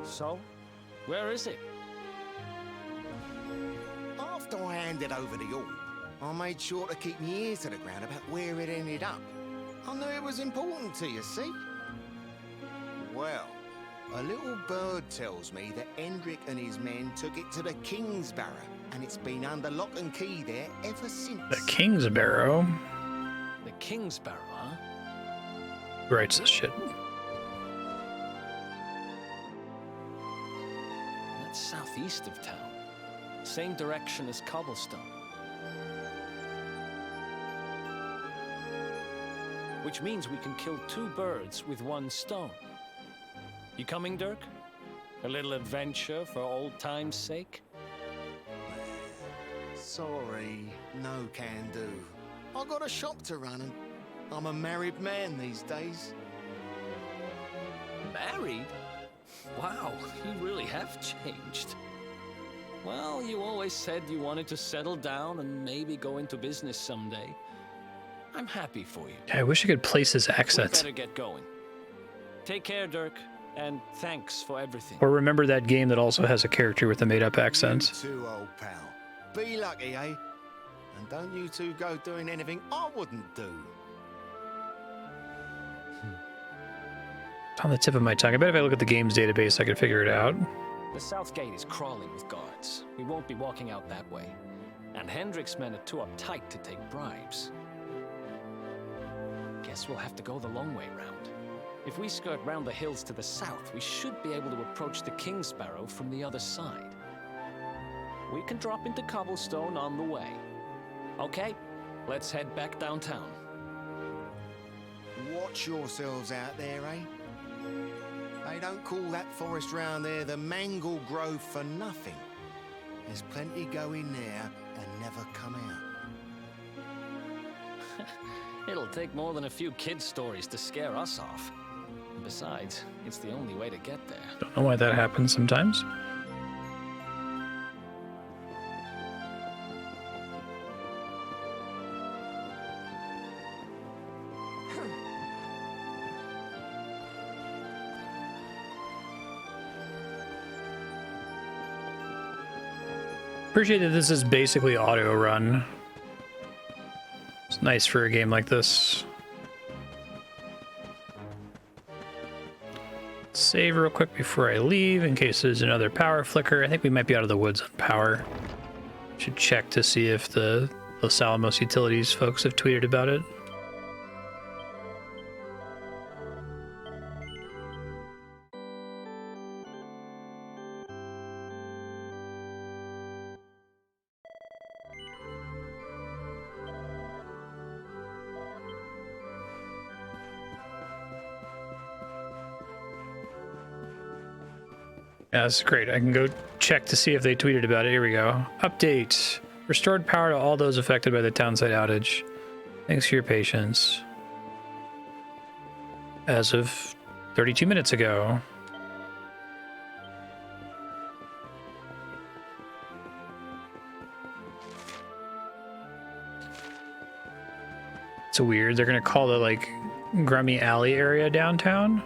So, where is it? After I handed over the orb, I made sure to keep my ears to the ground about where it ended up. I knew it was important to you, see? Well, a little bird tells me that Hendrik and his men took it to the King's Barrow, and it's been under lock and key there ever since. The King's Barrow? The King's Barrow, huh? Who writes this shit? That's southeast of town. Same direction as Cobblestone. Which means we can kill 2 birds with 1 stone. You coming, Dirk? A little adventure for old time's sake? Sorry, no can do. I got a shop to run and I'm a married man these days. Married? Wow, you really have changed. Well, you always said you wanted to settle down and maybe go into business someday. I'm happy for you. I wish I could place his We accent. better get going. Take care, Dirk, and thanks for everything. Or remember that game that also has a character with a made-up accent. You too, old pal. Be lucky, eh? And don't you two go doing anything I wouldn't do. It's on the tip of my tongue. I bet if I look at the game's database, I could figure it out. The south gate is crawling with guards. We won't be walking out that way. And Hendrik's men are too uptight to take bribes. Guess we'll have to go the long way round. If we skirt round the hills to the south, we should be able to approach the King's Barrow from the other side. We can drop into Cobblestone on the way. Okay, let's head back downtown. Watch yourselves out there, eh? They don't call that forest round there the Mangle Grove for nothing. There's plenty go in there and never come out. It'll take more than a few kids' stories to scare us off. Besides, it's the only way to get there. Don't know why that happens sometimes. Appreciate that this is basically auto run. It's nice for a game like this. Save real quick before I leave in case there's another power flicker. I think we might be out of the woods on power. Should check to see if the Los Alamos Utilities folks have tweeted about it. Yeah, that's great. I can go check to see if they tweeted about it. Here we go. Update. Restored power to all those affected by the townside outage. Thanks for your patience. As of 32 minutes ago. It's weird. They're going to call the, like, Grummy Alley area downtown.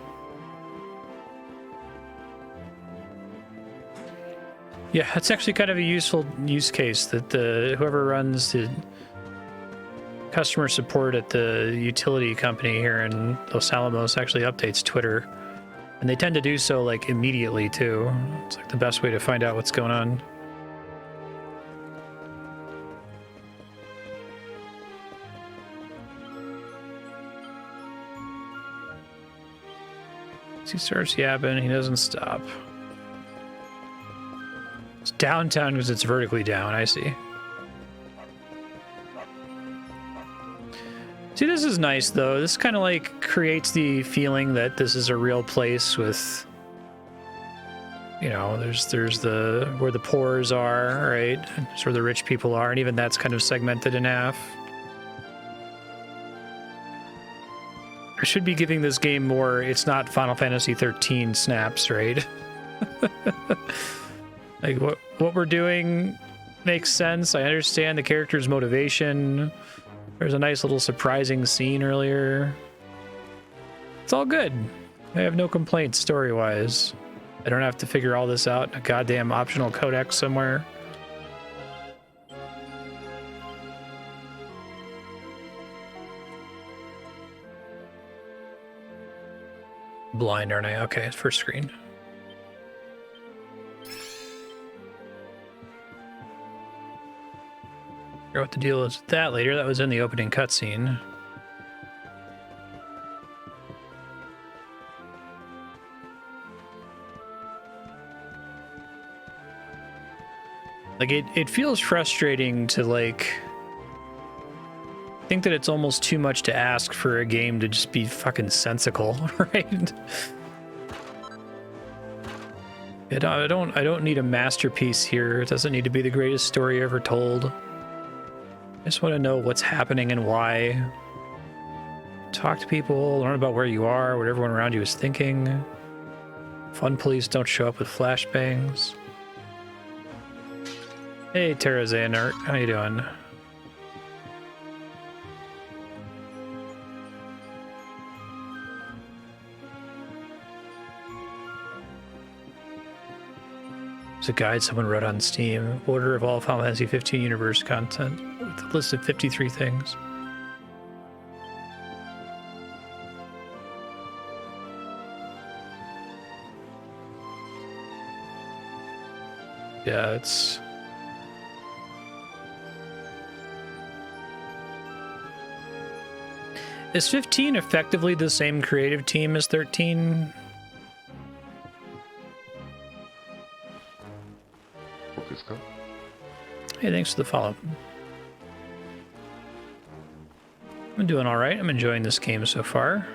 Yeah, it's actually kind of a useful use case that whoever runs the customer support at the utility company here in Los Alamos actually updates Twitter. And they tend to do so like immediately too. It's like the best way to find out what's going on. He starts yapping, he doesn't stop. It's downtown because it's vertically down, I see. See, this is nice though. This kind of like creates the feeling that this is a real place with, you know, there's the where the poors are, right? It's where the rich people are, and even that's kind of segmented in half. I should be giving this game more, it's not Final Fantasy 13 snaps, right? Like, what we're doing makes sense. I understand the character's motivation. There's a nice little surprising scene earlier. It's all good. I have no complaints story-wise. I don't have to figure all this out in a goddamn optional codex somewhere. Blind, aren't I? Okay, first screen. Figure out what the deal is with that later. That was in the opening cutscene. Like, it feels frustrating to, like, think that it's almost too much to ask for a game to just be fucking sensical, right? I don't need a masterpiece here. It doesn't need to be the greatest story ever told. I just want to know what's happening and why. Talk to people, learn about where you are, what everyone around you is thinking. Fun police don't show up with flashbangs. Hey, Terra Xehanort, how you doing? It's a guide someone wrote on Steam. Order of all Final Fantasy 15 universe content with a list of 53 things. Yeah, it's... Is 15 effectively the same creative team as 13? Hey, thanks for the follow. I'm doing all right. I'm enjoying this game so far.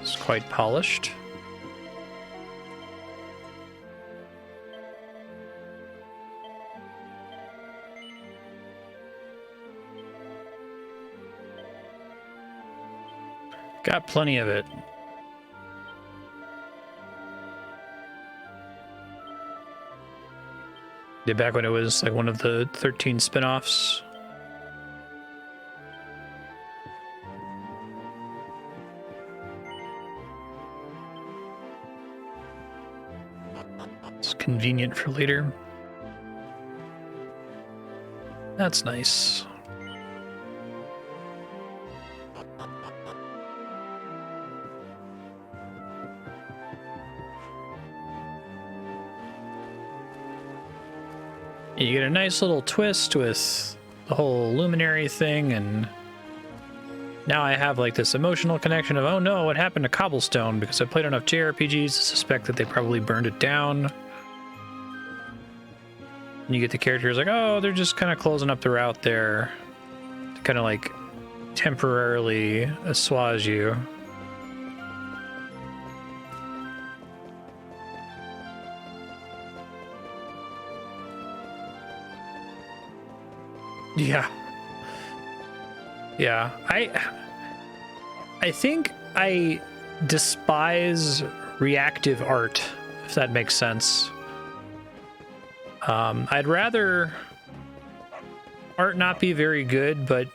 It's quite polished. Got plenty of it. Yeah, back when it was like one of the 13 spin-offs. It's convenient for later. That's nice. You get a nice little twist with the whole luminary thing, and now I have like this emotional connection of, oh no, what happened to Cobblestone? Because I played enough JRPGs to suspect that they probably burned it down. And you get the characters like, oh, they're just kind of closing up the route there to kind of like temporarily assuage you. Yeah. Yeah. I think I despise reactive art, if that makes sense. I'd rather art not be very good, but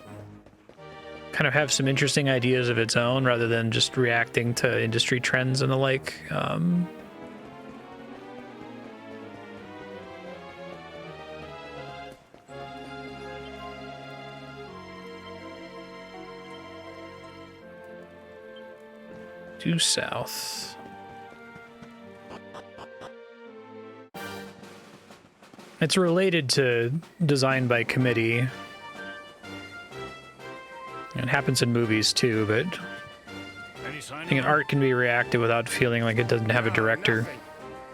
kind of have some interesting ideas of its own rather than just reacting to industry trends and the like. Due south. It's related to design by committee. It happens in movies too, but I think art can be reactive without feeling like it doesn't have a director.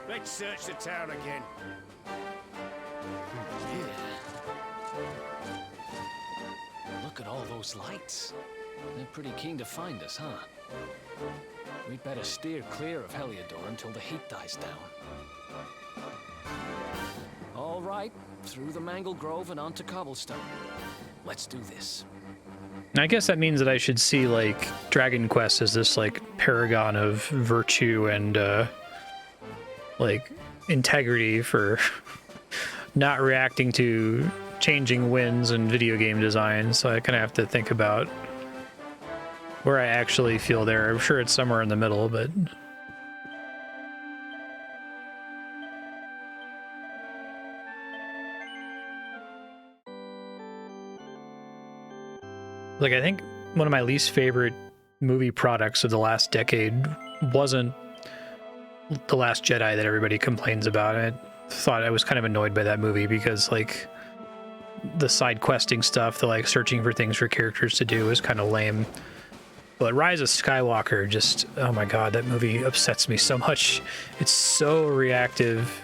Let's search the town again. Look at all those lights. They're pretty keen to find us, huh? We'd better steer clear of Heliodor until the heat dies down. All right, through the Mangle Grove and onto Cobblestone. Let's do this. I guess that means that I should see, like, Dragon Quest as this, like, paragon of virtue and, like, integrity for not reacting to changing winds and video game design. So I kind of have to think about where I actually feel there. I'm sure it's somewhere in the middle, but... Like, I think one of my least favorite movie products of the last decade wasn't The Last Jedi that everybody complains about. I thought I was kind of annoyed by that movie because, like, the side questing stuff, the like searching for things for characters to do was kind of lame. But Rise of Skywalker, just, oh my god, that movie upsets me so much. It's so reactive.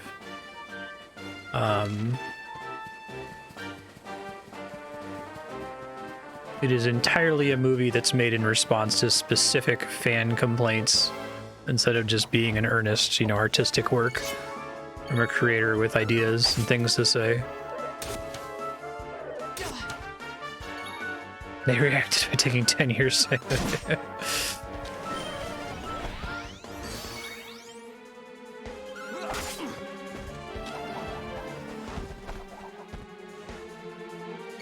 It is entirely a movie that's made in response to specific fan complaints instead of just being an earnest, you know, artistic work from a creator with ideas and things to say. They reacted by taking 10 years.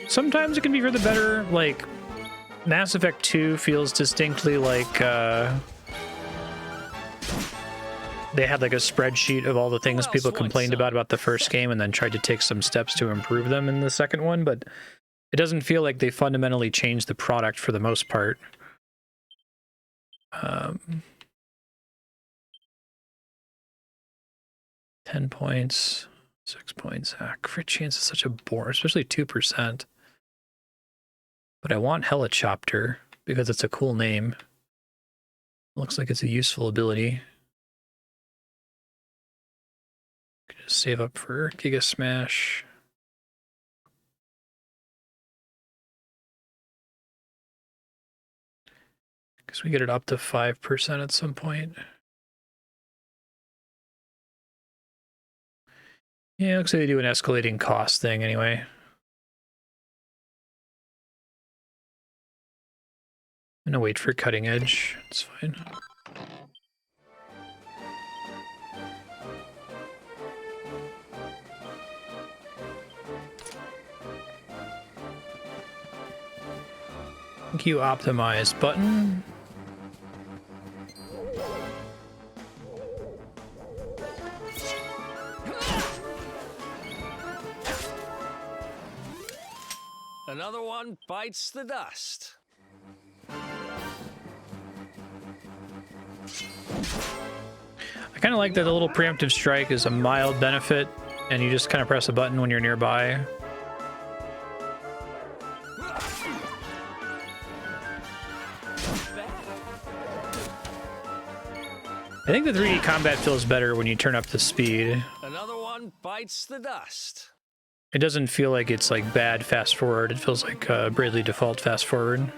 Sometimes it can be for the better. Like, Mass Effect 2 feels distinctly like they had like a spreadsheet of all the things people complained about the first game and then tried to take some steps to improve them in the second one, but it doesn't feel like they fundamentally changed the product for the most part. 10 points, 6 points. Crit chance is such a bore, especially 2%. But I want Helichopter because it's a cool name. Looks like it's a useful ability. Just save up for Giga Smash. Because we get it up to 5% at some point. Yeah, looks like they do an escalating cost thing anyway. I'm gonna wait for cutting edge. It's fine. Thank you, optimize button. Another one bites the dust. I kind of like that the little preemptive strike is a mild benefit, and you just kind of press a button when you're nearby. I think the 3D combat feels better when you turn up the speed. Another one bites the dust. It doesn't feel like it's like bad fast forward. It feels like Bradley default fast forward.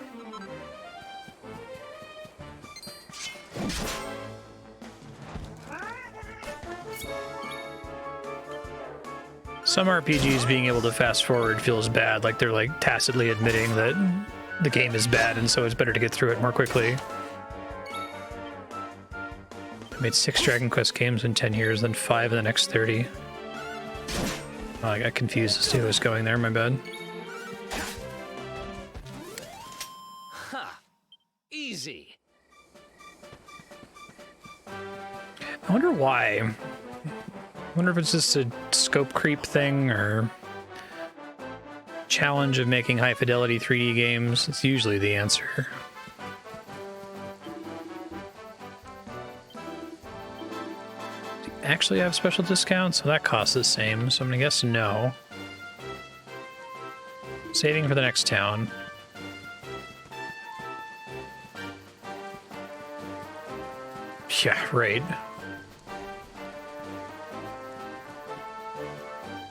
Some RPGs being able to fast forward feels bad, like they're like tacitly admitting that the game is bad and so it's better to get through it more quickly. I made 6 Dragon Quest games in 10 years, then 5 in the next 30. Oh, I got confused as to who was going there, my bad. Ha! Easy. I wonder why. I wonder if it's just a scope creep thing or challenge of making high fidelity 3D games. It's usually the answer. Do you actually have special discounts? So that costs the same, so I'm gonna guess no. Saving for the next town. Yeah, right.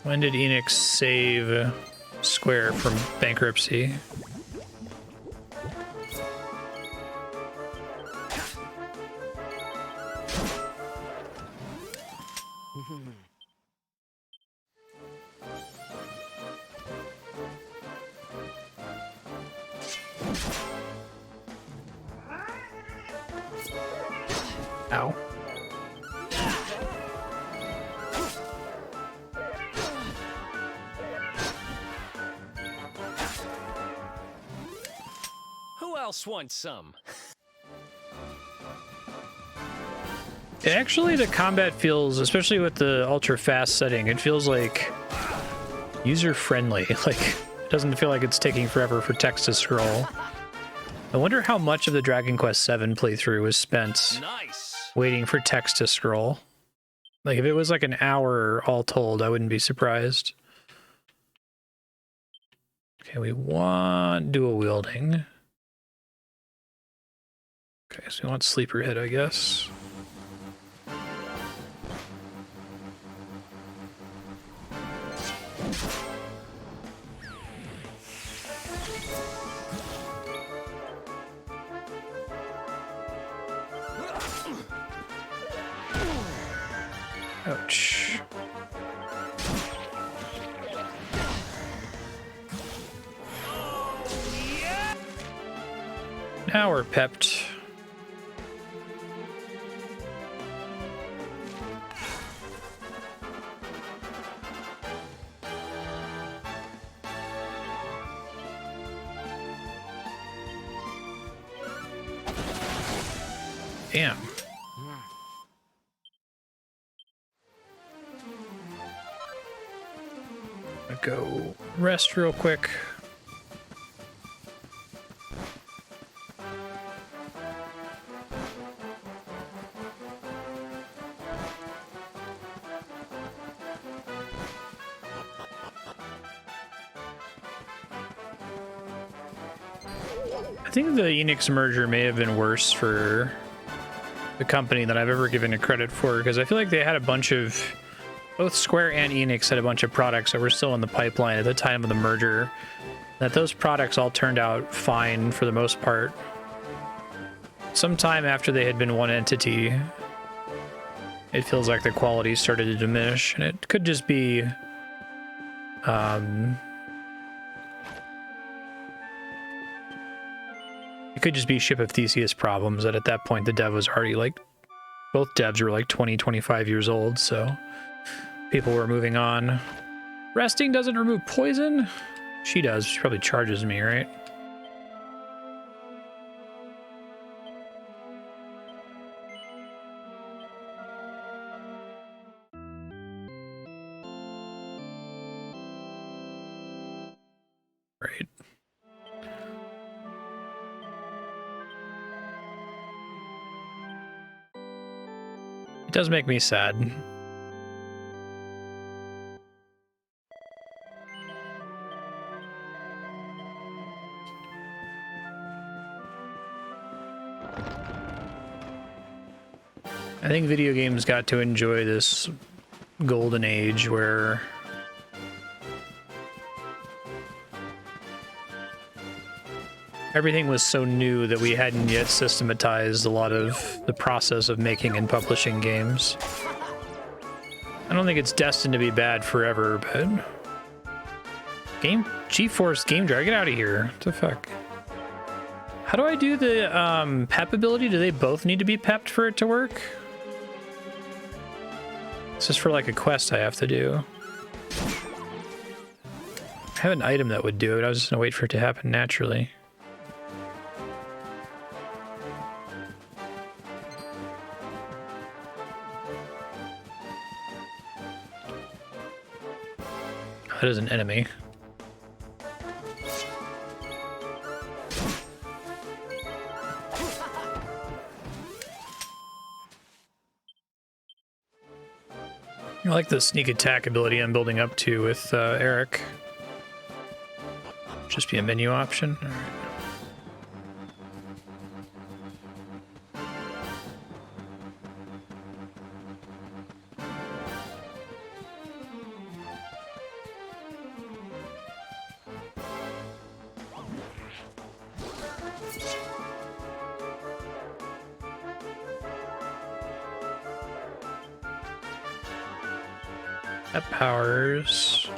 When did Enix save Square from bankruptcy? Ow. Who else wants some? Actually, the combat feels, especially with the ultra fast setting, it feels like user friendly. Like, it doesn't feel like it's taking forever for text to scroll. I wonder how much of the Dragon Quest VII playthrough was spent Nice. waiting for text to scroll. Like, if it was like an hour all told, I wouldn't be surprised. Okay, we want dual wielding. Okay, so we want sleeper hit, I guess. Ouch. Now we're pepped. Damn. I'll go rest real quick. I think the Enix merger may have been worse for the company than I've ever given it credit for, because I feel like they had a bunch of, both Square and Enix had a bunch of products that were still in the pipeline at the time of the merger, that those products all turned out fine for the most part. Sometime after they had been one entity, it feels like the quality started to diminish, and it could just be it could just be Ship of Theseus problems, that at that point the dev was already like, both devs were like 20, 25 years old, so people were moving on. Resting doesn't remove poison? She does. She probably charges me, right? Right. It does make me sad. I think video games got to enjoy this golden age where everything was so new that we hadn't yet systematized a lot of the process of making and publishing games. I don't think it's destined to be bad forever, but GeForce Game Drive, get out of here. What the fuck? How do I do the pep ability? Do they both need to be pepped for it to work? This is for like a quest I have to do. I have an item that would do it. I was just gonna wait for it to happen naturally. That is an enemy. I like the sneak attack ability I'm building up to with Eric. Just be a menu option. All right. That powers.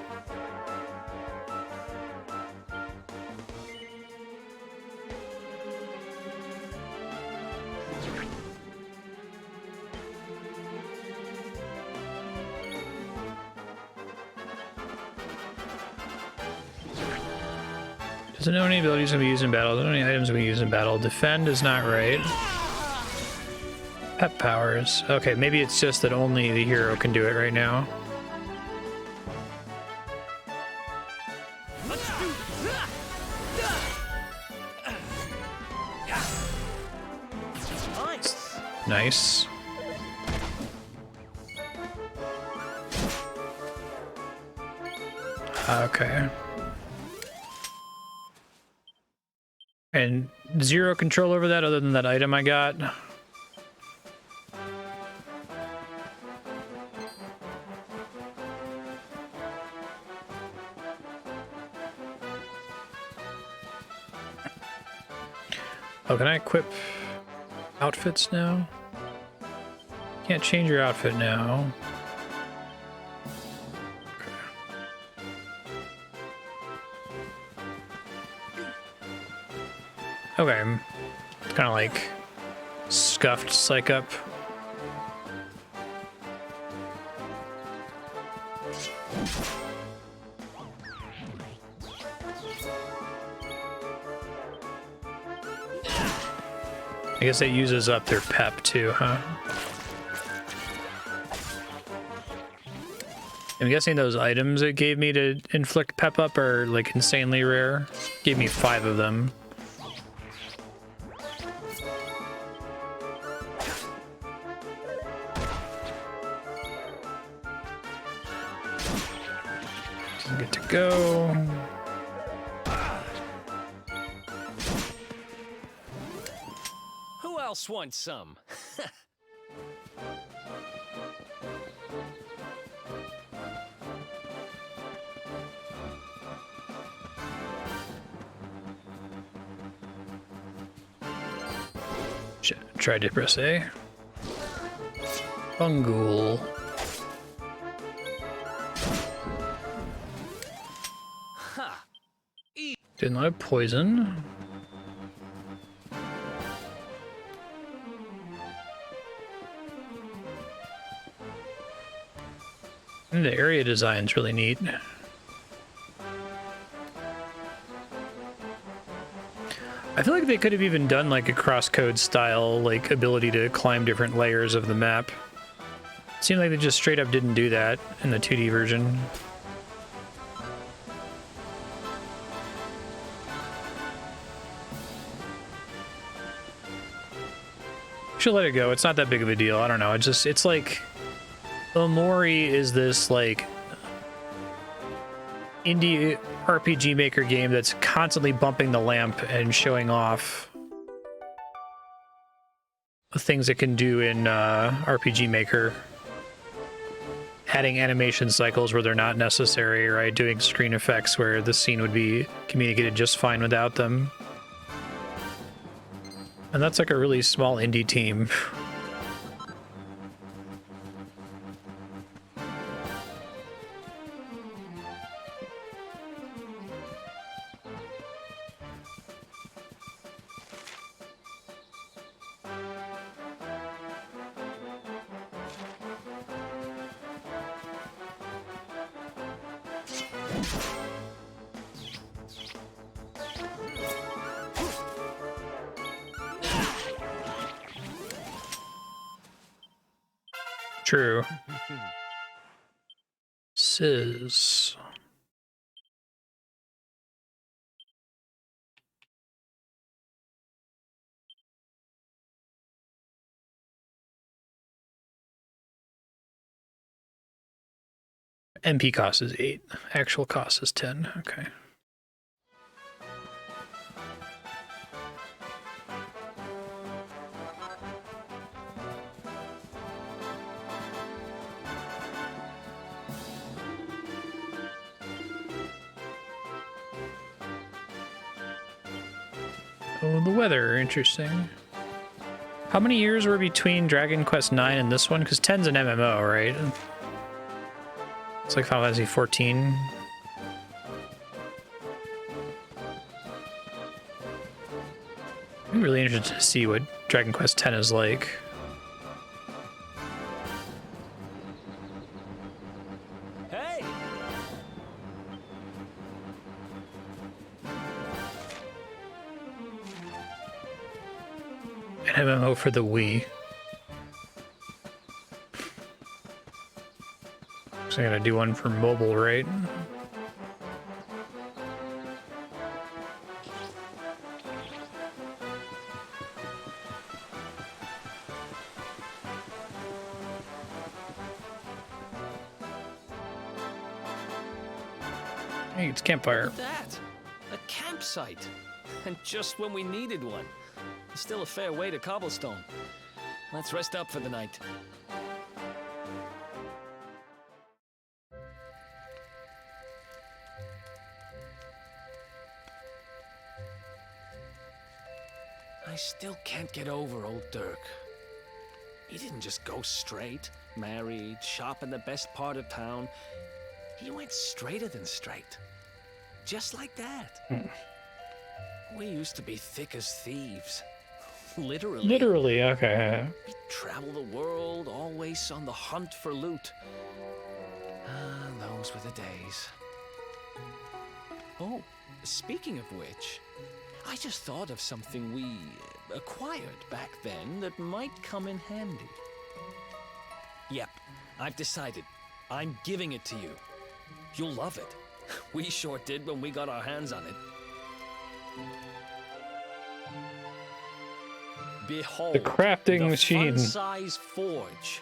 Doesn't know any abilities can be used in battle. Doesn't know any items can be used in battle. Defend is not right. Pep powers. Okay, maybe it's just that only the hero can do it right now. Nice. Okay. And zero control over that other than that item I got. Oh, can I equip outfits now? Can't change your outfit now. Okay, it's kind of like scuffed psych up. I guess it uses up their pep too, huh? I'm guessing those items it gave me to inflict pep up are like insanely rare. Gave me 5 of them. Good to go. Who else wants some? Try to press A. Fungool. Ha! Didn't like poison. And the area design's really neat. I feel like they could have even done like a crosscode style like ability to climb different layers of the map. Seemed like they just straight up didn't do that in the 2D version. Should let it go. It's not that big of a deal. I don't know. It's like Omori is this like indie RPG Maker game that's constantly bumping the lamp and showing off the things it can do in RPG Maker. Adding animation cycles where they're not necessary, right? Doing screen effects where the scene would be communicated just fine without them. And that's like a really small indie team. True. Sizz. MP cost is 8. Actual cost is 10. Okay. Oh, the weather, interesting. How many years were between Dragon Quest 9 and this one? Because 10's an MMO, right? It's like Final Fantasy 14. I'm really interested to see what Dragon Quest 10 is like. Hey! An MMO for the Wii. So I gotta do one for mobile, right? Hey, it's campfire. Look at that! A campsite! And just when we needed one. Still a fair way to cobblestone. Let's rest up for the night. I still can't get over old Dirk. He didn't just go straight, married, shop in the best part of town. He went straighter than straight. Just like that. We used to be thick as thieves. Literally. Literally, okay. We'd travel the world, always on the hunt for loot. Those were the days. Oh, speaking of which, I just thought of something we acquired back then that might come in handy. Yep, I've decided. I'm giving it to you. You'll love it. We sure did when we got our hands on it. Behold, The crafting machine. Fun-size forge.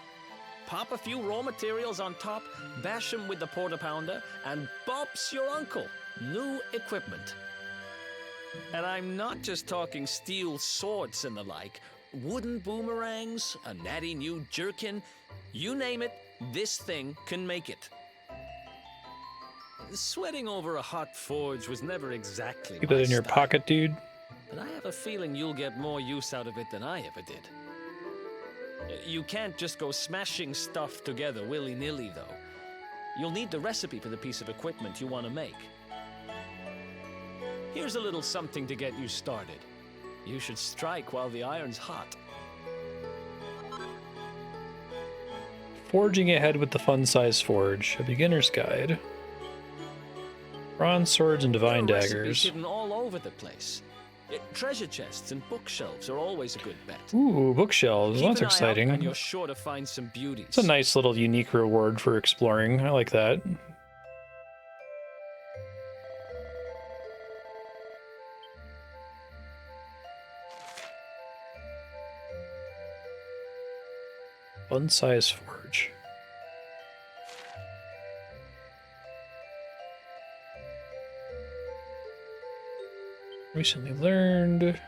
Pop a few raw materials on top, bash them with the porta pounder, and bumps your uncle. New equipment. And I'm not just talking steel swords and the like. Wooden boomerangs, a natty new jerkin. You name it, this thing can make it. Sweating over a hot forge was never exactly Keep my it in your style. pocket, dude. But I have a feeling you'll get more use out of it than I ever did. You can't just go smashing stuff together willy-nilly, though. You'll need the recipe for the piece of equipment you want to make. Here's a little something to get you started. You should strike while the iron's hot. Forging ahead with the fun-size forge. A beginner's guide. Bronze swords and divine There are recipes daggers. hidden all over the place. Treasure chests and bookshelves are always a good bet. Ooh, bookshelves. Keep That's an eye out exciting. and you're sure to find some beauties. It's a nice little unique reward for exploring. I like that. Fun-size forge. Recently learned.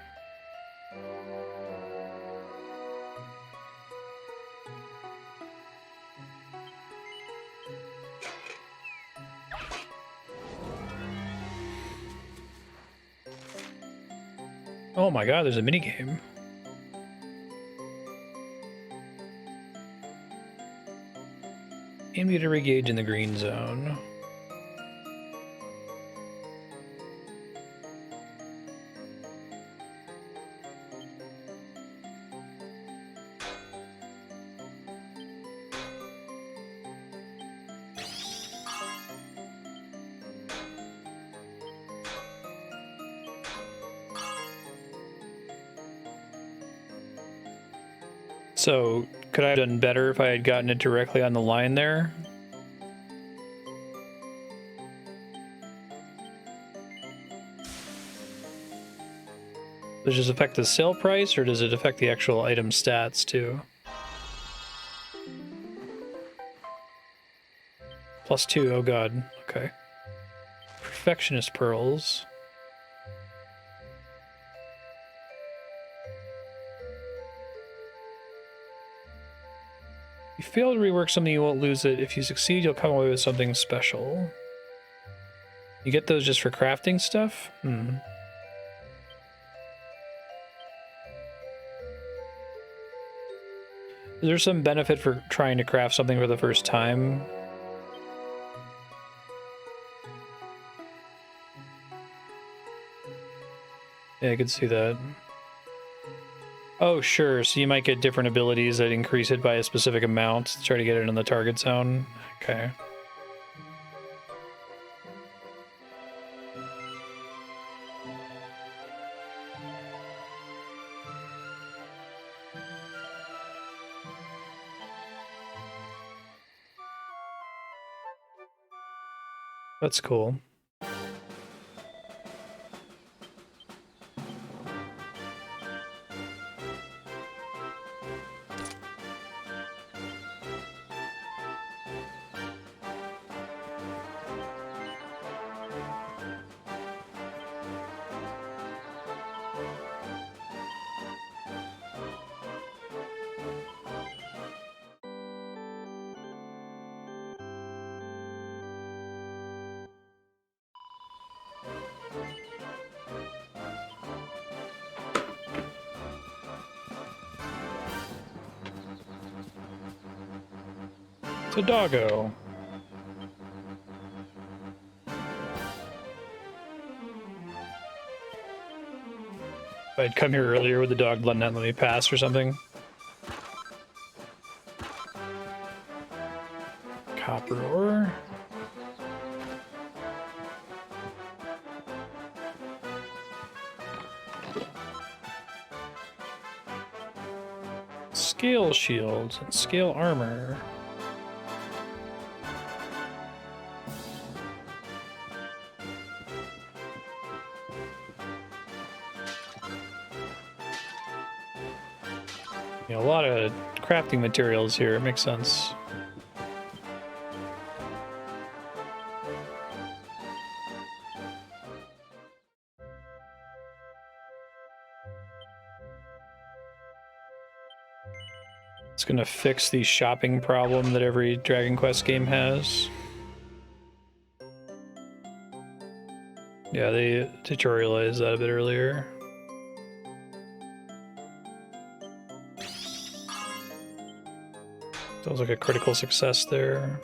Oh my god, there's a minigame. Aim you to re-gauge in the green zone. So, could I have done better if I had gotten it directly on the line there? Does this affect the sale price, or does it affect the actual item stats too? +2, oh god, okay. Perfectionist pearls. If you fail to rework something, you won't lose it. If you succeed, you'll come away with something special. You get those just for crafting stuff? Hmm. Is there some benefit for trying to craft something for the first time? Yeah, I could see that. Oh, sure. So you might get different abilities that increase it by a specific amount to try to get it in the target zone. Okay. That's cool. It's a doggo. If I'd come here earlier, would the dog not let me pass or something? Copper ore. Scale shields and scale armor. A lot of crafting materials here. It makes sense. It's gonna fix the shopping problem that every Dragon Quest game has. Yeah, they tutorialized that a bit earlier. Sounds like a critical success there.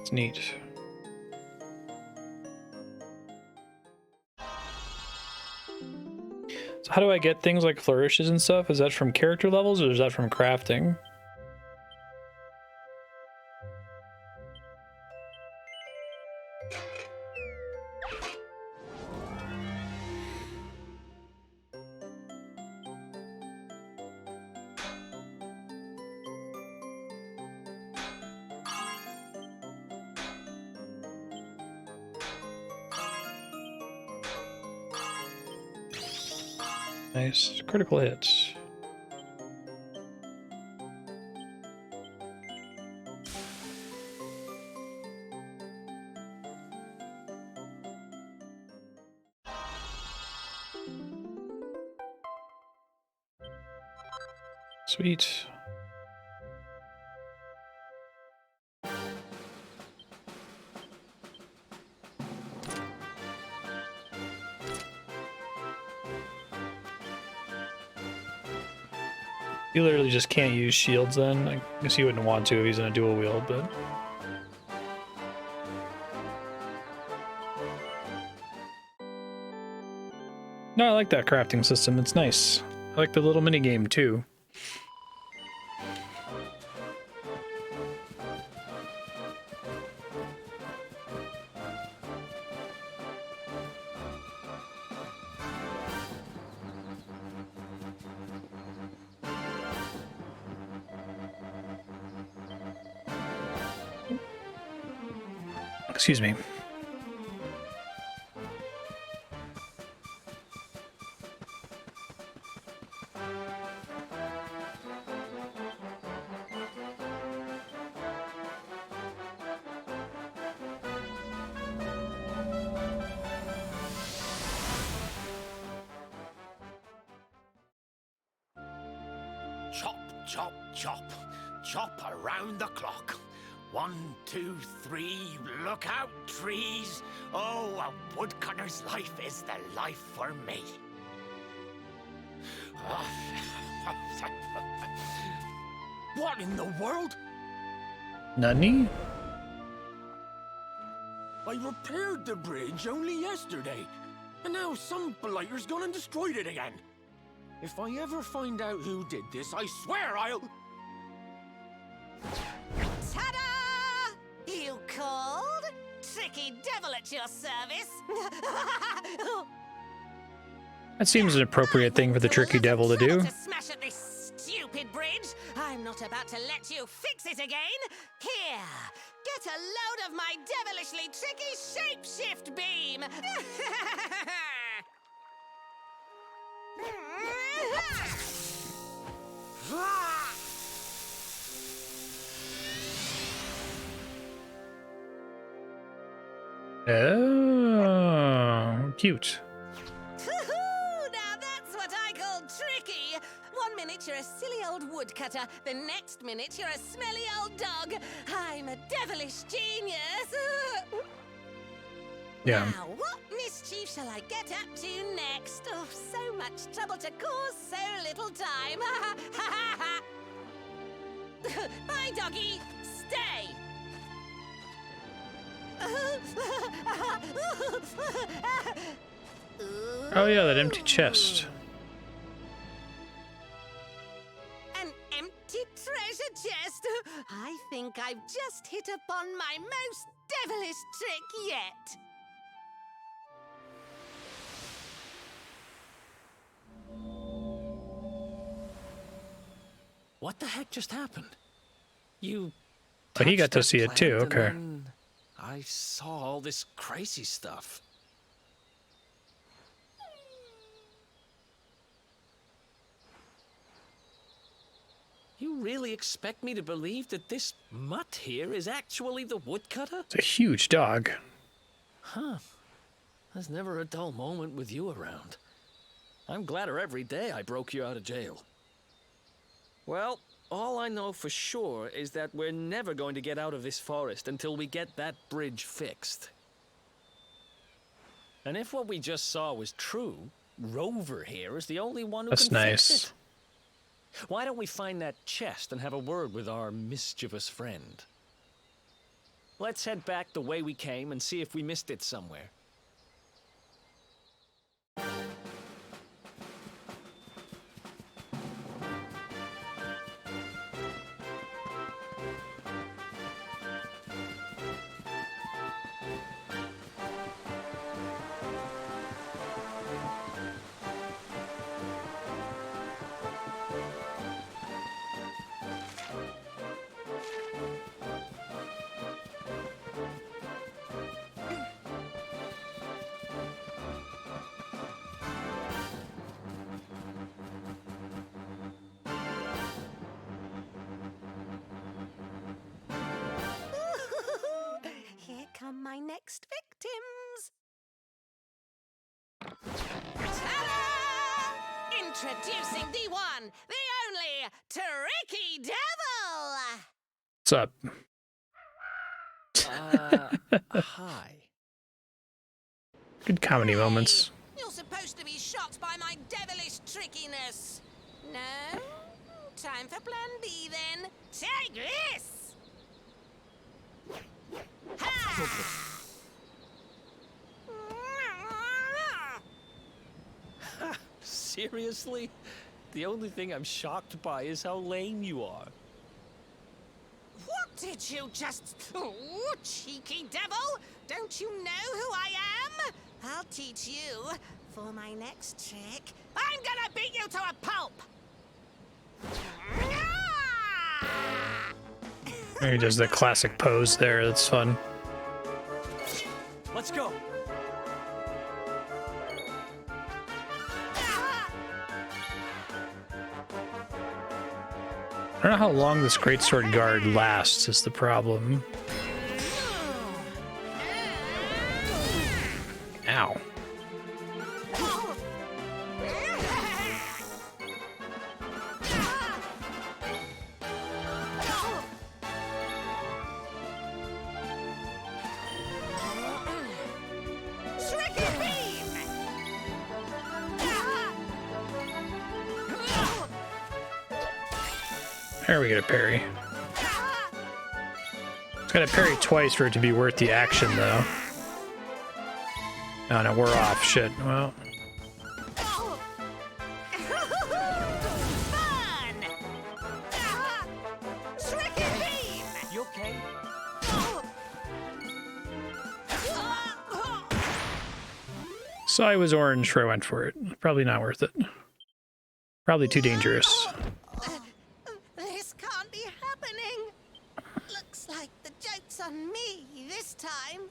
It's neat. So how do I get things like flourishes and stuff? Is that from character levels or is that from crafting? Nice. Critical hits. Sweet. You literally just can't use shields then. I guess you wouldn't want to if he's in a dual wield, but... No, I like that crafting system. It's nice. I like the little mini game too. Excuse me. Chop, chop, chop. Chop around the clock. 1, 2, 3, look out, trees. Oh, a woodcutter's life is the life for me. What in the world? Nani? I repaired the bridge only yesterday, and now some blighter's gone and destroyed it again. If I ever find out who did this, I swear I'll... Ta-da! You called? Tricky devil at your service. That seems an appropriate thing for the tricky devil to do. To smash at this stupid bridge. I'm not about to let you fix it again. Here, get a load of my devilishly tricky shapeshift beam. Oh, cute. Now that's what I call tricky. 1 minute you're a silly old woodcutter, the next minute you're a smelly old dog. I'm a devilish genius. Yeah. Now, what mischief shall I get up to next? Oh, so much trouble to cause so little time. Bye, doggy. Stay. Oh yeah, that empty chest. An empty treasure chest. I think I've just hit upon my most devilish trick yet. What the heck just happened? You. Oh, he got touched to that see it too, plant and okay. then I saw all this crazy stuff. You really expect me to believe that this mutt here is actually the woodcutter? It's a huge dog. Huh. There's never a dull moment with you around. I'm gladder every day I broke you out of jail. Well, all I know for sure is that we're never going to get out of this forest until we get that bridge fixed. And if what we just saw was true, Rover here is the only one who That's can fix nice. it. Why don't we find that chest and have a word with our mischievous friend? Let's head back the way we came and see if we missed it somewhere. Here come my next victims. Ta-da! Introducing the one, the only, Tricky Devil! What's up? Hi. Good comedy moments. You're supposed to be shocked by my devilish trickiness. No? Time for plan B then. Take this! Ha! Seriously? The only thing I'm shocked by is how lame you are. What did you just... Oh, cheeky devil! Don't you know who I am? I'll teach you. For my next trick, I'm gonna beat you to a pulp! He does the classic pose there. That's fun. Let's go. I don't know how long this greatsword guard lasts is the problem. Ow. There we get a parry. It's got to parry twice for it to be worth the action, though. Oh no, we're off. Shit. Well. You okay? So I was orange, so I went for it. Probably not worth it. Probably too dangerous. This can't be happening. Looks like the joke's on me this time.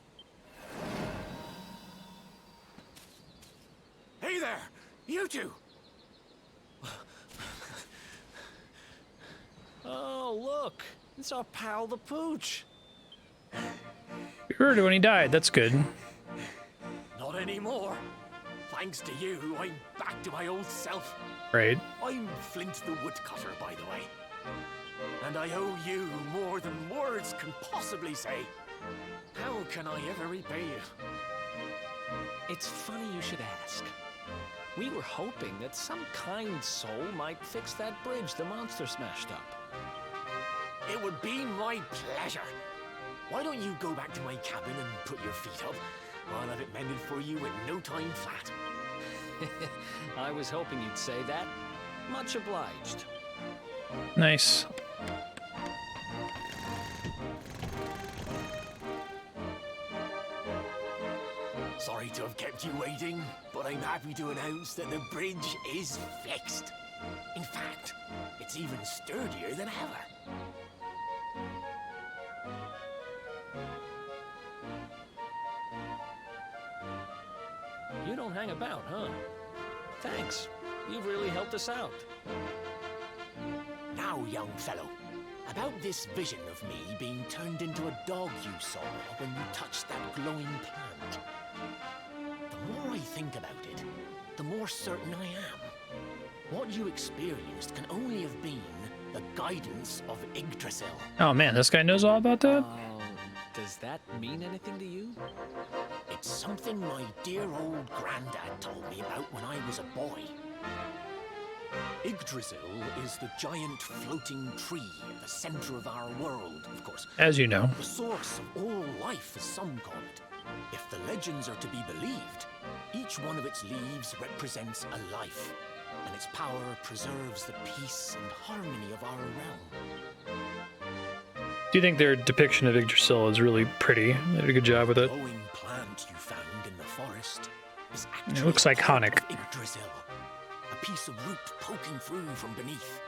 Hey there! You two! Oh, look. It's our pal the Pooch. We heard it when he died. That's good. Not anymore. Thanks to you, I'm back to my old self. Right. I'm Flint the Woodcutter, by the way. And I owe you more than words can possibly say. How can I ever repay you? It's funny you should ask. We were hoping that some kind soul might fix that bridge the monster smashed up. It would be my pleasure. Why don't you go back to my cabin and put your feet up? I'll have it mended for you in no time flat. I was hoping you'd say that. Much obliged. Nice. Sorry to have kept you waiting, but I'm happy to announce that the bridge is fixed. In fact, it's even sturdier than ever. You don't hang about, huh? Thanks. You've really helped us out. Now, young fellow, about this vision of me being turned into a dog you saw when you touched that glowing plant. The more I think about it, the more certain I am. What you experienced can only have been the guidance of Yggdrasil. Oh man, this guy knows all about that? Does that mean anything to you? It's something my dear old granddad told me about when I was a boy. Yggdrasil is the giant floating tree at the center of our world, of course. As you know. The source of all life, as some call it. If the legends are to be believed, each one of its leaves represents a life, and its power preserves the peace and harmony of our realm. Do you think their depiction of Yggdrasil is really pretty? They did a good job with it. The glowing plant you found in the forest is It actually looks iconic. of Yggdrasil, a piece of root poking through from beneath.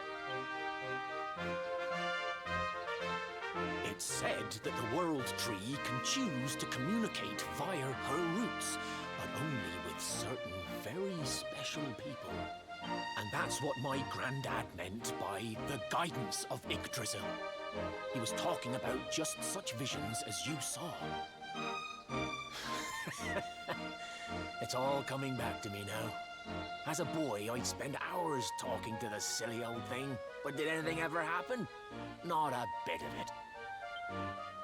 It's said that the world tree can choose to communicate via her roots, but only with certain very special people. And that's what my granddad meant by the guidance of Yggdrasil. He was talking about just such visions as you saw. It's all coming back to me now. As a boy, I'd spend hours talking to the silly old thing, but did anything ever happen? Not a bit of it.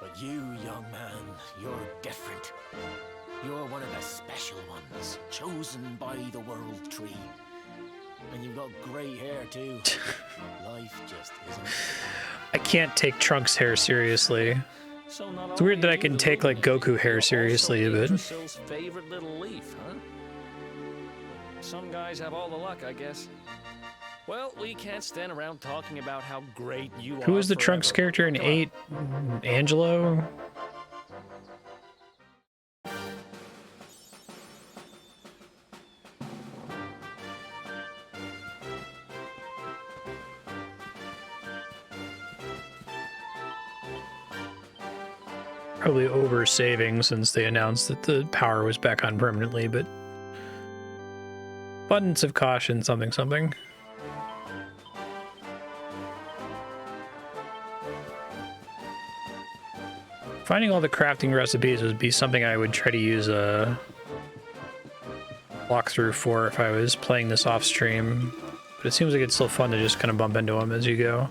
But you, young man, you're different. You're one of the special ones, chosen by the World Tree. And you've got great hair, too. Life just isn't. I can't take Trunks' hair seriously. So not It's weird that I only can you, take like Goku hair you're seriously, also but Yggdrasil's favorite little leaf, huh? Some guys have all the luck, I guess. Well, we can't stand around talking about how great you are. who was the Trunks forever. character in Come on. 8? Angelo? Probably over saving since they announced that the power was back on permanently, but abundance of caution, something. Finding all the crafting recipes would be something I would try to use a walkthrough for if I was playing this off stream, but it seems like it's still fun to just kind of bump into them as you go.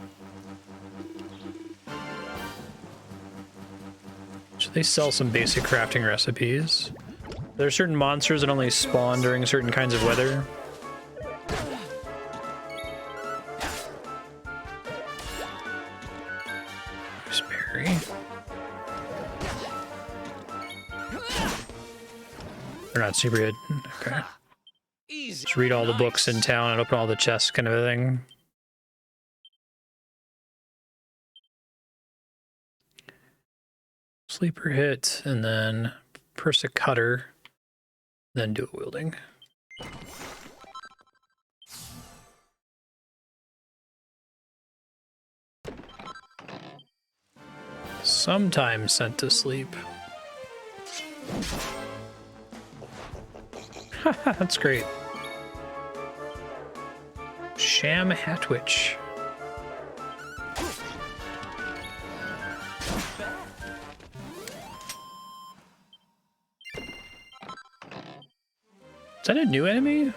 So they sell some basic crafting recipes. There are certain monsters that only spawn during certain kinds of weather. Gooseberry. They're not super hidden. Okay. Easy. Just read all the books in town and open all the chests, kind of a thing. Sleeper hit, and then Persa Cutter, then dual wielding. Sometimes sent to sleep. That's great. Sham Hatwitch. It's that a new enemy?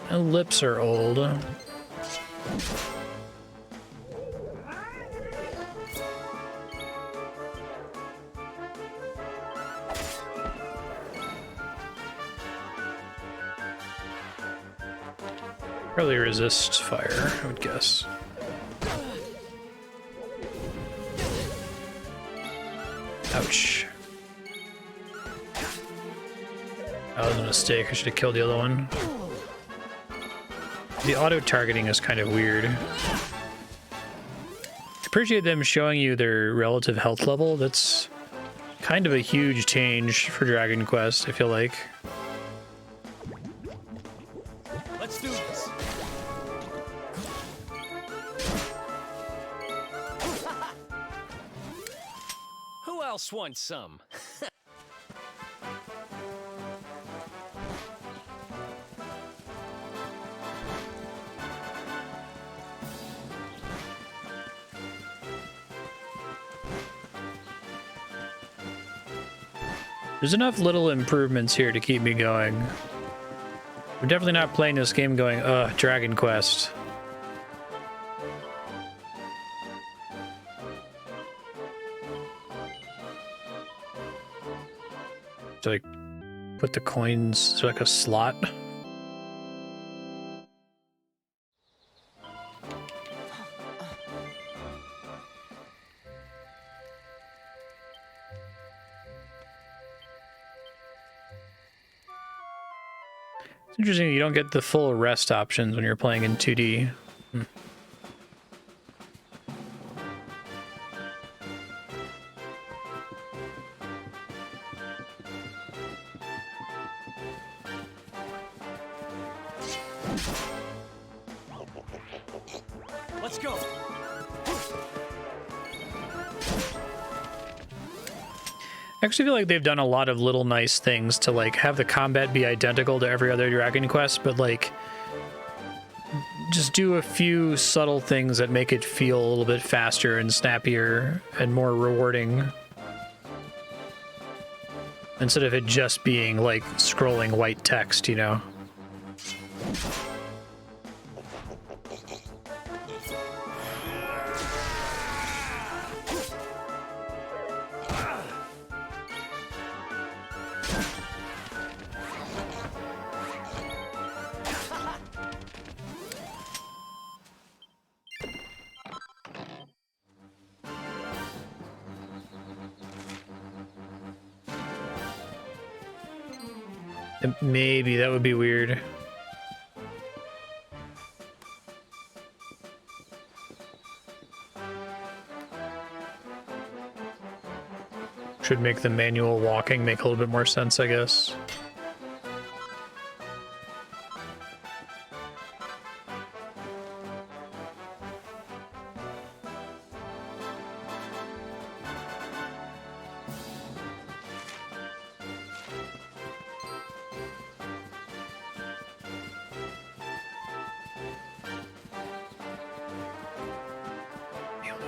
My lips are old. Probably resist fire, I would guess. Ouch. That was a mistake. I should have killed the other one. The auto-targeting is kind of weird. I appreciate them showing you their relative health level. That's kind of a huge change for Dragon Quest, I feel like. Let's do this. Who else wants some? There's enough little improvements here to keep me going. We're definitely not playing this game going, ugh, Dragon Quest. So like, put the coins to like a slot. It's interesting you don't get the full rest options when you're playing in 2D. Let's go. I actually feel like they've done a lot of little nice things to like have the combat be identical to every other Dragon Quest, but like just do a few subtle things that make it feel a little bit faster and snappier and more rewarding. Instead of it just being like scrolling white text, you know? Maybe that would be weird. Should make the manual walking make a little bit more sense, I guess.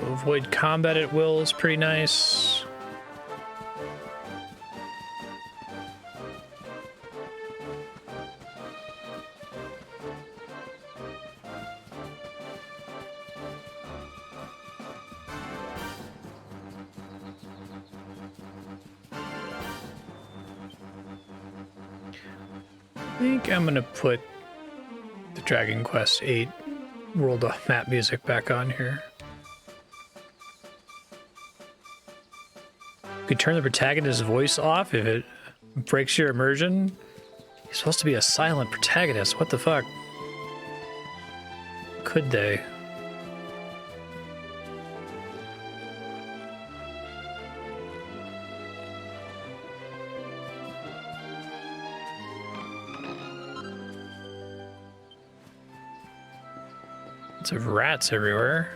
Avoid combat at will is pretty nice. I think I'm gonna put the Dragon Quest VIII World of Map music back on here. You could turn the protagonist's voice off if it breaks your immersion. He's supposed to be a silent protagonist. What the fuck? Could they? Lots of rats everywhere.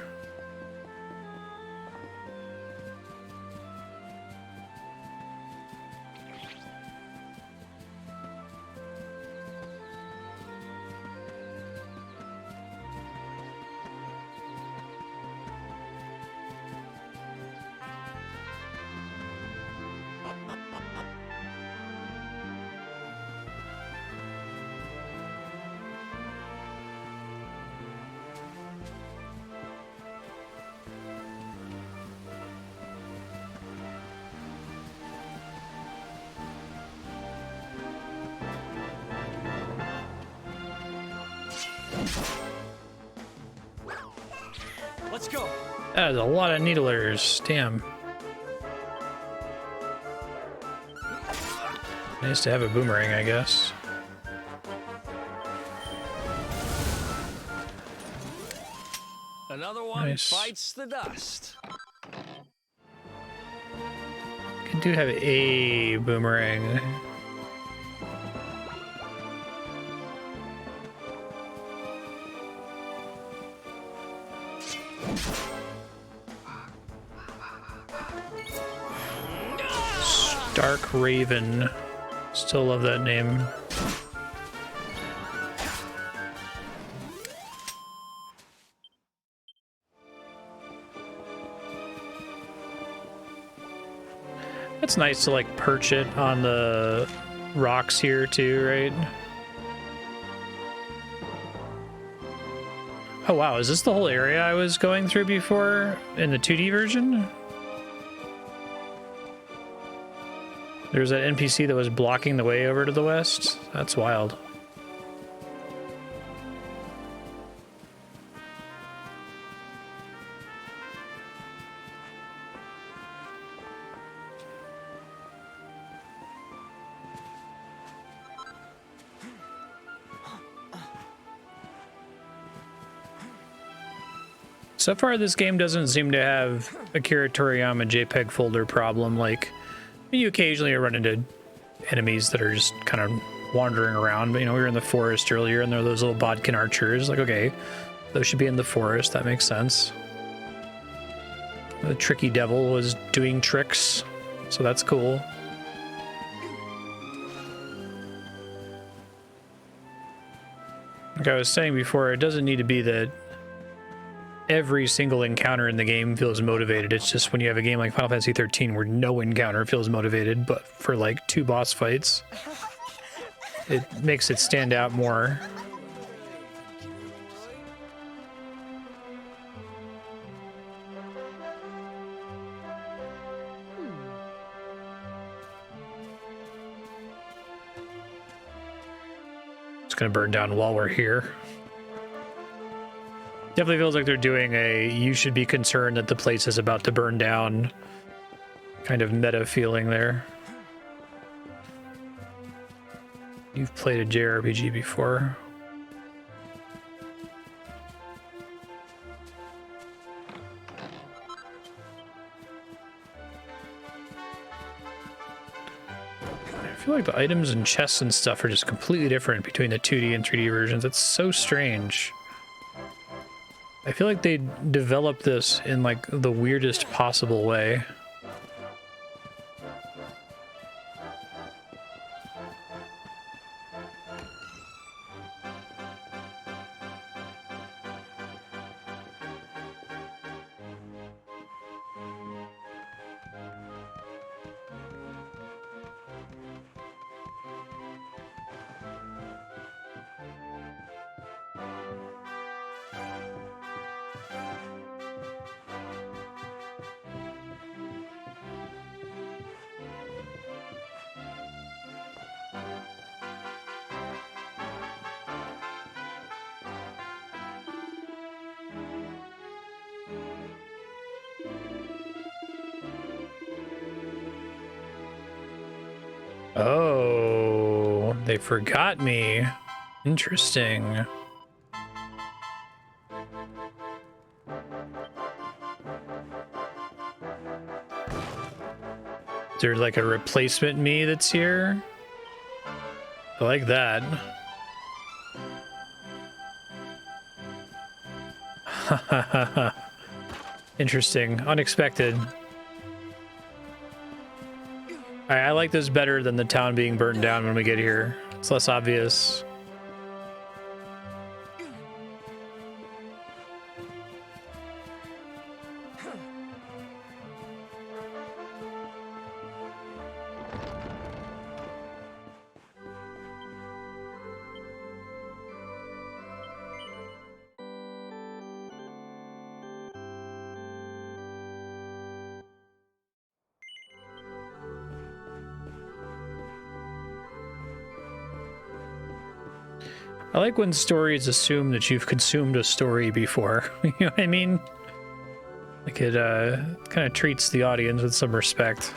Let's go. That is a lot of needlers. Damn. Nice to have a boomerang, I guess. Another one Nice. bites the dust. I do have a boomerang. Stark Raven. Still love that name. It's nice to like perch it on the rocks here too, right? Oh wow, is this the whole area I was going through before in the 2D version? There's that NPC that was blocking the way over to the west. That's wild. So far, this game doesn't seem to have Akira Toriyama JPEG folder problem. Like, you occasionally run into enemies that are just kind of wandering around. But, you know, we were in the forest earlier, and there are those little bodkin archers. Like, okay, those should be in the forest. That makes sense. The tricky devil was doing tricks, so that's cool. Like I was saying before, it doesn't need to be that every single encounter in the game feels motivated. It's just when you have a game like Final Fantasy 13 where no encounter feels motivated, but for like 2 boss fights, it makes it stand out more. It's gonna burn down while we're here. Definitely feels like they're doing a you should be concerned that the place is about to burn down kind of meta feeling there. You've played a JRPG before. I feel like the items and chests and stuff are just completely different between the 2D and 3D versions. It's so strange. I feel like they developed this in like the weirdest possible way. Oh, they forgot me. Interesting. Is there like a replacement me that's here? I like that. Interesting. Unexpected. I like this better than the town being burned down when we get here. It's less obvious. I like when stories assume that you've consumed a story before. You know what I mean? Like it kind of treats the audience with some respect.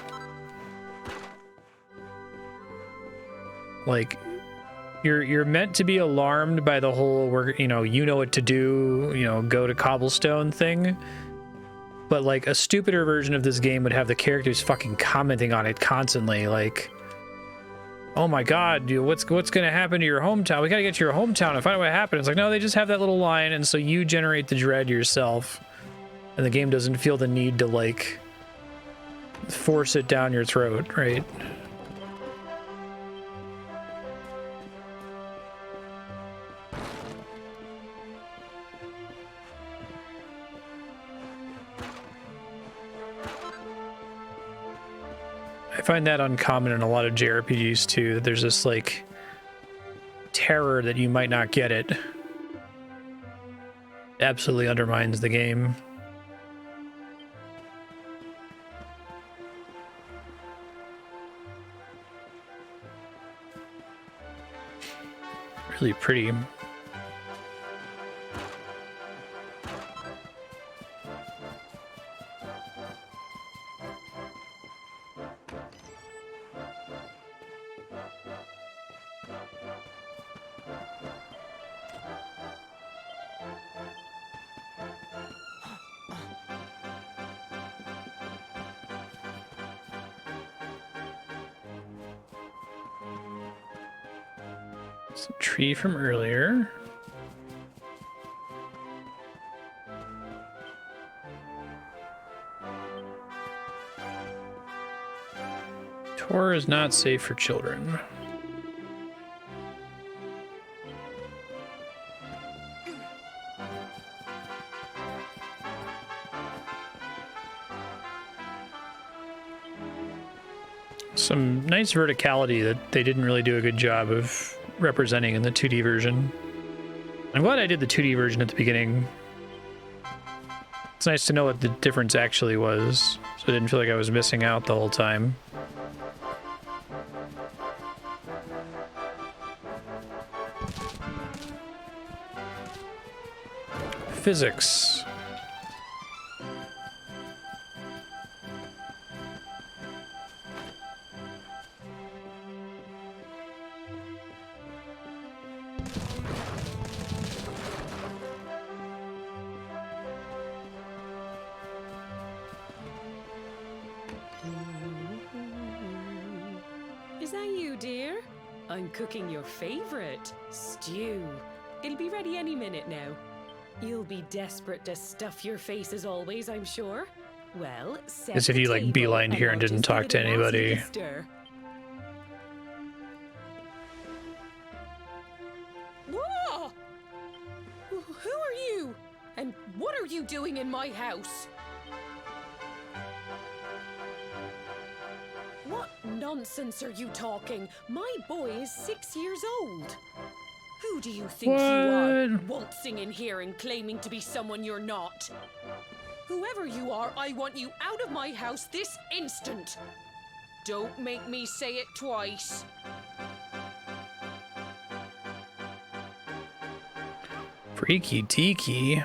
Like you're meant to be alarmed by the whole you know what to do, go to cobblestone thing. But like a stupider version of this game would have the characters fucking commenting on it constantly, like, oh my god, dude, what's gonna happen to your hometown? We gotta get to your hometown and find out what happened. It's like, no, they just have that little line, and so you generate the dread yourself, and the game doesn't feel the need to like force it down your throat, right? I find that uncommon in a lot of JRPGs too, that there's this like terror that you might not get it. Absolutely undermines the game. Really pretty. It's a tree from earlier. Tour is not safe for children. Some nice verticality that they didn't really do a good job of representing in the 2D version. I'm glad I did the 2D version at the beginning. It's nice to know what the difference actually was, so I didn't feel like I was missing out the whole time. Physics. Is that you, dear? I'm cooking your favorite, stew. It'll be ready any minute now. You'll be desperate to stuff your face as always, I'm sure. Well, set As if the you like table beelined here and I'll didn't just give talk it to a last anybody. little stir. Whoa! Who are you? And what are you doing in my house? What nonsense are you talking? My boy is 6 years old. Who do you think you are, waltzing in here and claiming to be someone you're not? Whoever you are, I want you out of my house this instant. Don't make me say it twice. Freaky deaky.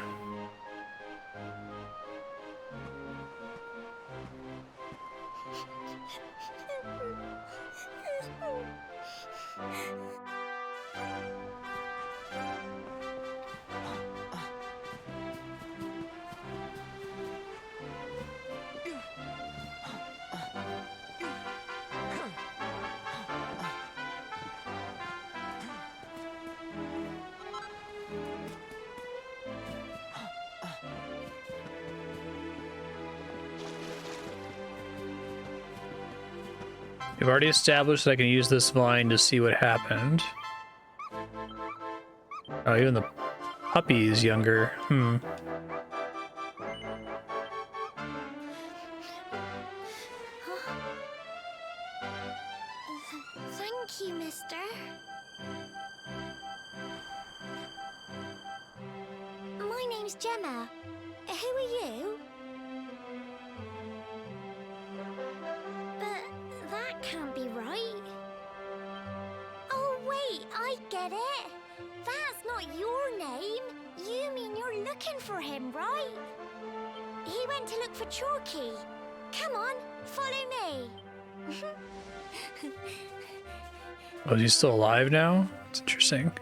We've already established that I can use this vine to see what happened. Oh, even the puppy is younger. Thank you, mister. My name's Gemma. Who are you? But that can't be right. Oh, wait, I get it. That looking for him, right? He went to look for Chalky. Come on, follow me. Oh, is he still alive now? It's interesting.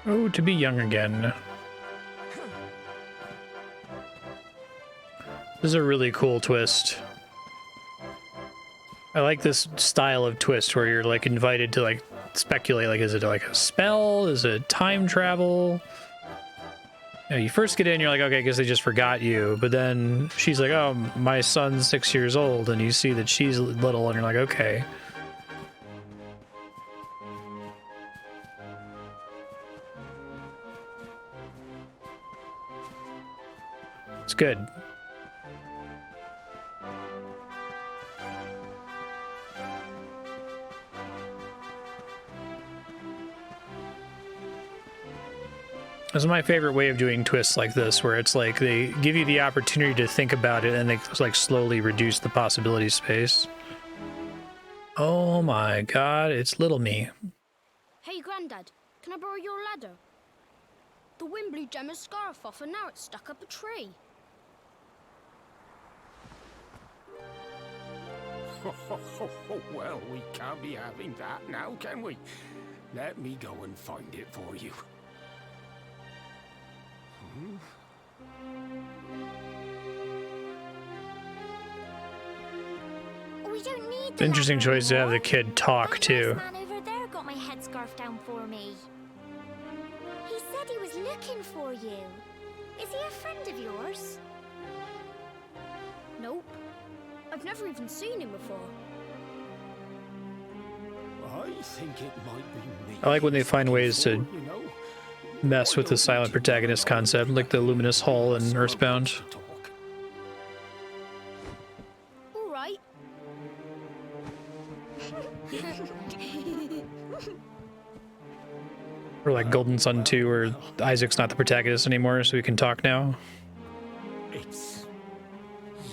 Oh, to be young again. This is a really cool twist. I like this style of twist where you're like invited to like speculate, like, is it like a spell? Is it time travel? You know, you first get in, you're like, okay, I guess they just forgot you. But then she's like, oh, my son's 6 years old. And you see that she's little and you're like, okay. It's good. This is my favorite way of doing twists like this, where it's like they give you the opportunity to think about it and they like slowly reduce the possibility space. Oh my god, it's little me. Hey, Grandad, can I borrow your ladder? The wind blew Gemma's scarf off and now it's stuck up a tree. Well, we can't be having that now, can we? Let me go and find it for you. We don't need It's an interesting choice to have the kid talk too. That man over there got my headscarf down for me. He said he was looking for you. Is he a friend of yours? Nope. I've never even seen him before. I think it might be me. I like when they find ways to mess with the silent protagonist concept, like the luminous hull in Earthbound. All right. Or like Golden Sun 2, where Isaac's not the protagonist anymore, so he can talk now. It's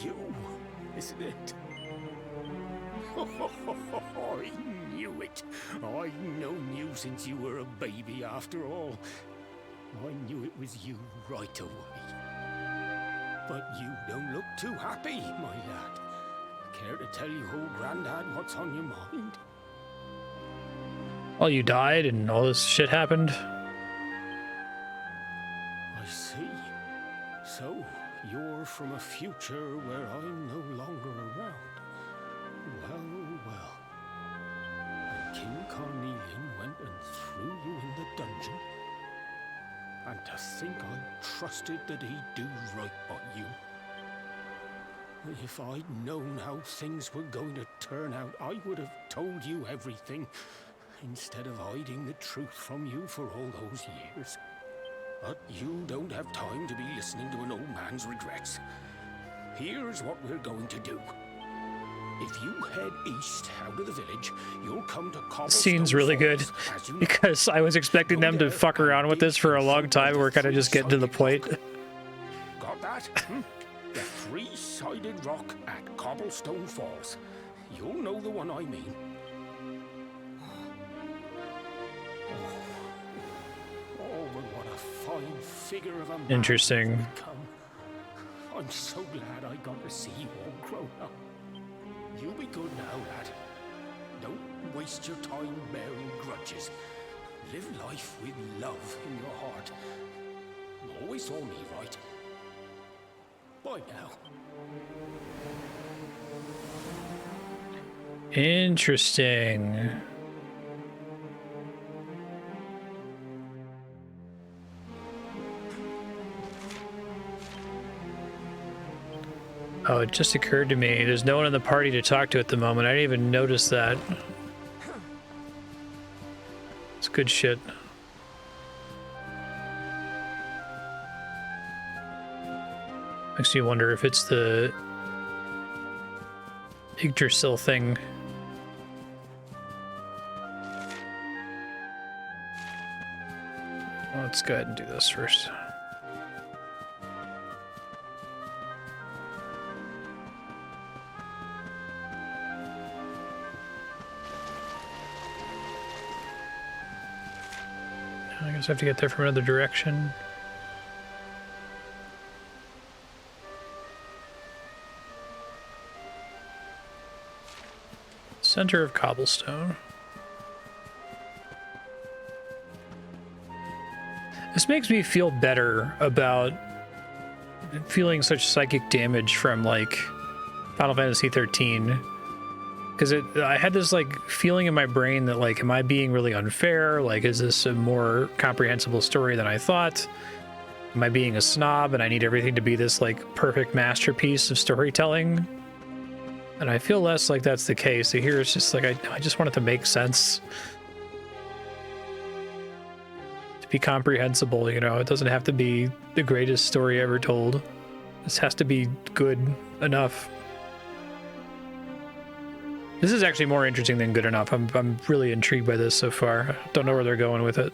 you, isn't it? I knew it. I've known you since you were a baby after all. I knew it was you right away. But you don't look too happy, my lad. Care to tell your old granddad what's on your mind? Well, you died and all this shit happened. I see. So, you're from a future where I'm no longer around. Well, well. And King Carnelian went and threw you in the dungeon. And to think I trusted that he'd do right by you. If I'd known how things were going to turn out, I would have told you everything, instead of hiding the truth from you for all those years. But you don't have time to be listening to an old man's regrets. Here's what we're going to do. If you head east out of the village, you'll come to Cobblestone Scene's really good, Falls, as you know. because I was expecting them to fuck around with this for a long time. We're kind of just getting to the point. Got that? The three-sided rock at Cobblestone Falls. You'll know the one I mean. Oh, but what a fine figure of a man Interesting. you've become. I'm so glad I got to see you all grown up. You be good now, lad. Don't waste your time bearing grudges. Live life with love in your heart. You always saw me right. Bye now. Interesting. Oh, it just occurred to me. There's no one in the party to talk to at the moment. I didn't even notice that. It's good shit. Makes me wonder if it's the Yggdrasil thing. Well, let's go ahead and do this first. I guess I have to get there from another direction. Center of cobblestone. This makes me feel better about feeling such psychic damage from like Final Fantasy 13, because I had this like feeling in my brain that like, am I being really unfair? Like, is this a more comprehensible story than I thought? Am I being a snob and I need everything to be this like perfect masterpiece of storytelling? And I feel less like that's the case. So here it's just like, I just want it to make sense. To be comprehensible, you know? It doesn't have to be the greatest story ever told. This has to be good enough. This is actually more interesting than good enough. I'm really intrigued by this so far. I don't know where they're going with it.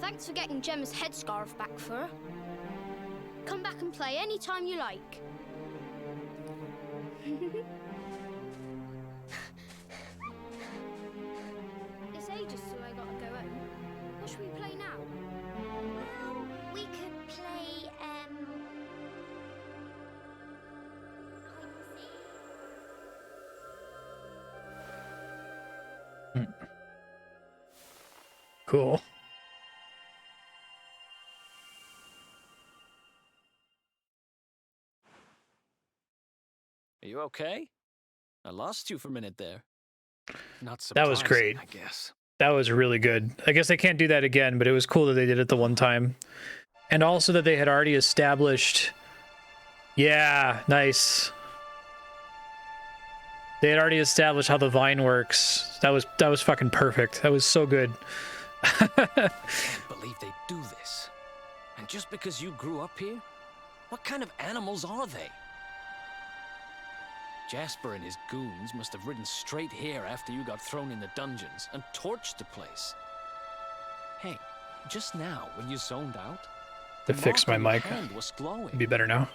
Thanks for getting Gemma's headscarf back for her. Come back and play anytime you like. It's ages till I gotta go home. What should we play now? Well, we could play, hide and seek. Cool. Are you okay? I lost you for a minute there. Not That was surprising, great. I guess. That was really good. I guess they can't do that again, but it was cool that they did it the one time. And also that they had already established... Yeah, nice. They had already established how the vine works. That was fucking perfect. That was so good. Can't believe they do this. And just because you grew up here? What kind of animals are they? Jasper and his goons must have ridden straight here after you got thrown in the dungeons and torched the place. Hey, just now when you zoned out, To fix my mic. hand was glowing. It'd be better now.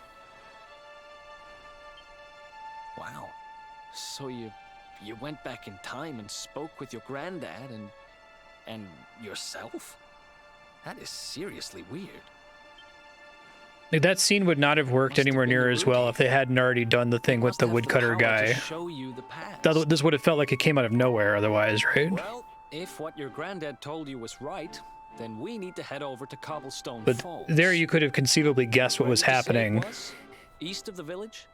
Wow. So you went back in time and spoke with your granddad and yourself? That is seriously weird. Like, that scene would not have worked anywhere near as well if they hadn't already done the thing with the woodcutter guy. Show you the past. This would have felt like it came out of nowhere otherwise, right? Well, if what your granddad told you was right, then we need to head over to Cobblestone But Falls. there you could have conceivably guessed what Where was did you say it happening. was? East of the village?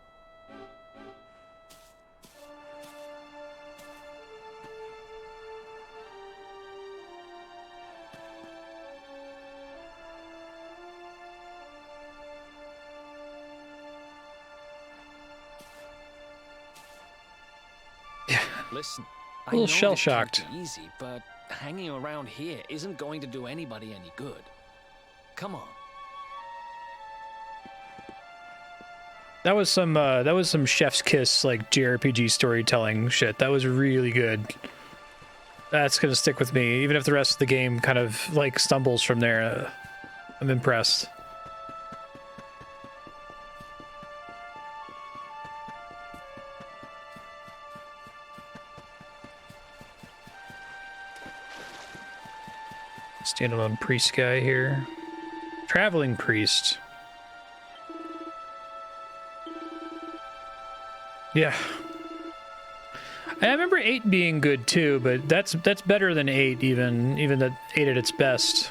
Listen, A little I know this can't shell-shocked. be easy, but hanging around here isn't going to do anybody any good. Come on. That was some chef's kiss like JRPG storytelling shit. That was really good. That's gonna stick with me, even if the rest of the game kind of like stumbles from there. I'm impressed. Standalone priest guy here. Traveling priest. Yeah. I remember 8 being good too, but that's better than 8 even that 8 at its best.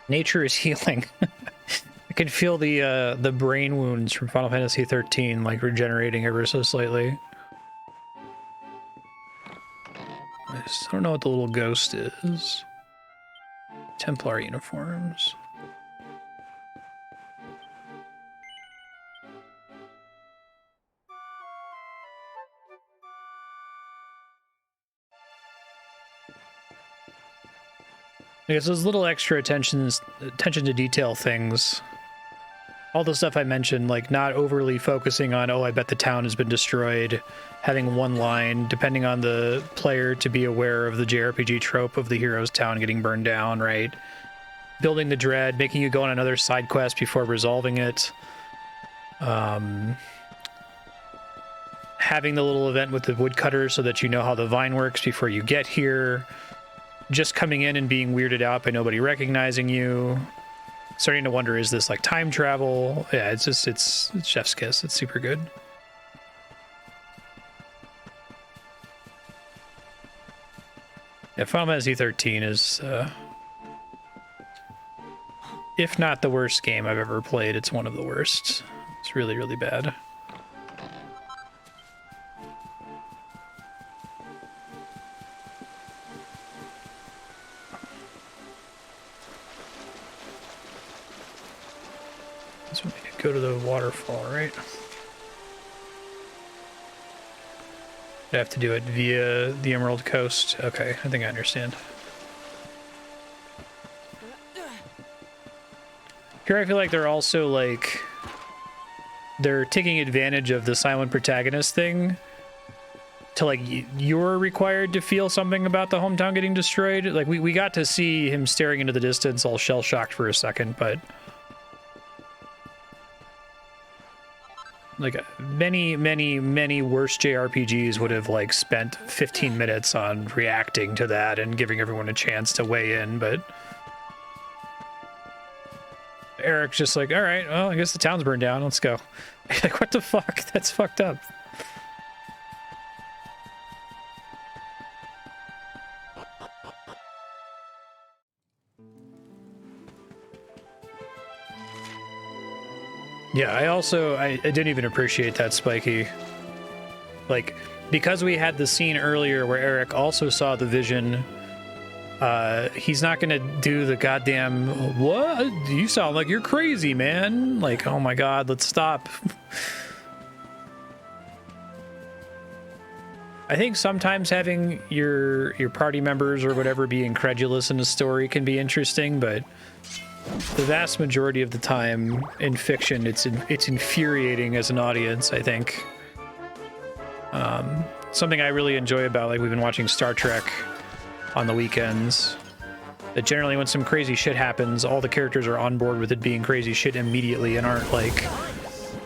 Nature is healing. I can feel the brain wounds from Final Fantasy 13 like regenerating ever so slightly. I just don't know what the little ghost is. Templar uniforms. I guess those little extra attention to detail things all the stuff I mentioned, like not overly focusing on, oh, I bet the town has been destroyed, having one line, depending on the player to be aware of the JRPG trope of the hero's town getting burned down, right? Building the dread, making you go on another side quest before resolving it. Having the little event with the woodcutter so that you know how the vine works before you get here. Just coming in and being weirded out by nobody recognizing you. Starting to wonder, is this like time travel? Yeah, it's chef's kiss. It's super good. Yeah, Final Fantasy 13 is, if not the worst game I've ever played, it's one of the worst. It's really, really bad. So we need to go to the waterfall, right? I have to do it via the Emerald Coast. Okay, I think I understand. Here I feel like they're also like... they're taking advantage of the silent protagonist thing to like, you're required to feel something about the hometown getting destroyed. Like we got to see him staring into the distance all shell-shocked for a second, but... like many worse JRPGs would have like spent 15 minutes on reacting to that and giving everyone a chance to weigh in, but Eric's just like, all right, well, I guess the town's burned down. Let's go. Like, what the fuck? That's fucked up. Yeah, I didn't even appreciate that, Spiky. Like, because we had the scene earlier where Eric also saw the vision, he's not gonna do the goddamn, what? You sound like you're crazy, man. Like, oh my god, let's stop. I think sometimes having your party members or whatever be incredulous in a story can be interesting, but the vast majority of the time in fiction, it's infuriating as an audience, I think. Something I really enjoy about, like, we've been watching Star Trek on the weekends, that generally when some crazy shit happens, all the characters are on board with it being crazy shit immediately and aren't like,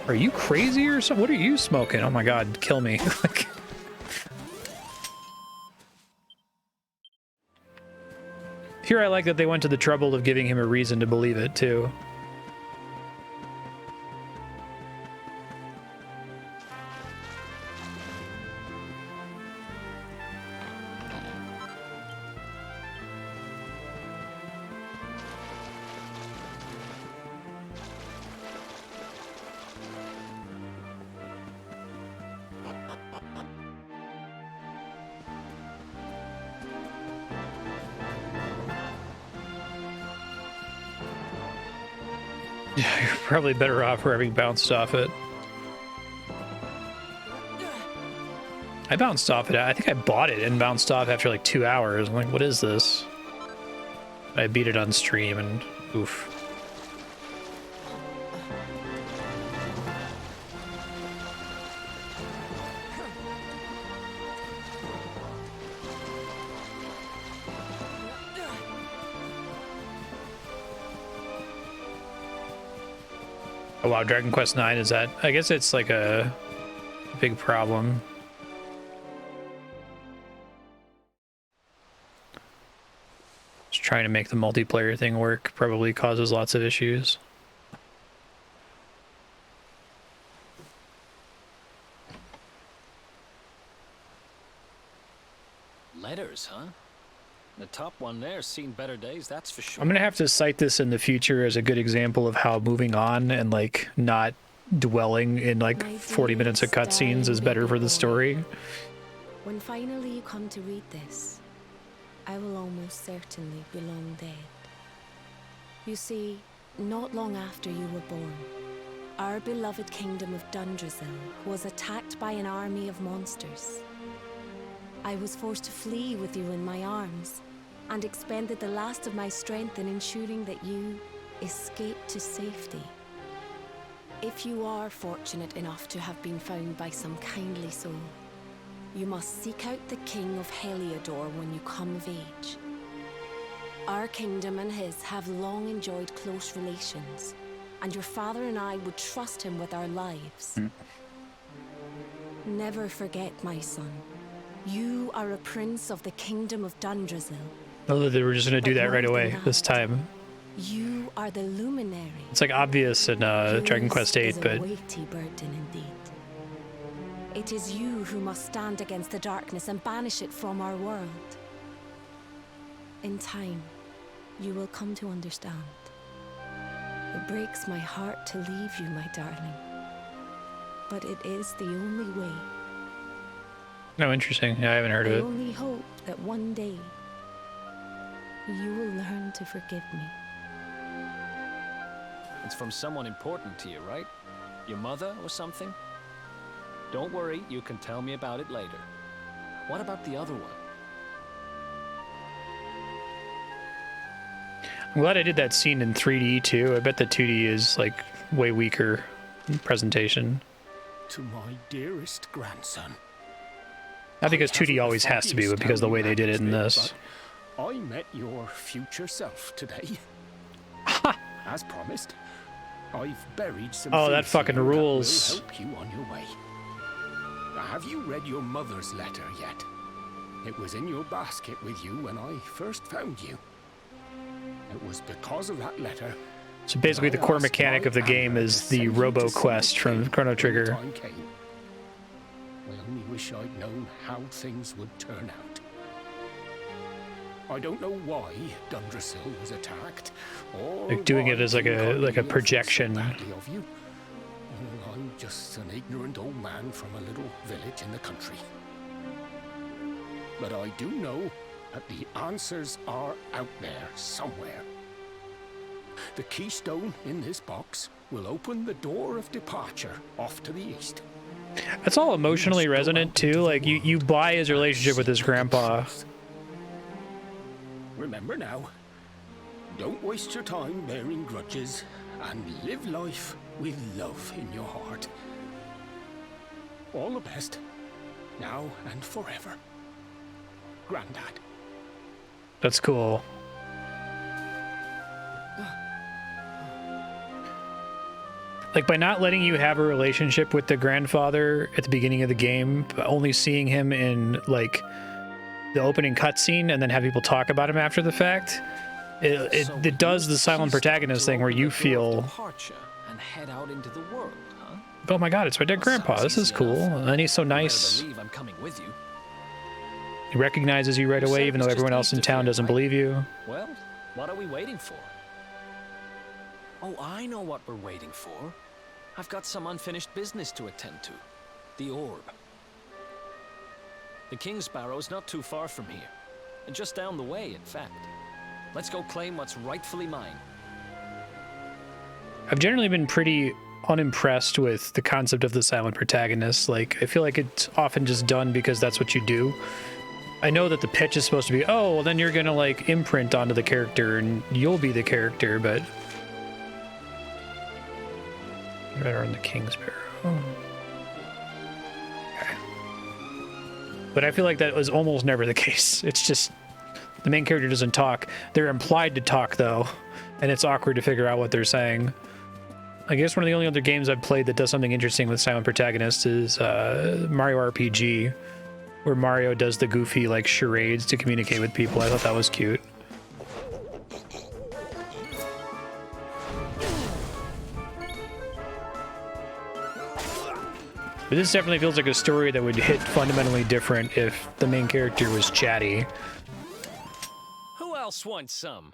are you crazy or something? What are you smoking? Oh my god, kill me. Like, here I like that they went to the trouble of giving him a reason to believe it, too. Yeah, you're probably better off for having bounced off it. I bounced off it. I think I bought it and bounced off after like 2 hours. I'm like, what is this? I beat it on stream and oof. Oh wow, Dragon Quest IX, is that? I guess it's like a big problem. Just trying to make the multiplayer thing work probably causes lots of issues. Letters, huh? The top one there's seen better days, that's for sure. I'm gonna have to cite this in the future as a good example of how moving on and like not dwelling in like 40 minutes of cutscenes is better for the story. When finally you come to read this, I will almost certainly be long dead. You see, not long after you were born, our beloved kingdom of Dundrasil was attacked by an army of monsters. I was forced to flee with you in my arms, and expended the last of my strength in ensuring that you escaped to safety. If you are fortunate enough to have been found by some kindly soul, you must seek out the King of Heliodor when you come of age. Our kingdom and his have long enjoyed close relations, and your father and I would trust him with our lives. Never forget, my son. You are a prince of the kingdom of Dundrasil. Oh, they were just going to do that right away this time. You are the luminary. It's like obvious in Dragon Quest VIII, but... a weighty burden indeed. It is you who must stand against the darkness and banish it from our world. In time, you will come to understand. It breaks my heart to leave you, my darling. But it is the only way. No, interesting. Yeah, I haven't heard of I it. only hope that one day you will learn to forgive me. It's from someone important to you, right? Your mother or something? Don't worry, you can tell me about it later. What about the other one? I'm glad I did that scene in 3D too. I bet the 2D is like way weaker in presentation. To my dearest grandson. Not because 2D always has to be, but because of the way they did it in this. I met your future self today. As promised, I've buried some Oh, that things fucking here rules. That will help you on your way. Have you read your mother's letter yet? It was in your basket with you when I first found you. It was because of that letter. So basically the core mechanic of the game is the Robo Quest from Chrono Trigger. I only wish I'd known how things would turn out. I don't know why Dundrasil was attacked, or Like doing it as like a projection. of you. I'm just an ignorant old man from a little village in the country. But I do know that the answers are out there somewhere. The keystone in this box will open the door of departure off to the east. That's all emotionally resonant too. Like you buy his relationship with his grandpa. Remember now, don't waste your time bearing grudges and live life with love in your heart. All the best, now and forever. Grandad. That's cool. Like, by not letting you have a relationship with the grandfather at the beginning of the game, but only seeing him in, like, the opening cutscene and then have people talk about him after the fact, it does the silent protagonist thing where you feel, and head out into the world, huh? oh my god, it's my dead grandpa, this is cool. And he's so nice. I'm coming with you. He recognizes you right away, even though everyone else in town doesn't believe you. Well, what are we waiting for? Oh, I know what we're waiting for. I've got some unfinished business to attend to. The orb. The King's Barrow's not too far from here. And just down the way, in fact. Let's go claim what's rightfully mine. I've generally been pretty unimpressed with the concept of the silent protagonist. Like, I feel like it's often just done because that's what you do. I know that the pitch is supposed to be, oh, well, then you're gonna, like, imprint onto the character and you'll be the character, but... Better on the King's Barrow. Okay. But I feel like that was almost never the case. It's just the main character doesn't talk. They're implied to talk, though, and it's awkward to figure out what they're saying. I guess one of the only other games I've played that does something interesting with silent protagonists is Mario RPG, where Mario does the goofy, like, charades to communicate with people. I thought that was cute. But this definitely feels like a story that would hit fundamentally different if the main character was chatty. Who else wants some?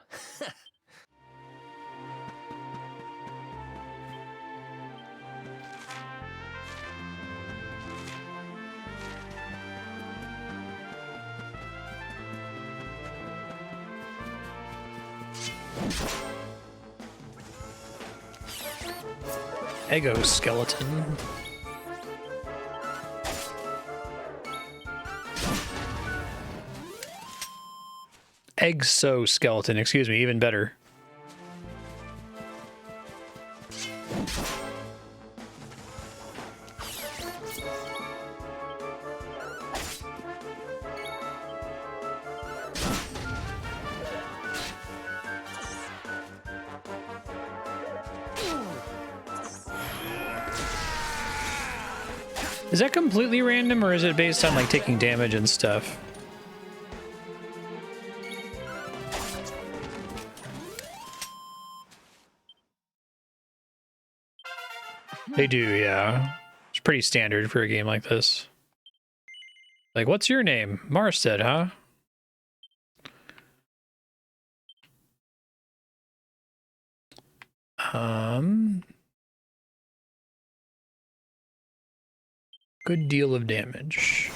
Exoskeleton. Exoskeleton, excuse me, even better. Is that completely random, or is it based on like taking damage and stuff? They do, yeah. It's pretty standard for a game like this. Like, what's your name? Marstead, huh? Good deal of damage.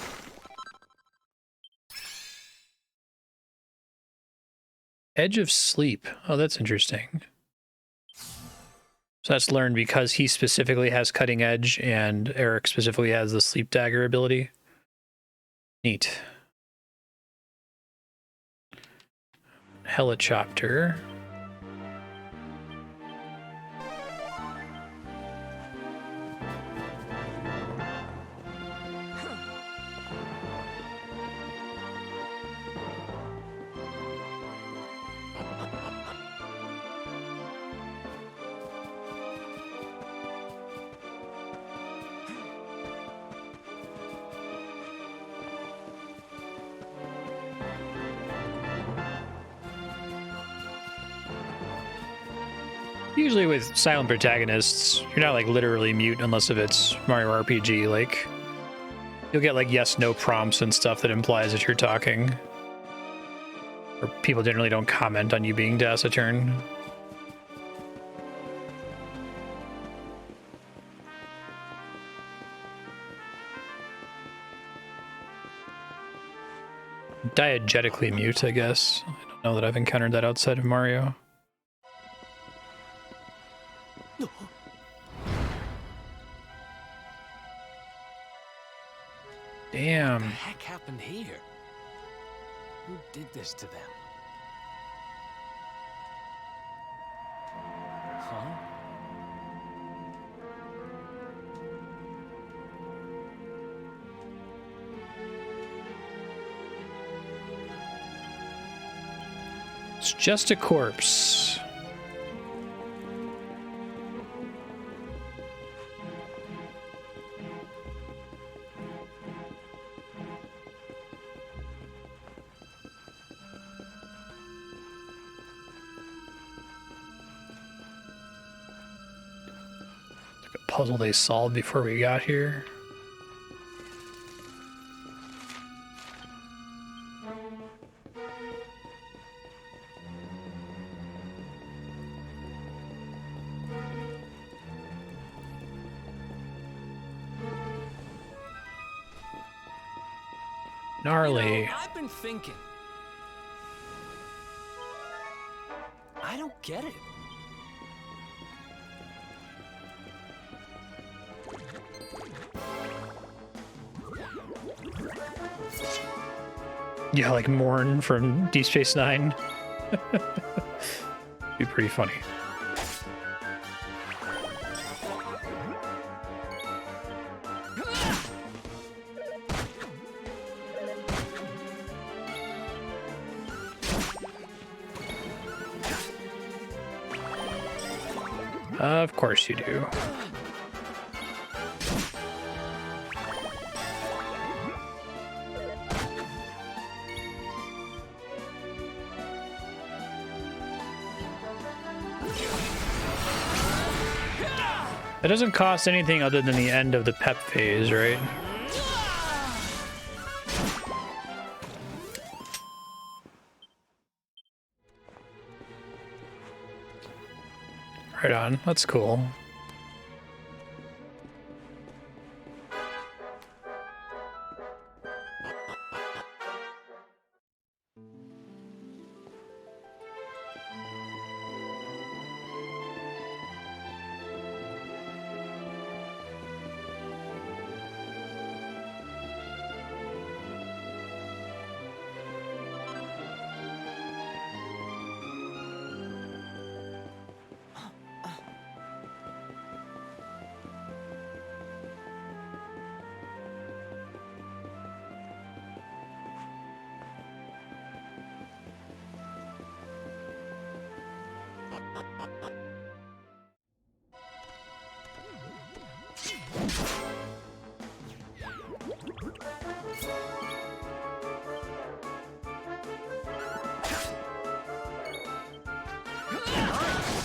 Edge of Sleep. Oh, that's interesting. So that's learned because he specifically has Cutting Edge and Eric specifically has the Sleep Dagger ability. Neat. Helicopter. Usually with silent protagonists, you're not like literally mute unless if it's Mario RPG. Like, you'll get like yes, no prompts and stuff that implies that you're talking. Or people generally don't comment on you being taciturn. Diegetically mute, I guess. I don't know that I've encountered that outside of Mario. Damn. What the heck happened here? Who did this to them? Huh? It's just a corpse. Puzzle they solved before we got here. Gnarly. You know, I've been thinking. I don't get it. Yeah, like Morn from Deep Space Nine. Be pretty funny. Of course you do. It doesn't cost anything other than the end of the pep phase, right? Right on. That's cool.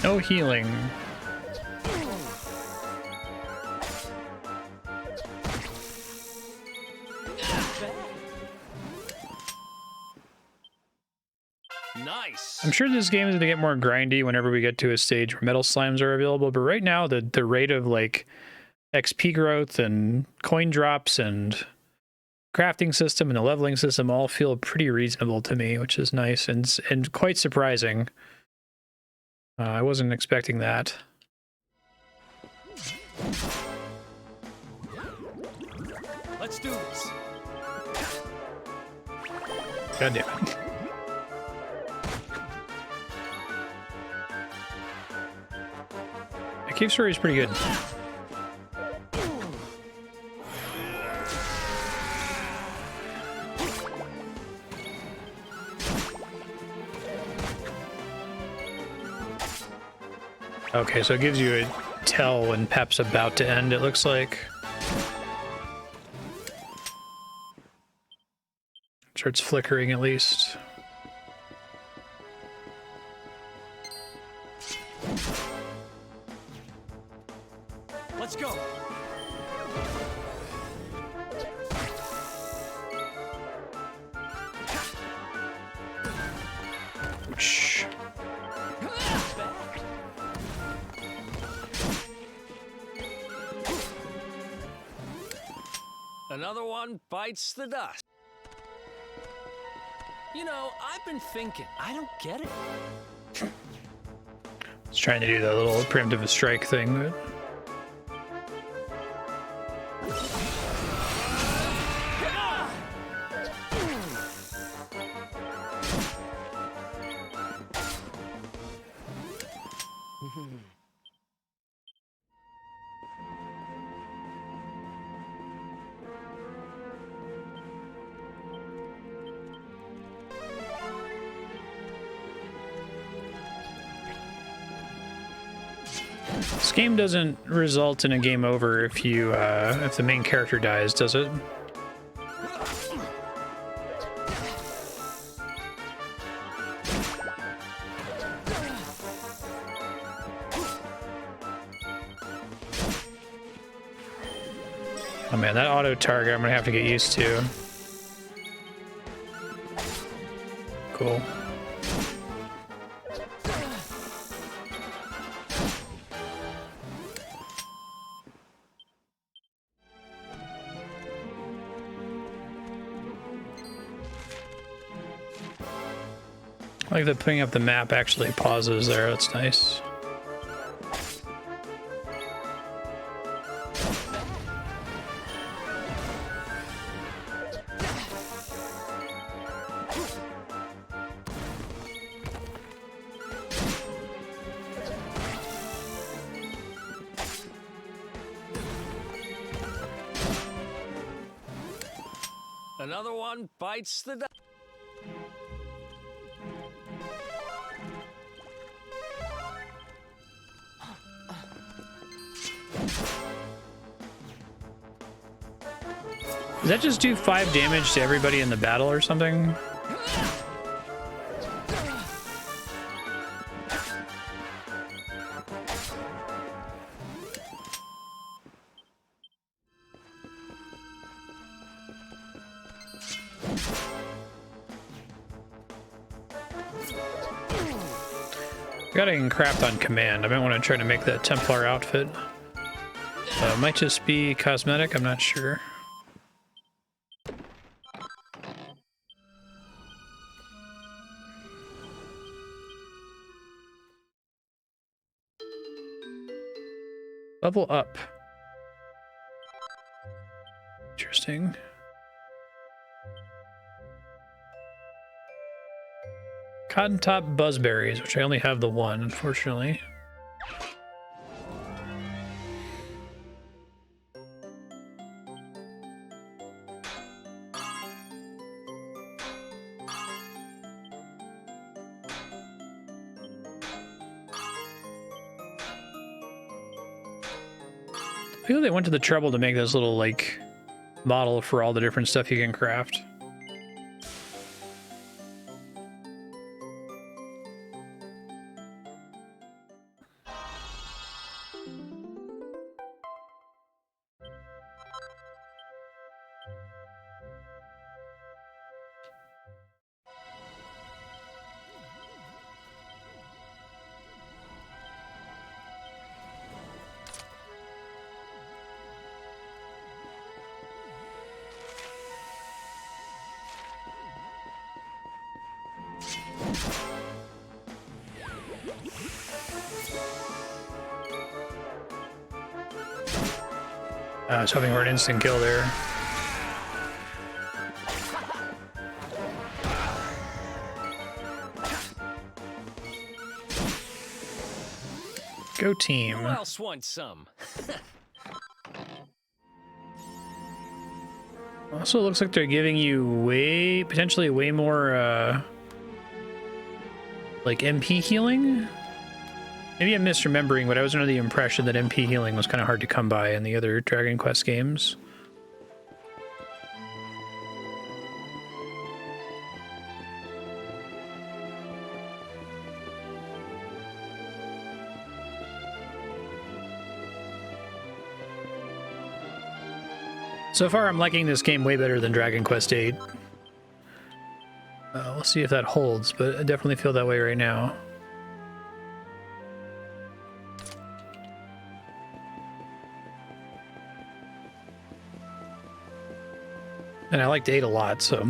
No healing. Nice. I'm sure this game is going to get more grindy whenever we get to a stage where metal slimes are available, but right now the rate of like XP growth and coin drops and crafting system and the leveling system all feel pretty reasonable to me, which is nice and quite surprising. I wasn't expecting that. Let's do this. God damn it. The cave story is pretty good. Okay, so it gives you a tell when Pep's about to end, it looks like. Starts flickering at least. Let's go. Shh. Another one bites the dust. You know, I've been thinking, I don't get it. It's trying to do the little preemptive strike thing. But... This game doesn't result in a game over if you if the main character dies, does it? Oh man, that auto target I'm gonna have to get used to. Cool. I like that putting up the map actually pauses there, that's nice. Another one bites the dust. Does that just do 5 damage to everybody in the battle or something? Gotta craft on command. I might want to try to make that Templar outfit. Might just be cosmetic, I'm not sure. Level up. Interesting. Cotton top buzzberries, which I only have the one, unfortunately. I feel they went to the trouble to make this little, like, model for all the different stuff you can craft. I was hoping for an instant kill there. Go team. Who else wants some? Also, looks like they're giving you potentially way more, like MP healing? Maybe I'm misremembering, but I was under the impression that MP healing was kind of hard to come by in the other Dragon Quest games. So far, I'm liking this game way better than Dragon Quest VIII. We'll see if that holds, but I definitely feel that way right now. And I liked 8 a lot, so...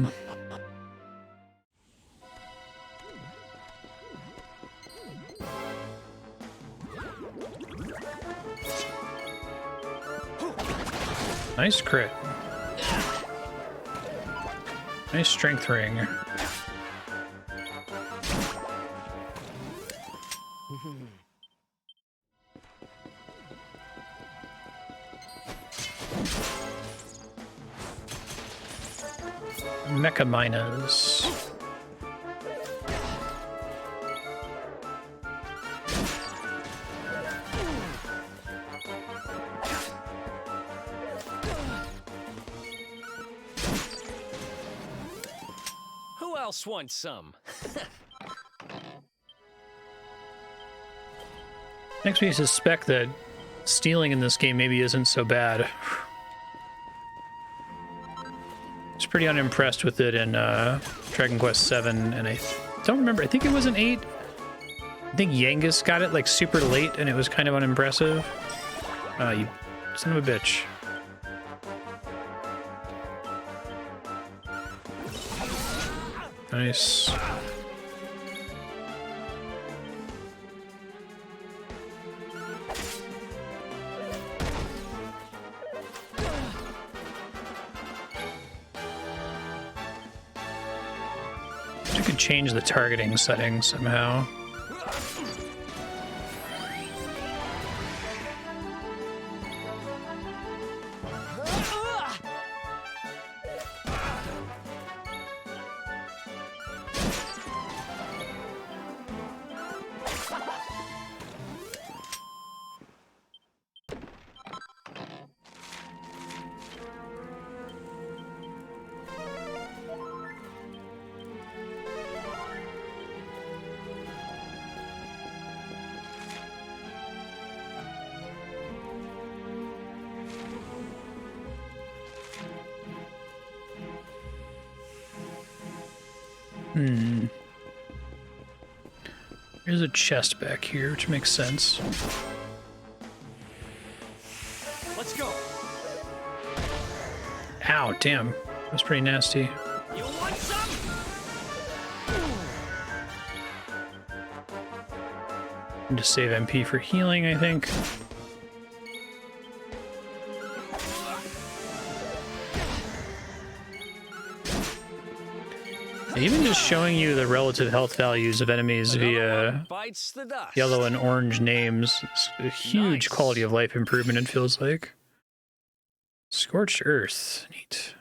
Nice crit. Nice strength ring. Mecha Minas. Who else wants some? Makes me suspect that stealing in this game maybe isn't so bad. I was pretty unimpressed with it in Dragon Quest VII, and I don't remember. I think it was an 8. I think Yangus got it like super late, and it was kind of unimpressive. You son of a bitch. Nice. You could change the targeting settings somehow. There's a chest back here, which makes sense. Let's go. Ow, damn. That's pretty nasty. You want some? And just save MP for healing, I think. Even just showing you the relative health values of enemies via yellow and orange names is a huge quality of life improvement, it feels like. Scorched Earth. Neat.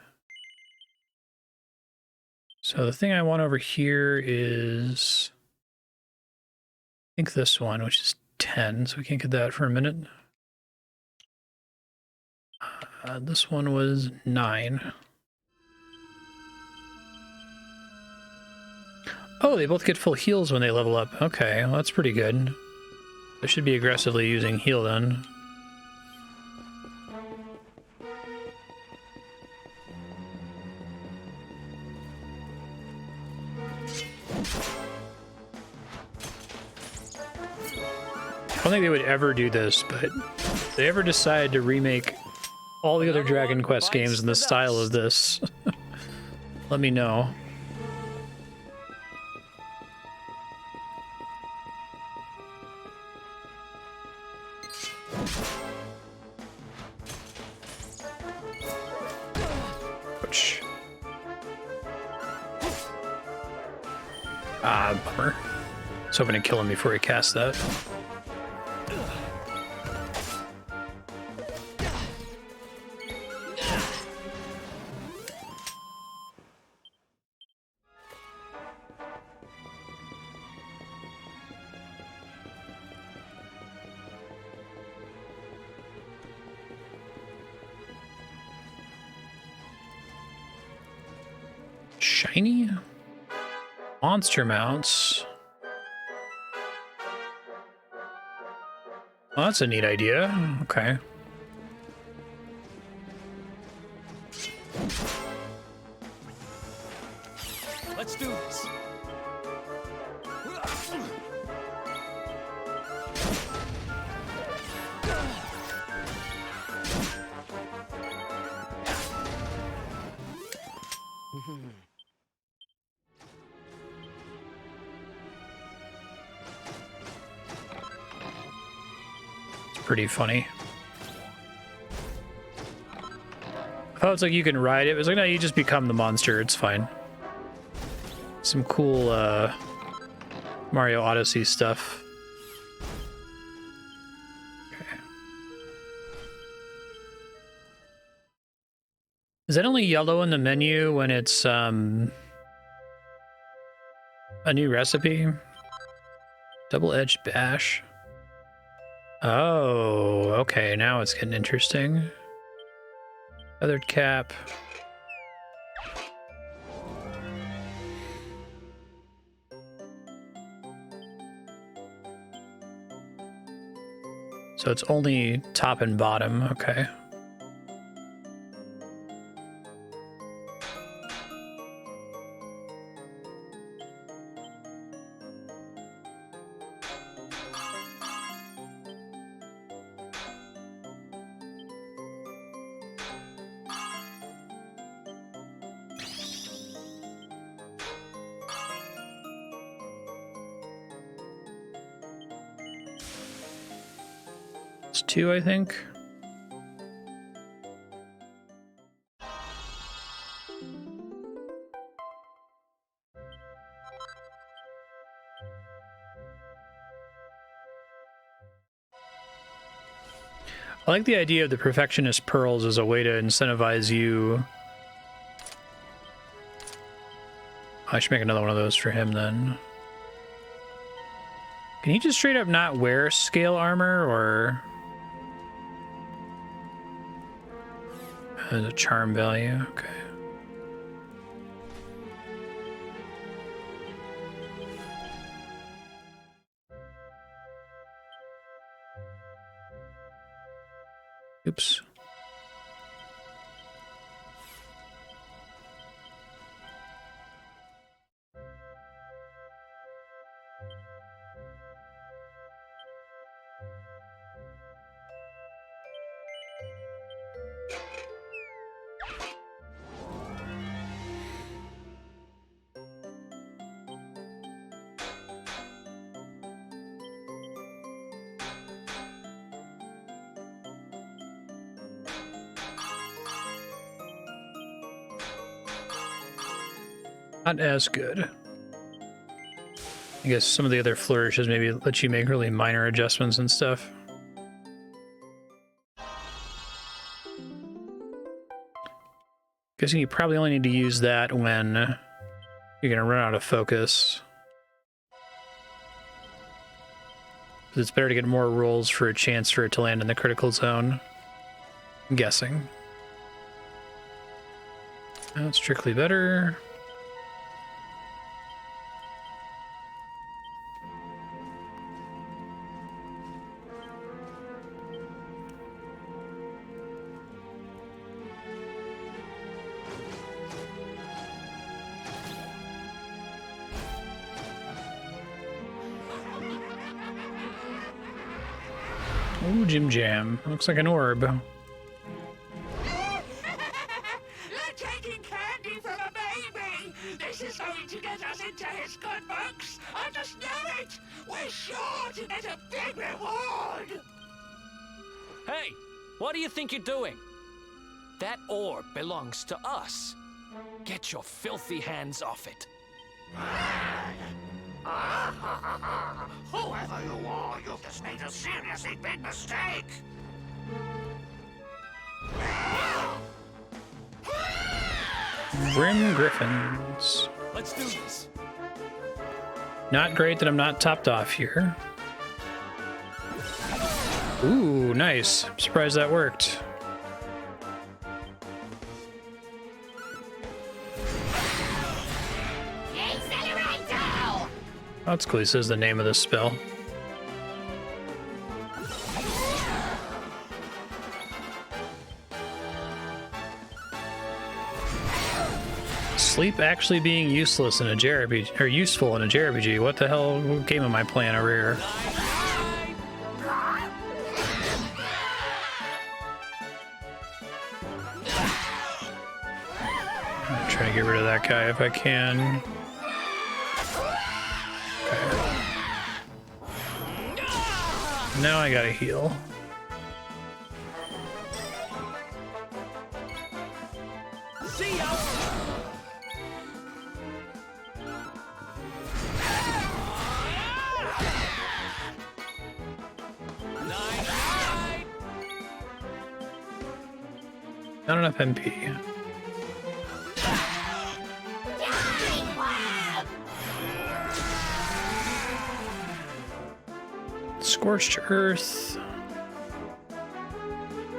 So the thing I want over here is... I think this one, which is 10, so we can't get that for a minute. This one was 9. Oh, they both get full heals when they level up. Okay, well, that's pretty good. They should be aggressively using heal then. I don't think they would ever do this, but if they ever decide to remake all the other Dragon Quest games in the style of this, let me know. Ah, bummer. I was hoping to kill him before he cast that. Shiny monster mounts. Oh, that's a neat idea. Okay. Let's do this. Pretty funny. I thought it's like you can ride it. It was like, no, you just become the monster. It's fine. Some cool Mario Odyssey stuff. Okay. Is that only yellow in the menu when it's a new recipe? Double-edged bash. Oh, okay, now it's getting interesting. Feathered cap. So it's only top and bottom, okay. It's 2, I think. I like the idea of the perfectionist pearls as a way to incentivize you. I should make another one of those for him then. Can he just straight up not wear scale armor, or has a charm value? Okay. Oops. Not as good. I guess some of the other flourishes maybe let you make really minor adjustments and stuff. Guessing you probably only need to use that when you're gonna run out of focus. Because it's better to get more rolls for a chance for it to land in the critical zone. I'm guessing. That's strictly better. Ooh, Jim Jam. Looks like an orb. They're taking candy from a baby! This is going to get us into his good books! I just know it! We're sure to get a big reward! Hey, what do you think you're doing? That orb belongs to us. Get your filthy hands off it. Whoever you are, you've just made a seriously big mistake. Grim Griffins. Let's do this. Not great that I'm not topped off here. Ooh, nice. I'm surprised that worked. Oh, that's cool. He says the name of the spell. Sleep actually being useless in a JRPG, or useful in a JRPG. What the hell game am I playing over here? I'm trying to get rid of that guy if I can. Okay. Now I gotta heal. See ya. Not enough MP. Scorched Earth.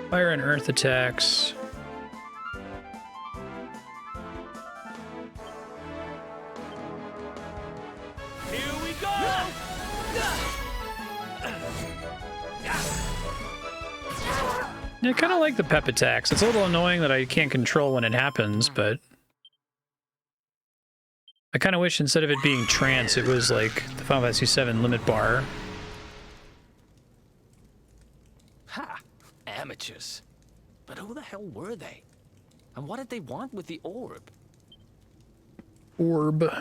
Fire and Earth attacks. Here we go. Yeah, I kind of like the pep attacks. It's a little annoying that I can't control when it happens, but I kind of wish instead of it being trance, it was like the Final Fantasy VII limit bar. Ha! Amateurs. But who the hell were they? And what did they want with the orb? Orb.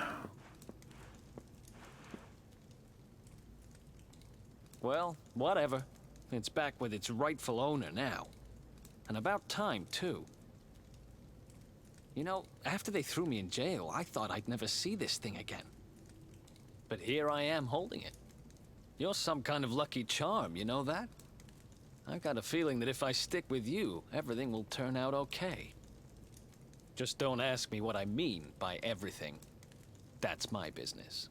Well, whatever. It's back with its rightful owner now. And about time, too. You know, after they threw me in jail, I thought I'd never see this thing again. But here I am holding it. You're some kind of lucky charm, you know that? I've got a feeling that if I stick with you, everything will turn out okay. Just don't ask me what I mean by everything. That's my business.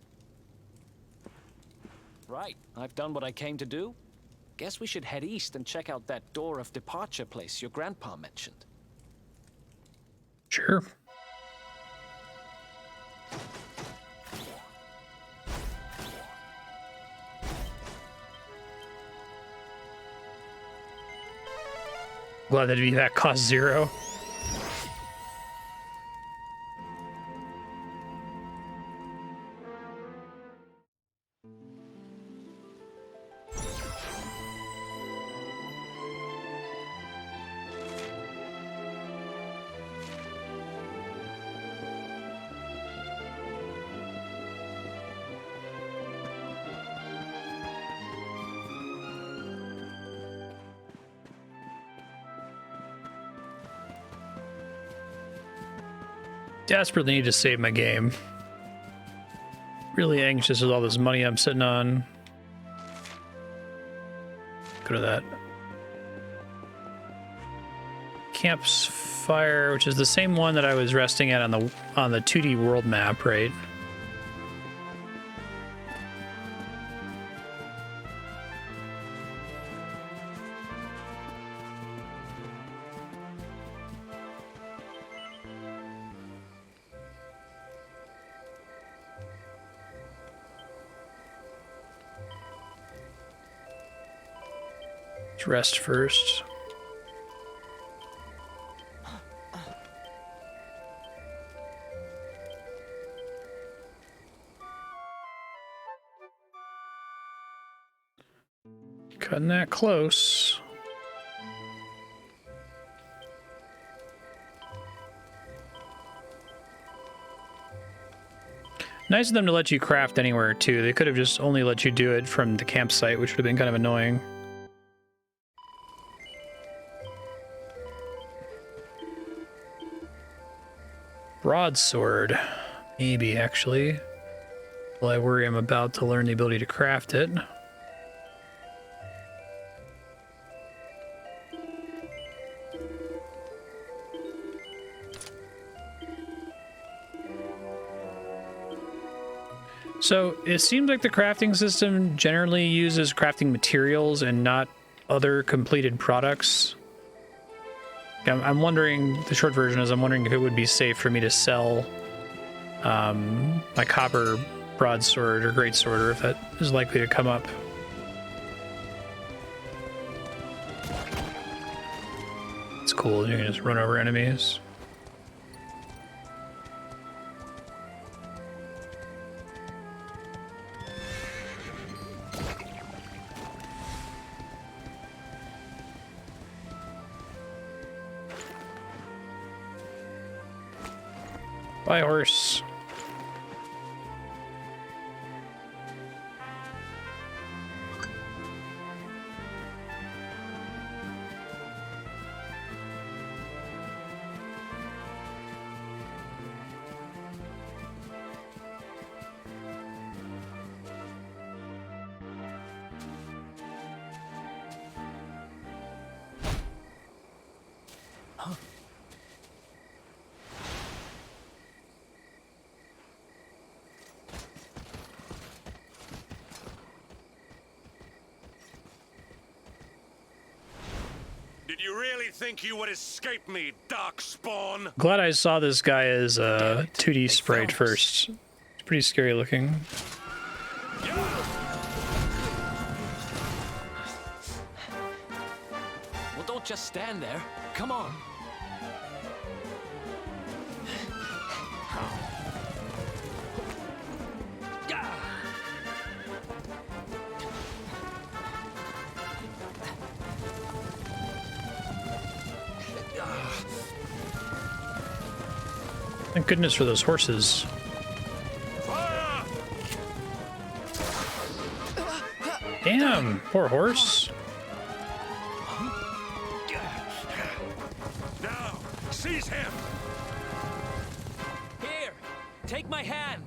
Right, I've done what I came to do. Guess we should head east and check out that door of departure place your grandpa mentioned. Sure. Glad that cost 0. Desperately need to save my game. Really anxious with all this money I'm sitting on. Go to that. Campfire, which is the same one that I was resting at on the 2D world map, right? Let's rest first. Cutting that close. Nice of them to let you craft anywhere too. They could have just only let you do it from the campsite, which would have been kind of annoying. Broadsword, maybe actually. Well, I worry I'm about to learn the ability to craft it. So it seems like the crafting system generally uses crafting materials and not other completed products. I'm wondering, the short version is I'm wondering if it would be safe for me to sell my copper broadsword or greatsword, or if that is likely to come up. It's cool, you can just run over enemies. Bye, horse. Did you really think you would escape me, Darkspawn? Glad I saw this guy as a 2D sprite first. It's pretty scary looking. Well, don't just stand there. Come on. Thank goodness for those horses. Damn, poor horse. Now, seize him. Here, take my hand.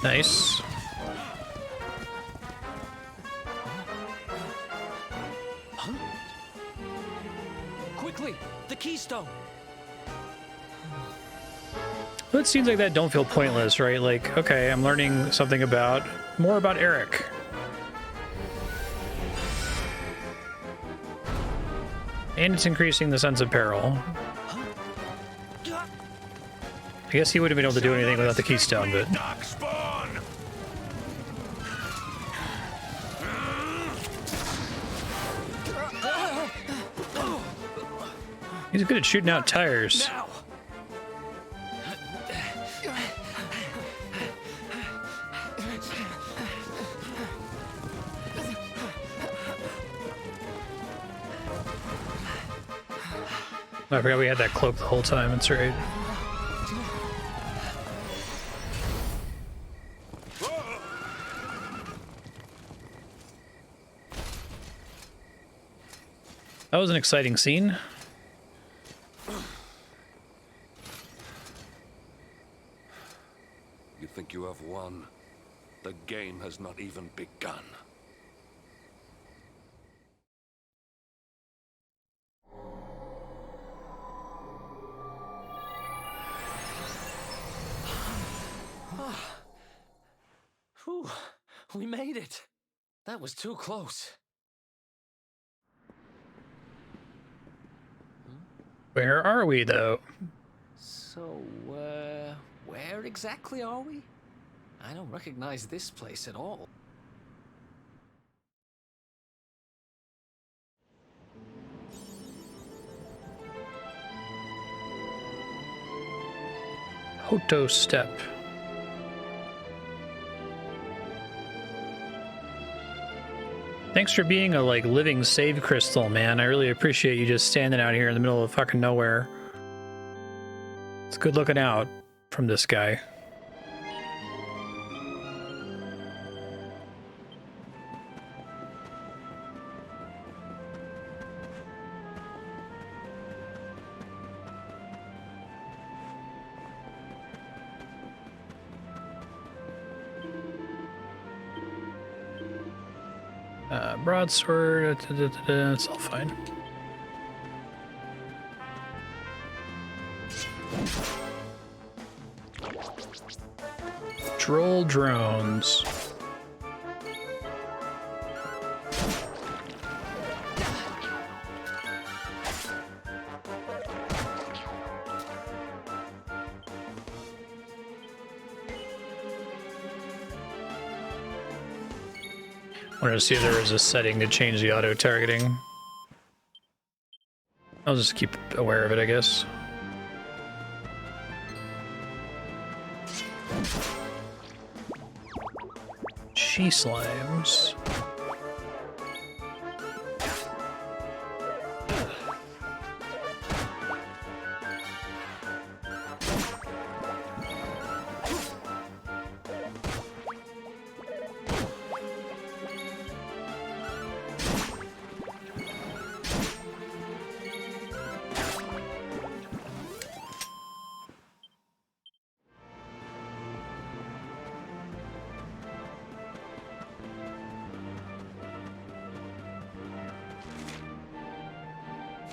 Nice. Quickly, the keystone. Well, it seems like that don't feel pointless, right? Like, okay, I'm learning something about, more about Eric. And it's increasing the sense of peril. I guess he wouldn't have been able to do anything without the keystone, but... He's good at shooting out tires. Now. I forgot we had that cloak the whole time, that's right. That was an exciting scene. You think you have won? The game has not even begun. Whew, we made it. That was too close. Where are we, though? So, where exactly are we? I don't recognize this place at all. Hoto Step. Thanks for being a, like, living save crystal, man. I really appreciate you just standing out here in the middle of fucking nowhere. It's good looking out from this guy. Broadsword, it's all fine. Droll drones. Wanted to see if there was a setting to change the auto targeting. I'll just keep aware of it, I guess. She slimes.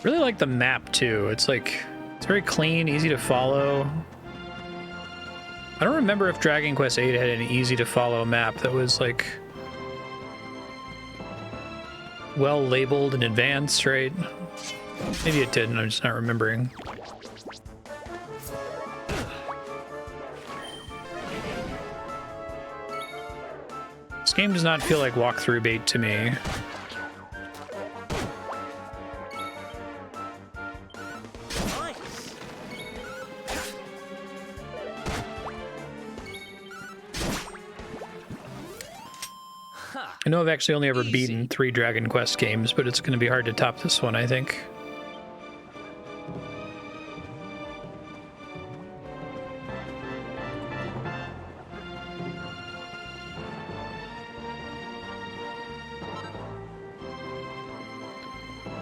Really like the map too. It's like, it's very clean, easy to follow. I don't remember if Dragon Quest VIII had an easy to follow map that was like well labeled in advance, right? Maybe it didn't, I'm just not remembering. This game does not feel like walkthrough bait to me. I know I've actually only ever beaten 3 Dragon Quest games, but it's going to be hard to top this one, I think.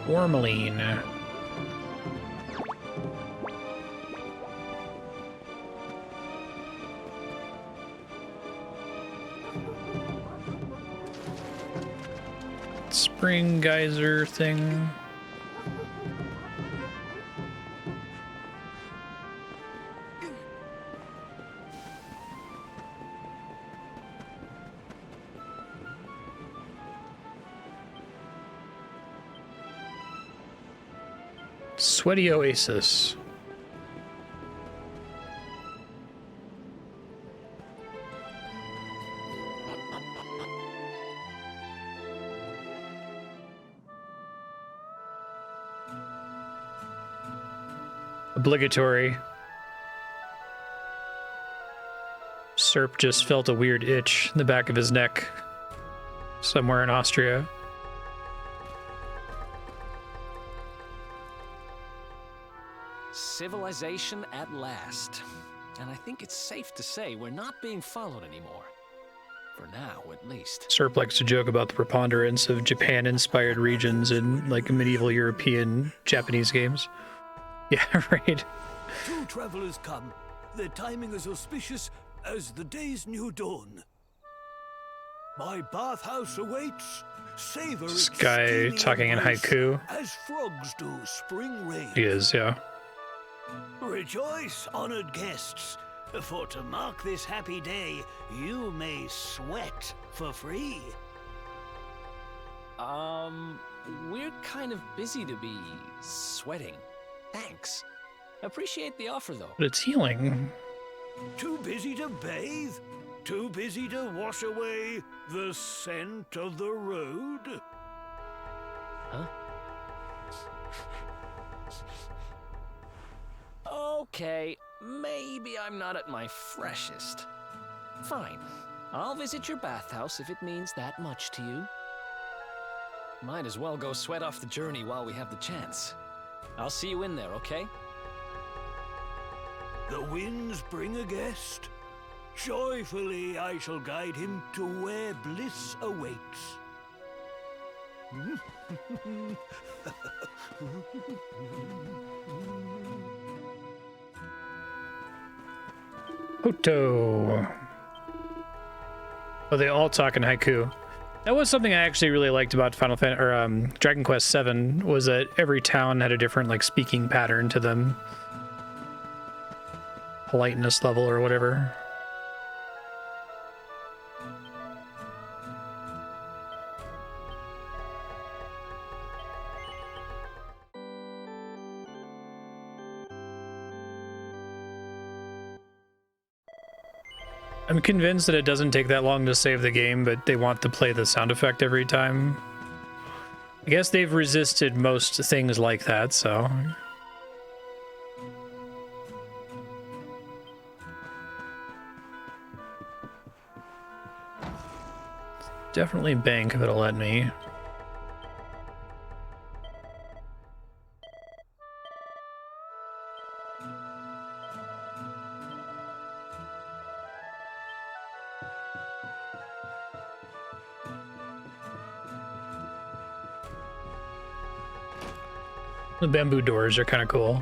Wormeline. Spring geyser thing. Sweaty oasis. Obligatory. Serp just felt a weird itch in the back of his neck somewhere in Austria. Civilization at last. And I think it's safe to say we're not being followed anymore. For now, at least. Serp likes to joke about the preponderance of Japan-inspired regions in, like, medieval European Japanese games. Yeah, right. 2 travelers come. Their timing is auspicious as the day's new dawn. My bathhouse awaits. Savor This its guy steaming talking in embrace, haiku. as frogs do spring rain. He is, yeah. Rejoice, honored guests, for to mark this happy day, you may sweat for free. We're kind of busy to be sweating. Thanks. Appreciate the offer, though. But it's healing. Too busy to bathe? Too busy to wash away the scent of the road? Huh? Okay, maybe I'm not at my freshest. Fine. I'll visit your bathhouse if it means that much to you. Might as well go sweat off the journey while we have the chance. I'll see you in there, okay? The winds bring a guest. Joyfully I shall guide him to where bliss awaits. Hoto. Oh, they all talk in haiku. That was something I actually really liked about Final Fan or Dragon Quest VII, was that every town had a different like speaking pattern to them, politeness level or whatever. I'm convinced that it doesn't take that long to save the game, but they want to play the sound effect every time. I guess they've resisted most things like that, so... Definitely bank if it'll let me. The bamboo doors are kind of cool.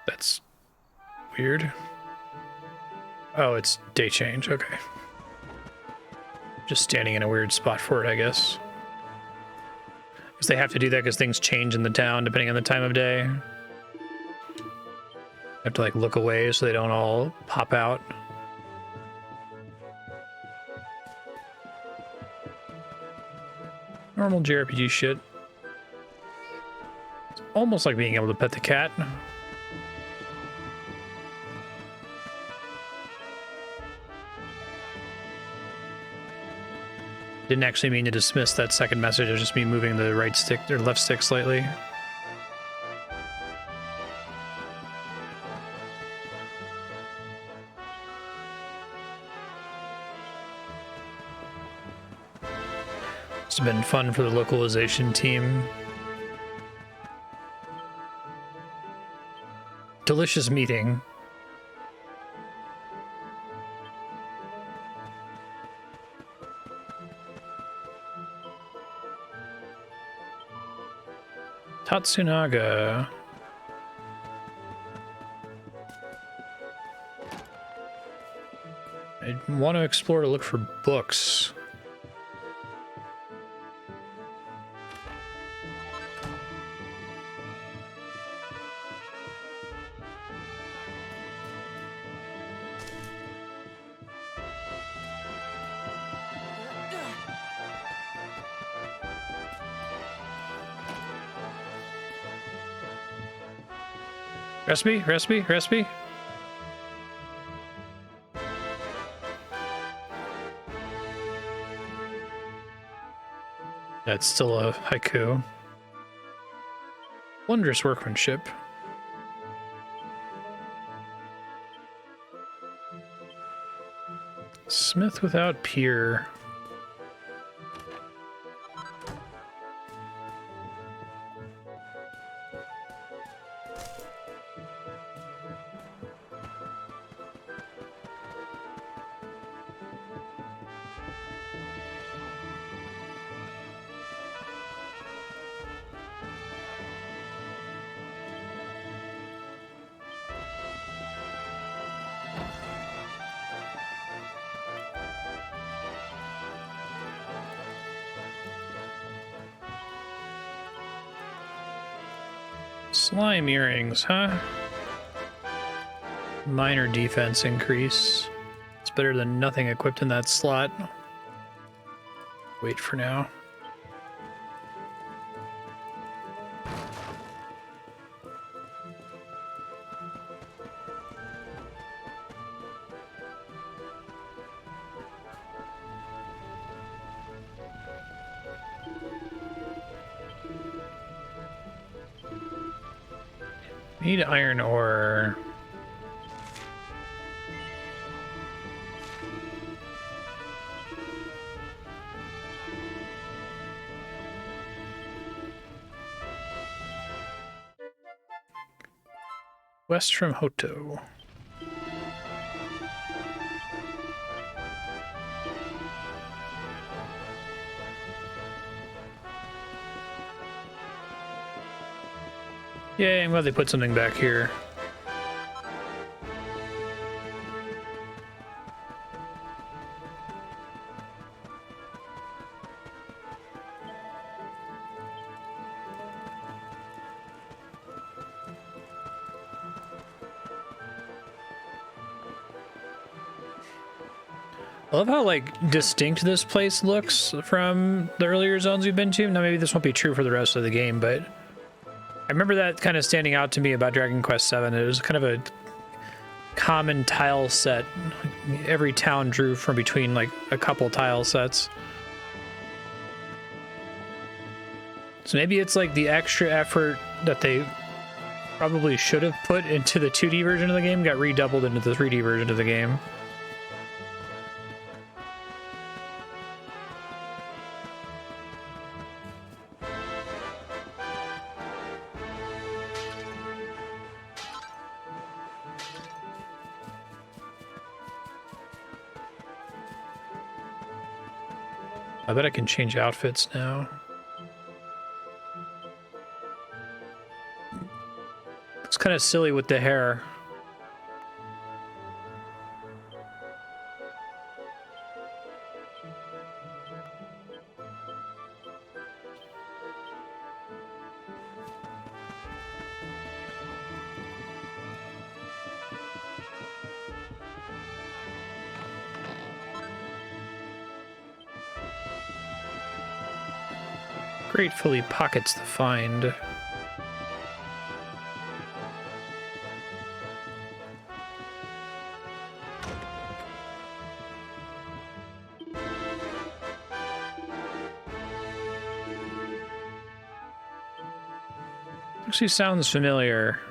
That's weird. Oh, it's day change, okay. Just standing in a weird spot for it, I guess. Because they have to do that because things change in the town depending on the time of day. Have to like look away so they don't all pop out. Normal JRPG shit. It's almost like being able to pet the cat. Didn't actually mean to dismiss that second message. It was just me moving the right stick or left stick slightly. It's been fun for the localization team. Delicious meeting. Tatsunaga. I want to explore to look for books. Recipe? Recipe? Recipe? That's still a haiku. Wondrous workmanship. Smith without peer. Slime earrings, huh? Minor defense increase. It's better than nothing equipped in that slot. Wait for now. Need iron ore. West from Hoto. Yeah, I'm glad they put something back here. I love how, like, distinct this place looks from the earlier zones we've been to. Now, maybe this won't be true for the rest of the game, but I remember that kind of standing out to me about Dragon Quest VII. It was kind of a common tile set. Every town drew from between, like, a couple tile sets. So maybe it's, like, the extra effort that they probably should have put into the 2D version of the game got redoubled into the 3D version of the game. I bet I can change outfits now. It's kind of silly with the hair. Gratefully pockets the find. Actually sounds familiar.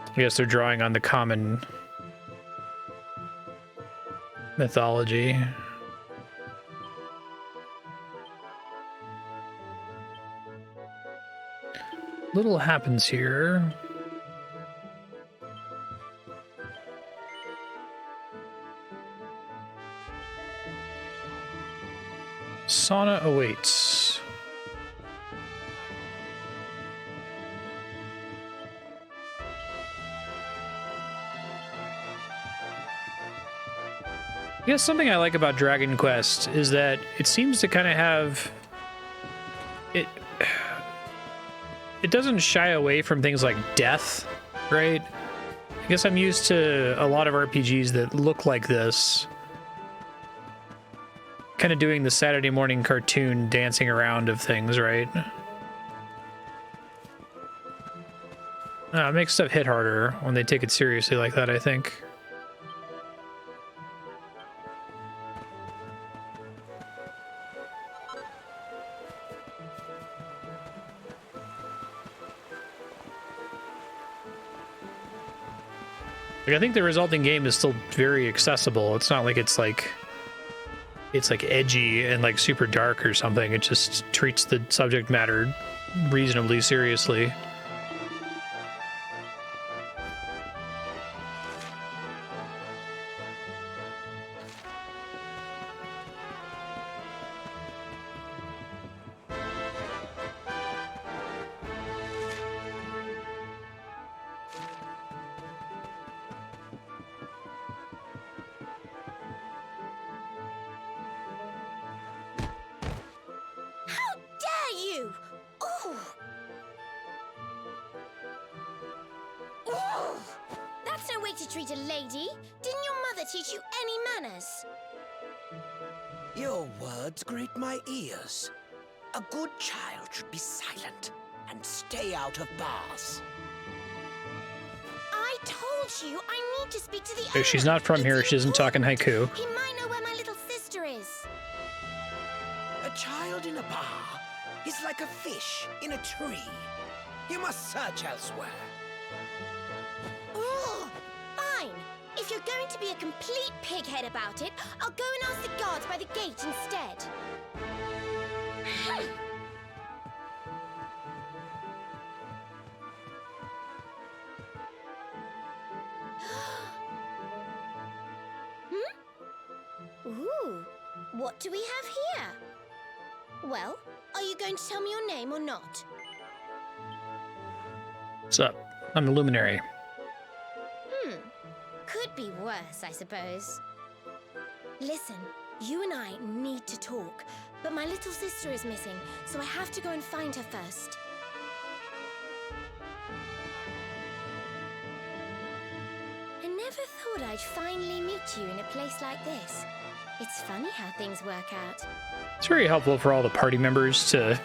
I guess they're drawing on the common mythology. Little happens here. Sauna awaits. I guess something I like about Dragon Quest is that it seems to kind of have it doesn't shy away from things like death, right? I guess I'm used to a lot of RPGs that look like this. Kind of doing the Saturday morning cartoon dancing around of things, right? It makes stuff hit harder when they take it seriously like that, I think. Like, I think the resulting game is still very accessible. It's not like it's like edgy and like super dark or something. It just treats the subject matter reasonably seriously. A good child should be silent and stay out of bars. I told you I need to speak to the So she's not from here. She isn't talking haiku. He might know where my little sister is. A child in a bar is like a fish in a tree. You must search elsewhere. Oh, fine. If you're going to be a complete pighead about it, I'll go and ask the guards by the gate instead. What do we have here? Well, are you going to tell me your name or not? What's up? I'm the Luminary. Could be worse, I suppose. Listen, you and I need to talk, but my little sister is missing, so I have to go and find her first. I never thought I'd finally meet you in a place like this. It's funny how things work out. It's very helpful for all the party members to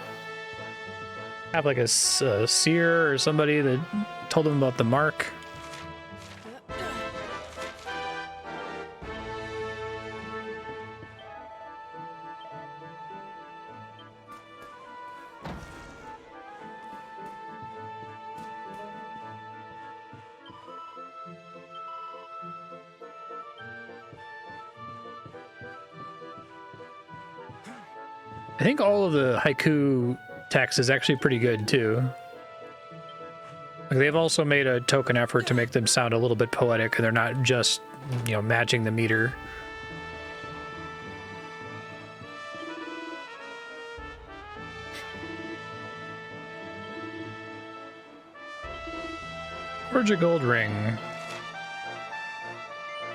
have like a seer or somebody that told them about the mark. I think all of the haiku text is actually pretty good too. Like they've also made a token effort to make them sound a little bit poetic, and they're not just, you know, matching the meter. Forge a gold ring.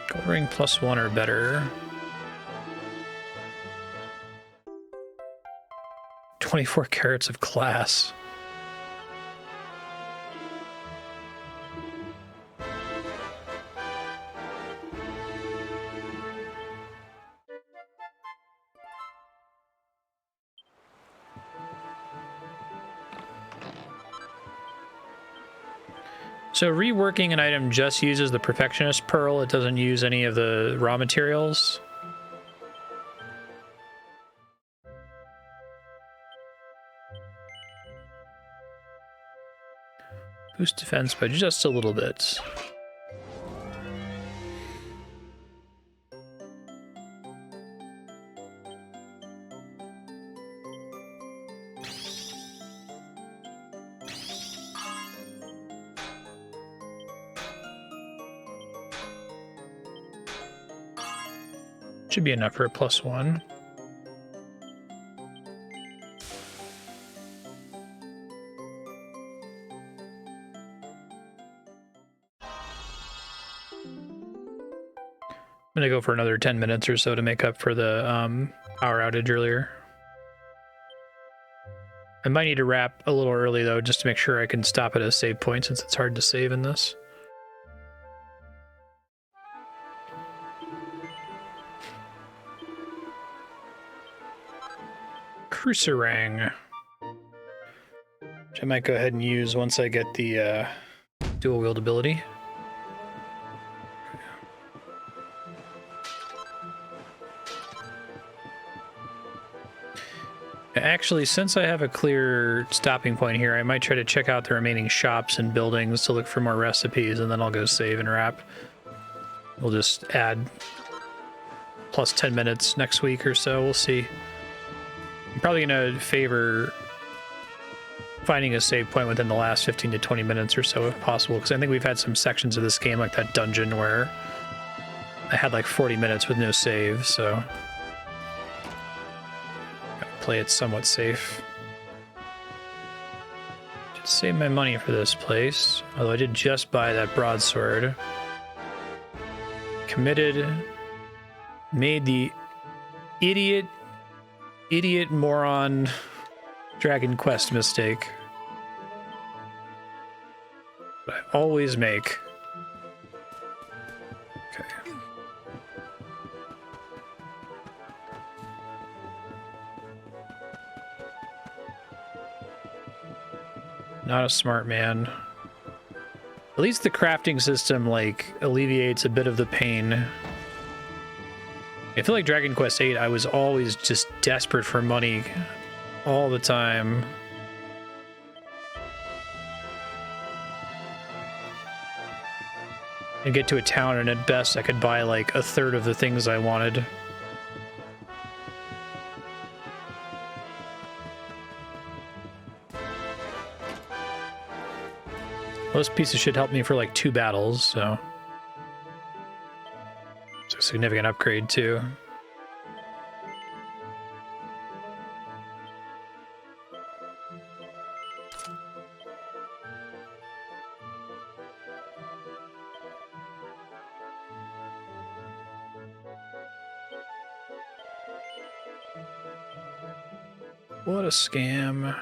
Gold ring +1 or better. 24 carats of class. So reworking an item just uses the Perfectionist Pearl. It doesn't use any of the raw materials. Boost defense by just a little bit. Should be enough for a +1. I'm gonna go for another 10 minutes or so to make up for the power outage earlier. I might need to wrap a little early though, just to make sure I can stop at a save point since it's hard to save in this. Cruiserang, which I might go ahead and use once I get the dual wield ability. Actually, since I have a clear stopping point here, I might try to check out the remaining shops and buildings to look for more recipes, and then I'll go save and wrap. We'll just add plus 10 minutes next week or so. We'll see. I'm probably going to favor finding a save point within the last 15 to 20 minutes or so if possible, because I think we've had some sections of this game, like that dungeon, where I had like 40 minutes with no save, so play it somewhat safe. Did save my money for this place, although I did just buy that broadsword. Committed, made the idiot moron Dragon Quest mistake that I always make. Okay. Not a smart man. At least the crafting system, like, alleviates a bit of the pain. I feel like Dragon Quest VIII, I was always just desperate for money all the time. I'd get to a town and at best I could buy like a third of the things I wanted. Well, this piece of shit helped me for like 2 battles, so it's a significant upgrade too. What a scam.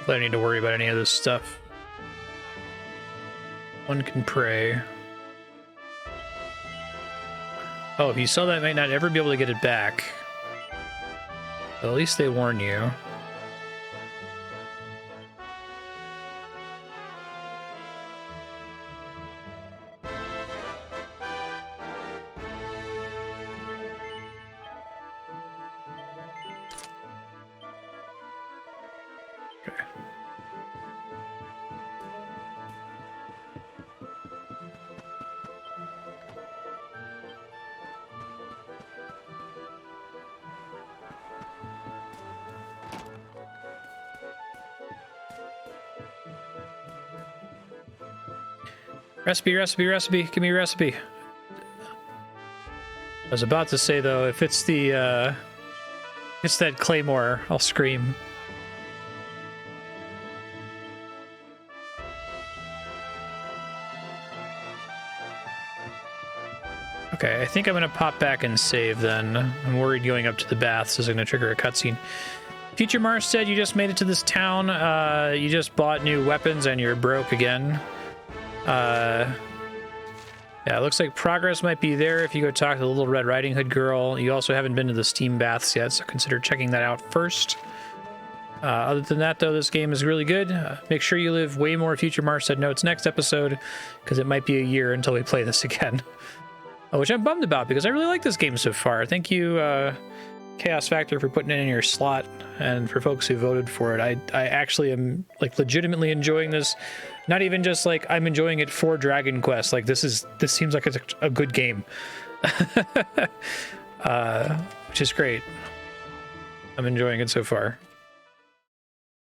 I don't need to worry about any of this stuff. One can pray. Oh, if you sell that, you might not ever be able to get it back. But at least they warn you. Recipe, recipe, recipe. Give me a recipe. I was about to say, though, if it's the, it's that claymore, I'll scream. Okay, I think I'm going to pop back and save then. I'm worried going up to the baths is going to trigger a cutscene. Future Marstead, you just made it to this town. You just bought new weapons and you're broke again. Yeah, it looks like progress might be there if you go talk to the Little Red Riding Hood girl. You also haven't been to the steam baths yet, so consider checking that out first. Other than that, though, this game is really good. Make sure you live way more Future Marstead notes next episode, because it might be a year until we play this again. Which I'm bummed about, because I really like this game so far. Thank you, Chaos Factor, for putting it in your slot, and for folks who voted for it. I actually am, like, legitimately enjoying this. Not even just like I'm enjoying it for Dragon Quest. Like this seems like it's a good game, which is great. I'm enjoying it so far.